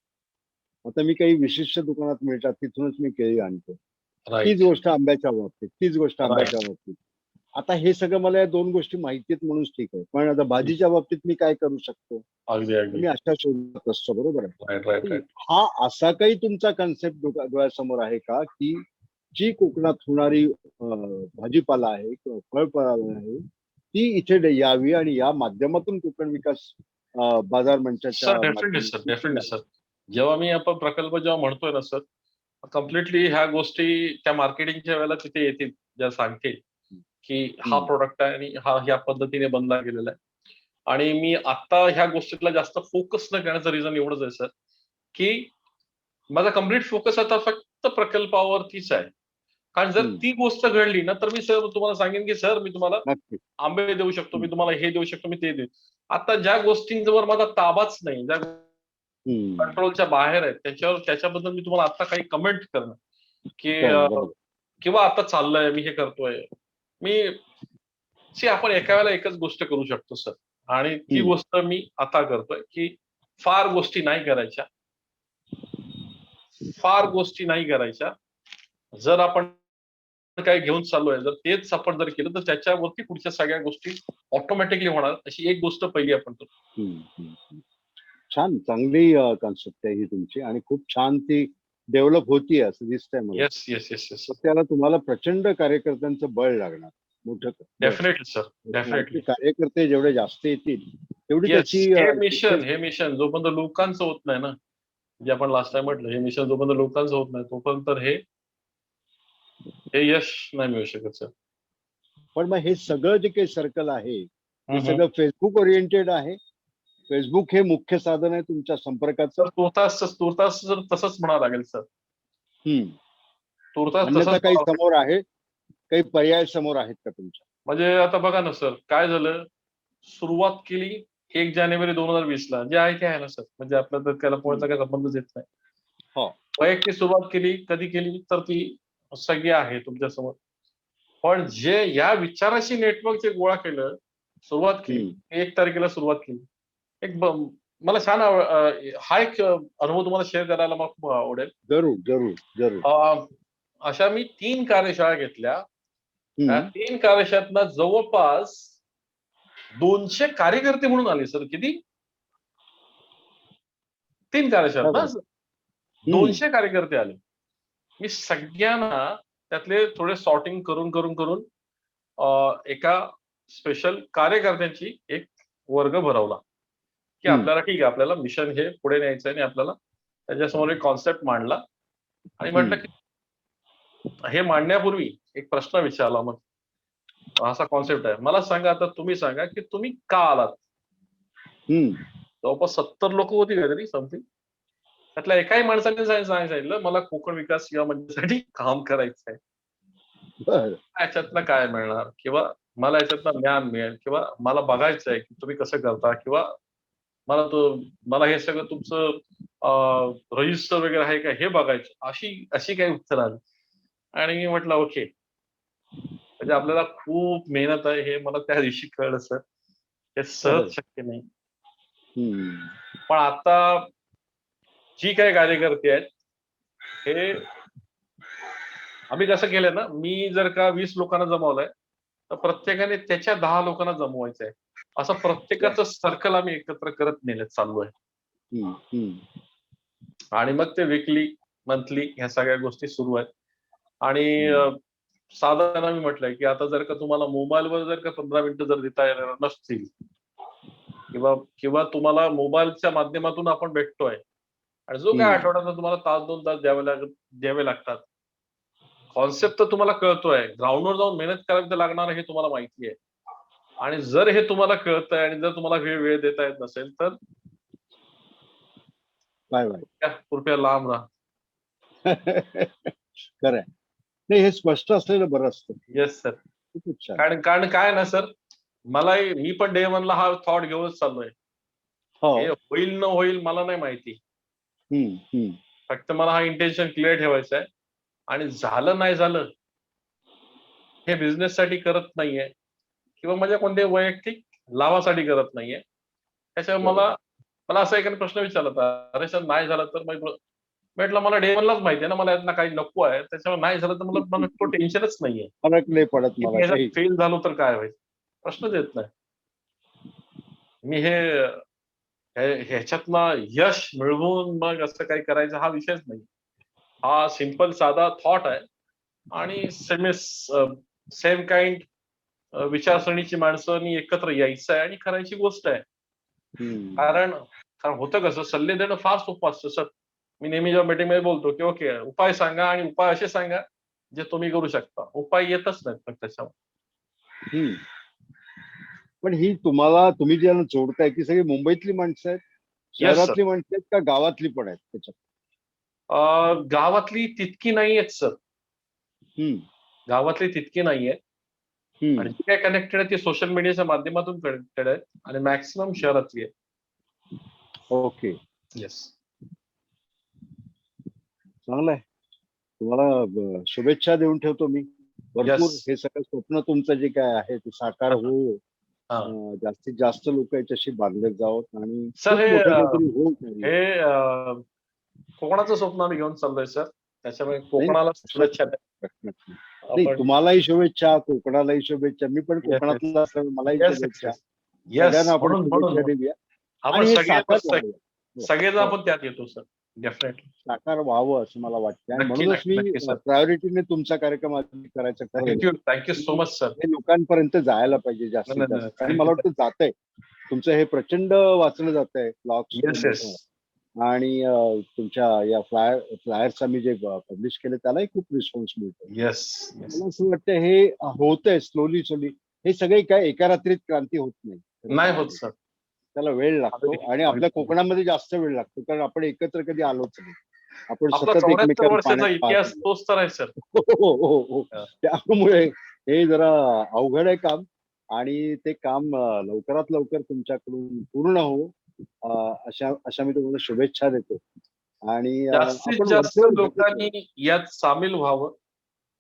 आता मी काही विशिष्ट दुकानात मिळतात तिथूनच मी केळी आणतो. तीच गोष्ट आंब्याच्या बाबतीत. आता हे सगळं मला या 2 गोष्टी माहितीत म्हणून ठीक आहे. पण आता भाजीच्या बाबतीत मी काय करू शकतो? मी अशा शोधत असतो. बरोबर आहे. हा असा काही तुमचा कन्सेप्ट डोळ्यासमोर आहे का की जी कोकणात होणारी भाजीपाला आहे किंवा फळपाला आहे ती इथे यावी आणि या माध्यमातून कोकण विकास बाजार मंचाच्या डेफिनेटली सर. जेव्हा आपण प्रकल्प जेव्हा म्हणतोय ना सर, कम्प्लिटली ह्या गोष्टी त्या मार्केटिंगच्या वेळेला तिथे येतील ज्या सांगतील की हा प्रोडक्ट आहे आणि हा ह्या पद्धतीने बनला गेलेला आहे. आणि मी आता ह्या गोष्टीला जास्त फोकस न करण्याचं रिझन एवढंच आहे सर की माझा कम्प्लीट फोकस आता फक्त प्रकल्पावरतीच आहे. कारण जर ती गोष्ट घडली ना तर मी सर तुम्हाला सांगेन की सर मी तुम्हाला आंबे देऊ शकतो, मी तुम्हाला हे देऊ शकतो, मी ते देऊ. आता ज्या गोष्टींवर माझा ताबाच नाही, ज्या कंट्रोलच्या बाहेर आहेत त्याच्याबद्दल मी तुम्हाला आता काही कमेंट करणं की किंवा आता चाललंय मी हे करतोय. आपण एका वेळेला एकच गोष्ट करू शकतो सर. आणि ती गोष्ट मी आता करतोय की फार गोष्टी नाही करायच्या. जर आपण काही घेऊन चाललोय जर तेच आपण जर केलं तर त्याच्यावरती पुढच्या सगळ्या गोष्टी ऑटोमॅटिकली होणार. अशी एक गोष्ट पहिली आपण करू. छान, चांगली कॉन्सेप्ट आहे ही तुमची आणि खूप छान ती डेव्हलप होतीये असं दिसतंय मला. येस. त्याला तुम्हाला प्रचंड कार्यकर्त्यांचं बळ लागणार. मोठं डेफिनेटली सर, डेफिनेटली. कार्यकर्ते जेवढे जास्त येतील तेवढी त्याची हे मिशन जोपर्यंत लोकांचं होत नाही ना, जे आपण लास्ट टाइम म्हटलं, हे मिशन जोपर्यंत लोकांचं होत नाही तोपर्यंत हे यश नाही मिळू शकत सर. पण मग हे सगळं जे काही सर्कल आहे हे सगळं फेसबुक ओरिएंटेड आहे. फेसबुक हे मुख्य साधन आहे तुमच्या संपर्काचं. तुर्तास जर तसंच म्हणावं लागेल सर. अन्यथा काही समोर आहे, काही पर्याय समोर आहेत का तुमच्या? म्हणजे आता बघा ना सर, काय झालं, सुरुवात केली 1 जानेवारी 2020 ला, जे आहे ते आहे ना सर. म्हणजे आपल्याला त्याला कोणाचा काही संबंधच येत नाही. वैयक्तिक सुरुवात कधी केली तर ती सगळी आहे तुमच्यासमोर. पण जे या विचाराशी नेटवर्क जे गोळा केलं, सुरुवात केली. 1 तारखेला सुरुवात केली. एक मला छान हा एक अनुभव तुम्हाला शेअर करायला मला खूप आवडेल. जरूर, जरूर, जरूर. अशा मी 3 कार्यशाळा घेतल्या. त्या हं. 3 कार्यशाळेतनं जवळपास 200 कार्यकर्ते म्हणून आले सर. किती? 3 कार्यशाळेत बरोबर. बस 200 कार्यकर्ते आले. मी सगळ्यांना त्यातले थोडे सॉर्टिंग करून एका स्पेशल कार्यकर्त्यांची एक वर्ग भरवला, की आपल्याला ठीक आहे, आपल्याला मिशन हे पुढे न्यायचं आहे आणि आपल्याला त्याच्यासमोर एक कॉन्सेप्ट मांडला आणि म्हटलं की हे मांडण्यापूर्वी एक प्रश्न विचारला. मग असा कॉन्सेप्ट आहे, मला सांगा, आता तुम्ही सांगा की तुम्ही का आलात? जवळपास 70 लोक होती काहीतरी समथिंग. त्यातल्या एकाही माणसाने सांगितलं मला कोकण विकास सेवा मंचासाठी काम करायचं आहे. याच्यातनं काय मिळणार, किंवा मला याच्यातनं ज्ञान मिळेल, किंवा मला बघायचं आहे की तुम्ही कसं करता, किंवा मला हे सगळं तुमचं रजिस्टर वगैरे आहे का हे बघायचं, अशी काही उत्तर आली. आणि मी म्हटलं ओके, म्हणजे आपल्याला खूप मेहनत आहे हे मला त्या दिवशी कळलं सर. हे सहज शक्य नाही. पण आता जी काही कार्यकर्ते आहेत हे आम्ही कसं केलंय ना, मी जर का 20 लोकांना जमवलंय तर प्रत्येकाने त्याच्या 10 लोकांना जमवायचं आहे. असं प्रत्येकाचं सर्कल आम्ही एकत्र करत नेलं चालू आहे. आणि मग ते वीकली, मंथली ह्या सगळ्या गोष्टी सुरू आहेत. आणि साधारण मी म्हटलंय की आता जर का तुम्हाला मोबाईलवर जर का 15 मिनिटं जर देता येणार नसतील, किंवा तुम्हाला मोबाईलच्या माध्यमातून आपण भेटतोय आणि जो काय आठवड्यात तुम्हाला तास 2 तास द्यावे लागतात, कॉन्सेप्ट तर तुम्हाला कळतोय, ग्राउंडवर जाऊन मेहनत करावी लागणार हे तुम्हाला माहिती आहे. आणि जर हे तुम्हाला कळतंय आणि जर तुम्हाला वेळ देता येत नसेल तर कृपया लांब राहा. खरंय. नाही, हे स्पष्ट असलेलं बरं असतं. Yes sir. खूपच छान. कारण काय ना सर, मी पण डे 1 ला हा थॉट घेऊनच चाललोय. हे होईल न होईल मला नाही माहिती. फक्त मला हा इंटेन्शन क्लिअर ठेवायचा आहे. आणि झालं नाही झालं हे बिझनेस साठी करत नाहीये, किंवा माझ्या कोणत्या वैयक्तिक लाभासाठी करत नाहीये. त्याच्यामुळे मला असा एकाने प्रश्न विचारला होता, अरे सर नाही झालं तर मग म्हटलं मला डे 1 लाच माहिती आहे ना, मला यातनं काही नको आहे, त्याच्यामुळे नाही झालं तर मला तो टेन्शनच नाहीये. फरक नाही पडत मला. फेल झालो तर काय व्हायचं, प्रश्नच येत नाही. मी ह्याच्यातनं यश मिळवून मग असं काही करायचं हा विषयच नाही. हा सिंपल साधा थॉट आहे आणि सेम काइंड विचारसरणीची माणसांनी एकत्र यायचं आहे आणि करायची गोष्ट आहे. कारण होतं कसं, सल्ले देणं फार सोपं असतं सर. मी नेहमी जेव्हा मीटिंगमध्ये बोलतो की ओके, उपाय सांगा आणि उपाय असे सांगा जे तुम्ही करू शकता. उपाय येतच नाहीत मग त्याच्यावर. पण ही तुम्ही ज्यांना जोडताय ती सगळी मुंबईतली माणसं आहेत, शहरातली माणसं आहेत का गावातली पण आहेत त्याच्यात? गावातली तितकी नाहीयेत सर. गावातली तितकी नाहीये. आणि जी काय कनेक्टेड आहे ती सोशल मीडियाच्या माध्यमातून कनेक्टेड आहे आणि मॅक्सिमम शहरातली आहे. ओके. येस. चांगलं आहे. तुम्हाला शुभेच्छा देऊन ठेवतो मी. भरपूर हे सगळं स्वप्न तुमचं जे काय आहे ते साकार हो. जास्तीत जास्त लोक याच्याशी बांधले जावं आणि सर हे कोकणाचं स्वप्न आम्ही घेऊन चाललोय सर. त्याच्यामुळे कोकणाला शुभेच्छा. नाही, तुम्हालाही शुभेच्छा, कोकणालाही शुभेच्छा. मी पण कोकणातला असल्यामुळे मलाही शुभेच्छा. सगळ्यांना आपण शुभेच्छा देऊया. सगळेजण आपण त्यात येतो सर. डेफिनेटली साकार व्हावं असं मला वाटतं आणि म्हणूनच मी प्रायोरिटीने तुमचा कार्यक्रम करायचा ठरवलं. Thank you so much sir. हे लोकांपर्यंत जायला पाहिजे जास्तीत जास्त. आणि मला वाटतं जातंय. तुमचं हे प्रचंड वाचलं जात आहे ब्लॉग्स आणि तुमच्या या फ्लायर्स आम्ही जे पब्लिश केले त्यालाही खूप रिस्पॉन्स मिळतो. मला असं वाटतं हे होतंय स्लोली. हे सगळे काय एका रात्रीत क्रांती होत नाही होत सर. त्याला वेळ लागतो आणि आपल्या कोकणामध्ये जास्त वेळ लागतो कारण आपण एकत्र कधी आलोच नाही. आपण सतत 74 वर्षाचा इतिहास तोच तर आहे सर. हो. त्यामुळे हे जरा अवघड आहे काम आणि ते काम लवकरात लवकर तुमच्याकडून पूर्ण हो अशा मी तुम्हाला शुभेच्छा देतो. आणि जास्तीत आपण जास्त व्हर्च्युअल भेटत नाही. लोकांनी यात सामील व्हावं.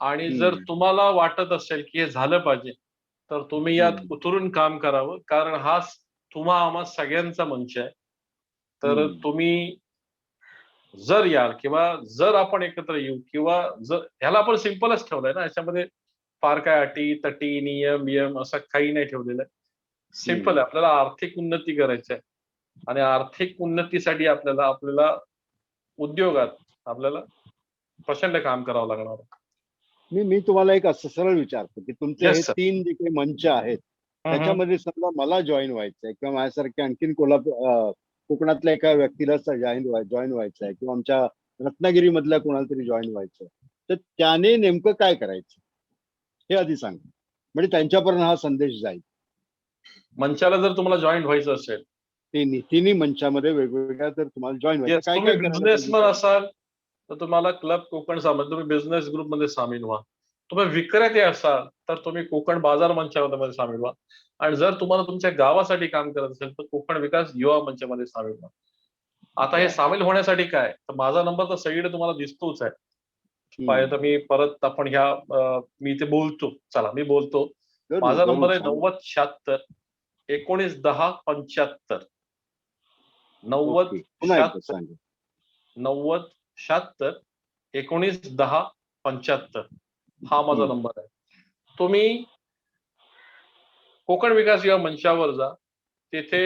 आणि जर हम्म, तुम्हाला वाटत असेल की हे झालं पाहिजे, तर तुम्ही यात हम्म, उतरून काम करावं. कारण हा तुम्हा आम्हा सगळ्यांचा मंच आहे. तर हम्म. तुम्ही जर याल किंवा जर आपण एकत्र येऊ किंवा जर ह्याला आपण सिंपलच ठेवलंय ना, याच्यामध्ये फार काय अटी तटी नियम बियम असं काही नाही ठेवलेलं आहे. सिंपल हम्म. आहे. आपल्याला आर्थिक उन्नती करायची आहे आणि आर्थिक उन्नतीसाठी आपल्याला आपल्याला उद्योगात आपल्याला प्रचंड काम करावं लागणार आहे. मी तुम्हाला एक असं सरळ विचारतो की तुमचे हे येस सर. 3 जे काही मंच आहेत, त्याच्यामध्ये समजा मला जॉईन व्हायचंय किंवा माझ्यासारख्या आणखीन कोकणातल्या एका व्यक्तीला जॉईन व्हायचंय किंवा आमच्या रत्नागिरीमधल्या कोणाला तरी जॉईन व्हायचंय, तर त्याने नेमकं काय करायचं हे आधी सांगा. म्हणजे त्यांच्यापर्यंत हा संदेश जाईल. मंचाला जर तुम्हाला जॉईन व्हायचं असेल, तिन्ही मंचामध्ये वेगवेगळ्या जर तुम्हाला जॉईन व्हायचं, येस, काय तुम्ही काय करायला पाहिजे बिझनेसमन त्यांनी? असाल तर तुम्हाला क्लब कोकण सामील, तुम्ही बिझनेस ग्रुपमध्ये सामील व्हा. तुम्ही विक्रेते असाल तर तुम्ही कोकण बाजार मंचामध्ये सामील व्हा. आणि जर तुम्हाला तुमच्या गावासाठी काम करत असेल तर कोकण विकास युवा मंचामध्ये सामील व्हा. आता हे बरं. सामील होण्यासाठी काय, तर माझा नंबर तर सगळीकडे तुम्हाला दिसतोच आहे. पाहिजे हम्म. तर मी परत आपण मी ते बोलतो, चला मी बोलतो. जरूर माझा जरूर नंबर आहे सांगा. 9076 19 10 75. 90 ओके, पुन्हा एकदा 76 सांगा. 90 76 19 10 75. हा माझा हम्म. नंबर आहे. तुम्ही कोकण विकास या मंचावर जा. तिथे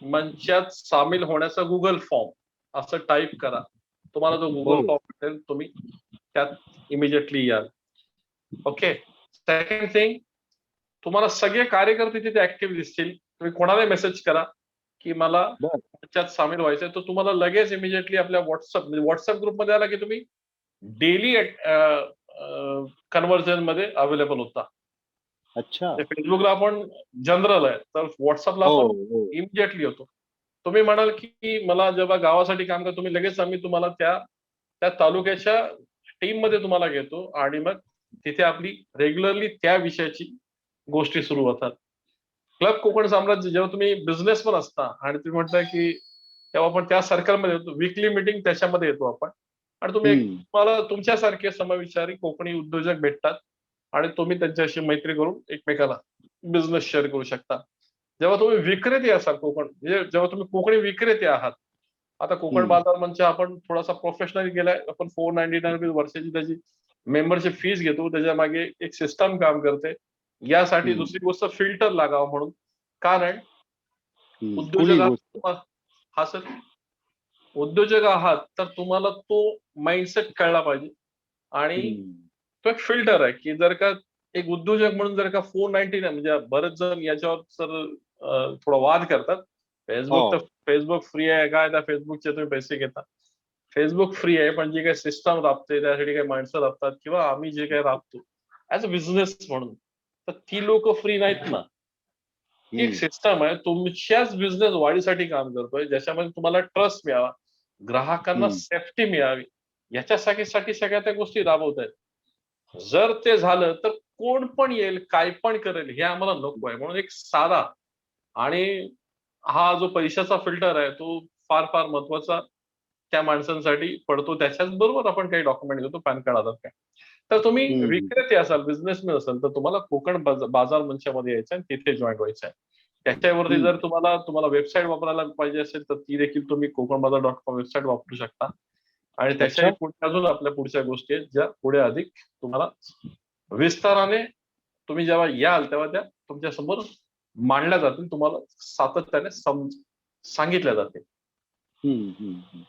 मंचात सामील होण्याचा गुगल फॉर्म असं टाईप करा. तुम्हाला जो गुगल हो. फॉर्म भेटेल तुम्ही त्यात इमिजिएटली याल. ओके. सेकंड थिंग, तुम्हाला सगळे कार्यकर्ते तिथे ऍक्टिव्ह दिसतील. तुम्ही कोणाला मेसेज करा की मला बर. त्याच्यात सामील व्हायचंय, तर तुम्हाला लगेच इमिजिएटली आपल्या व्हॉट्सअप ग्रुपमध्ये आला की तुम्ही डेली कन्व्हर्जन मध्ये अवेलेबल होता. अच्छा. फेसबुकला आपण जनरल आहे, तर व्हॉट्सअपला हो, आपण हो. इमिजिएटली होतो. तुम्ही म्हणाल की मला जेव्हा गावासाठी काम करतो, तुम्ही लगेच आम्ही तुम्हाला त्या त्या तालुक्याच्या टीम मध्ये तुम्हाला घेतो आणि मग तिथे आपली रेग्युलरली त्या विषयाची गोष्टी सुरू होतात. क्लब कोकण साम्राज्य जेव्हा तुम्ही बिझनेस पण असता आणि तुम्ही म्हणताय की तेव्हा आपण त्या सर्कलमध्ये येतो, वीकली मीटिंग त्याच्यामध्ये येतो आपण. आणि हम्म. तुम्हाला तुमच्यासारखे समविचारी कोकणी उद्योजक भेटतात आणि तुम्ही त्यांच्याशी मैत्री करून एकमेकाला बिझनेस शेअर करू शकता. जेव्हा तुम्ही विक्रेते असाल म्हणजे जेव्हा तुम्ही कोकणी विक्रेते आहात, आता कोकण हम्म. बाजार मंच आपण थोडासा प्रोफेशनल गेलाय. आपण 499 रुपीज वर्षाची त्याची मेंबरशिप फीस घेतो. त्याच्या मागे एक सिस्टम काम करते. यासाठी हम्म. दुसरी गोष्ट फिल्टर लागावं म्हणून. कारण कुणी उद्योजक गोष्ट. हा सर, उद्योजक आहात तर तुम्हाला तो माइंडसेट कळला पाहिजे. आणि हम्म. तो एक फिल्टर आहे की जर का एक उद्योजक म्हणून जर का 499, म्हणजे बरेच जण याच्यावर सर थोडा वाद करतात. हो. फेसबुक फ्री आहे काय, त्या फेसबुकचे तुम्ही पैसे घेता. फेसबुक फ्री आहे, पण जी काही सिस्टम राबते त्यासाठी काही माणसं राबतात किंवा आम्ही जे काही राबतो ऍज अ बिझनेस म्हणून, तर ती लोक फ्री नाहीत ना. ही एक हम्म. सिस्टम आहे, तुमच्याच बिझनेस वाढीसाठी काम करतोय, ज्याच्यामध्ये तुम्हाला ट्रस्ट मिळावा, ग्राहकांना हम्म. सेफ्टी मिळावी, याच्यासाठी सगळ्या त्या गोष्टी राबवत आहेत. जर ते झालं तर कोण पण येईल, काय पण करेल, हे आम्हाला नको आहे. म्हणून एक साधा आणि हा जो पैशाचा फिल्टर आहे तो फार फार महत्वाचा त्या माणसांसाठी पडतो. त्याच्याच बरोबर आपण काही डॉक्युमेंट घेतो, पॅन कार्ड, आधार कार्ड. तर तुम्ही हम्म. विक्रेते असाल, बिझनेसमॅन असाल, तर तुम्हाला कोकण बाजार मंचामध्ये यायचं आणि तिथे जॉईन व्हायचं आहे. त्याच्यावरती जर हम्म. तुम्हाला वेबसाईट वापरायला पाहिजे असेल तर ती देखील तुम्ही कोकणबाजार.com वेबसाईट वापरू शकता. आणि त्याच्याही अच्छा. पुढे अजून आपल्या पुढच्या गोष्टी आहेत, ज्या पुढे अधिक तुम्हाला विस्ताराने तुम्ही जेव्हा याल तेव्हा त्या तुमच्या समोर मांडल्या जातील, तुम्हाला सातत्याने सांगितल्या जातील. हम्म. हम्म.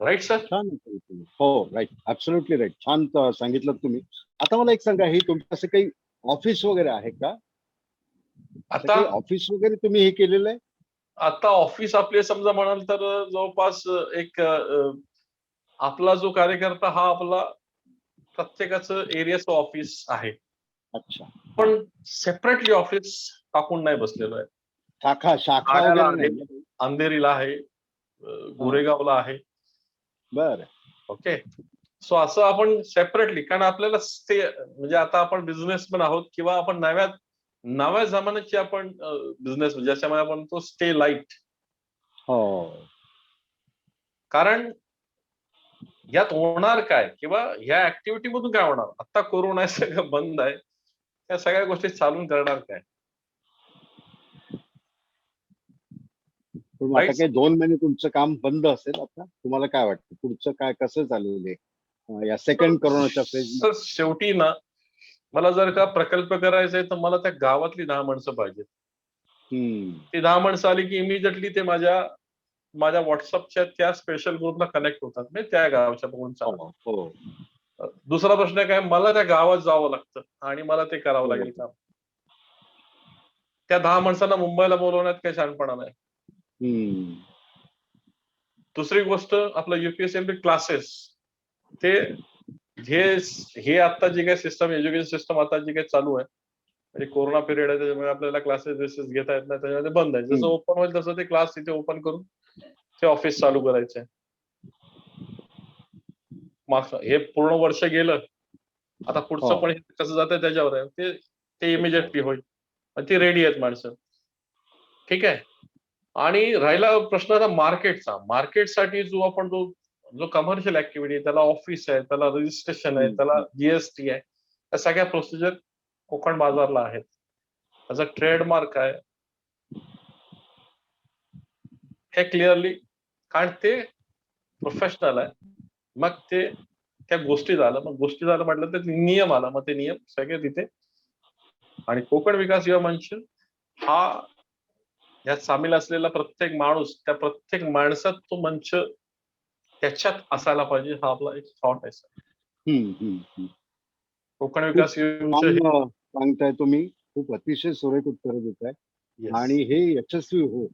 Right sir? छान आहे तुम्ही. हो, राईट, ऍब्सोल्युटली राईट. छान सांगितलं तुम्ही. आता मला एक सांगा, हे तुमचं असं काही ऑफिस वगैरे आहे का? असं आता काही ऑफिस वगैरे तुम्ही हे केलेलं आहे? आता ऑफिस आपले समजा म्हणाल तर जवळपास एक आपला जो कार्यकर्ता हा आपला प्रत्येकाचं एरियाचं ऑफिस आहे. अच्छा. पण सेपरेटली ऑफिस टाकून नाही बसलेलो आहे. शाखा ठाण्याला वगैरे आहे, नाही? अंधेरीला आहे, हा. गोरेगावला आहे. बरं. ओके. सो असं आपण सेपरेटली, कारण आपल्याला म्हणजे आता आपण बिझनेसमॅन आहोत किंवा आपण नव्या जमान्याची आपण बिझनेस, ज्याच्यामध्ये आपण तो स्टे लाईट. हो. कारण यात होणार काय किंवा ह्या ऍक्टिव्हिटी मधून काय होणार? आता कोरोना आहे, सगळं बंद आहे, त्या सगळ्या गोष्टी चालून करणार काय? पण मग आता Right? काही 2 महिने तुमचं काम बंद असेल आता. तुम्हाला काय वाटतं पुढचं काय कसं चाललेलं आहे या सेकंड कोरोनाच्या फेज? सर शेवटी ना, मला जर का प्रकल्प करायचा आहे तर मला त्या गावातली 10 माणसं पाहिजेत. ती 10 माणसं आली की इमिजिएटली ते माझ्या व्हॉट्सअपच्या त्या स्पेशल ग्रुपला कनेक्ट होतात, म्हणजे त्या गावच्या बघून चालू. हो. दुसरा प्रश्न काय, मला त्या गावात जावं लागतं आणि मला ते करावं लागेल काम. त्या 10 माणसांना मुंबईला बोलवण्यात काही शहाणपणा नाही. दुसरी गोष्ट, आपलं युपीएससी क्लासेस, ते हे आता जी काही सिस्टम, एज्युकेशन सिस्टम आता जी काही चालू आहे, म्हणजे कोरोना पिरियड आहे त्याच्यामुळे आपल्याला क्लासेस घेता येत नाही, त्याच्यामध्ये बंद आहे. जसं ओपन होईल तसं ते क्लास तिथे ओपन करून ते ऑफिस चालू करायचे. मग हे पूर्ण वर्ष गेलं, आता पुढचं पण कसं जातं त्याच्यावर आहे. ते इमिजिएटली होईल, ती रेडी आहेत माणसं. ठीक आहे. आणि राहिला प्रश्न आता मार्केटचा. मार्केटसाठी जो कमर्शियल ऍक्टिव्हिटी, त्याला ऑफिस आहे, त्याला रजिस्ट्रेशन आहे, त्याला जीएसटी आहे, त्या सगळ्या प्रोसिजर कोकण बाजारला आहेत. त्याचा ट्रेडमार्क आहे हे क्लिअरली, कारण ते प्रोफेशनल आहे. मग ते त्या गोष्टी झालं, म्हटलं तर नियम आला, मग ते नियम सगळे तिथे. आणि कोकण विकास युवा मंच हा यात सामील असलेला प्रत्येक माणूस, त्या प्रत्येक माणसात तो मंच त्याच्यात असायला पाहिजे, हा आपला एक थॉट आहे सर. कोकण विकास सांगताय तुम्ही, खूप अतिशय सुरेख उत्तर देताय. आणि हे यशस्वी हो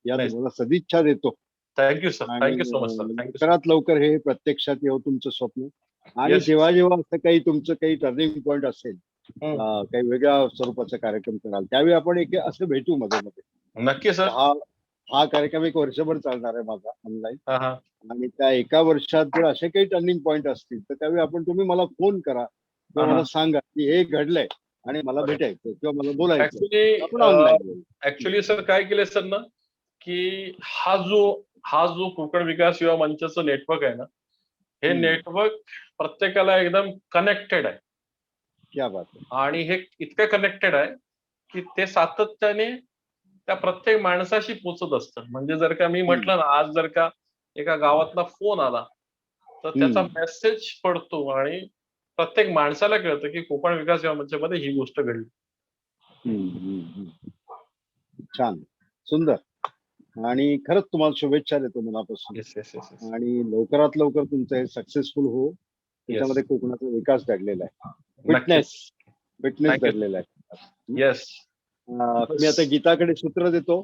या तुम्हाला सदिच्छा देतो. Thank you sir, thank you so much sir. लवकरात लवकर हे प्रत्यक्षात येऊ तुमचं स्वप्न. आणि जेव्हा असं काही तुमचं काही टर्निंग पॉइंट असेल, काही वेगळ्या स्वरूपाचा कार्यक्रम कराल, त्यावेळी आपण एक असं भेटू मध्ये मध्ये. नक्की सर. हा कार्यक्रम 1 वर्षभर चालणार आहे माझा ऑनलाईन. आणि त्या 1 वर्षात जर असे काही टर्निंग पॉइंट असतील तर त्यावेळी तुम्ही मला फोन करा किंवा मला सांगा की हे घडलंय आणि मला भेटायचं किंवा मला बोलायचं. ऍक्च्युली सर काय केलंय सर ना, की हा जो कोकण विकास युवा मंचाचं नेटवर्क आहे ना, हे नेटवर्क प्रत्येकाला एकदम कनेक्टेड आहे. क्या बात आहे. आणि हे इतकं कनेक्टेड आहे की ते सातत्याने त्या प्रत्येक माणसाशी पोचत असतं. म्हणजे जर का मी म्हटलं ना, आज जर का एका गावातला फोन आला तर त्याचा मेसेज पडतो आणि प्रत्येक माणसाला कळतं की कोकण विकास युवा मंचामध्ये ही गोष्ट घडली. छान, सुंदर. आणि खरंच तुम्हाला शुभेच्छा देतो मनापासून. आणि लवकरात लवकर तुमचं हे सक्सेसफुल हो. त्याच्यामध्ये कोकणाचा विकास घडलेला आहे, फिटनेस घडलेला आहे. येस. मी आता गीताकडे सूत्र देतो.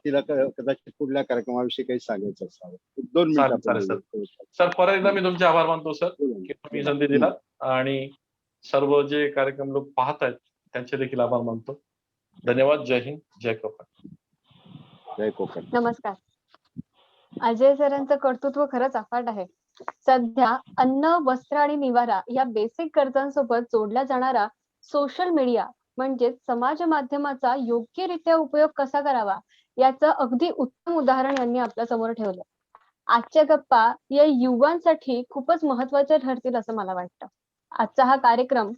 तिला कदाचित पुढल्या कार्यक्रमाविषयी काही सांगायचं असावं. 2 मिनिटं. सर परत एकदा मी तुमचे आभार मानतो सर, की तुम्ही संधी दिला. आणि सर्व जे कार्यक्रम लोक पाहत आहेत त्यांचे देखील आभार मानतो. धन्यवाद. जय हिंद, जय कोकण. जय कोकण. नमस्कार. अजय सरांचं कर्तृत्व खरंच अफाट आहे. सध्या अन्न, वस्त्र आणि निवारा या बेसिक गरजांसोबत जोडला जाणारा सोशल मीडिया म्हणजेच समाज माध्यमाचा योग्यरित्या उपयोग कसा करावा याचं अगदी उत्तम उदाहरण यांनी आपल्या समोर ठेवलं. आजच्या गप्पा या युवांसाठी खूपच महत्वाच्या ठरतील असं मला वाटतं. आजचा हा कार्यक्रम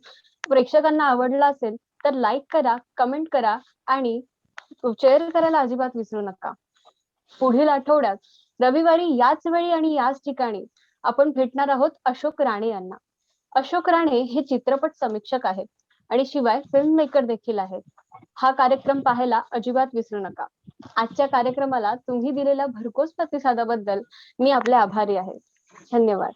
प्रेक्षकांना आवडला असेल तर लाईक करा, कमेंट करा आणि शेअर करायला अजिबात विसरू नका. पुढील आठवड्यात रविवारी याच वेळी आणि याच ठिकाणी आपण भेटणार आहोत अशोक राणे यांना. अशोक राणे हे चित्रपट समीक्षक आहेत आणि शिवाय फिल्म मेकर देखील आहेत. हा कार्यक्रम पाहायला अजिबात विसरू नका. आजच्या कार्यक्रमाला तुम्ही दिलेल्या भरघोस प्रतिसादाबद्दल मी आपले आभारी आहे. धन्यवाद.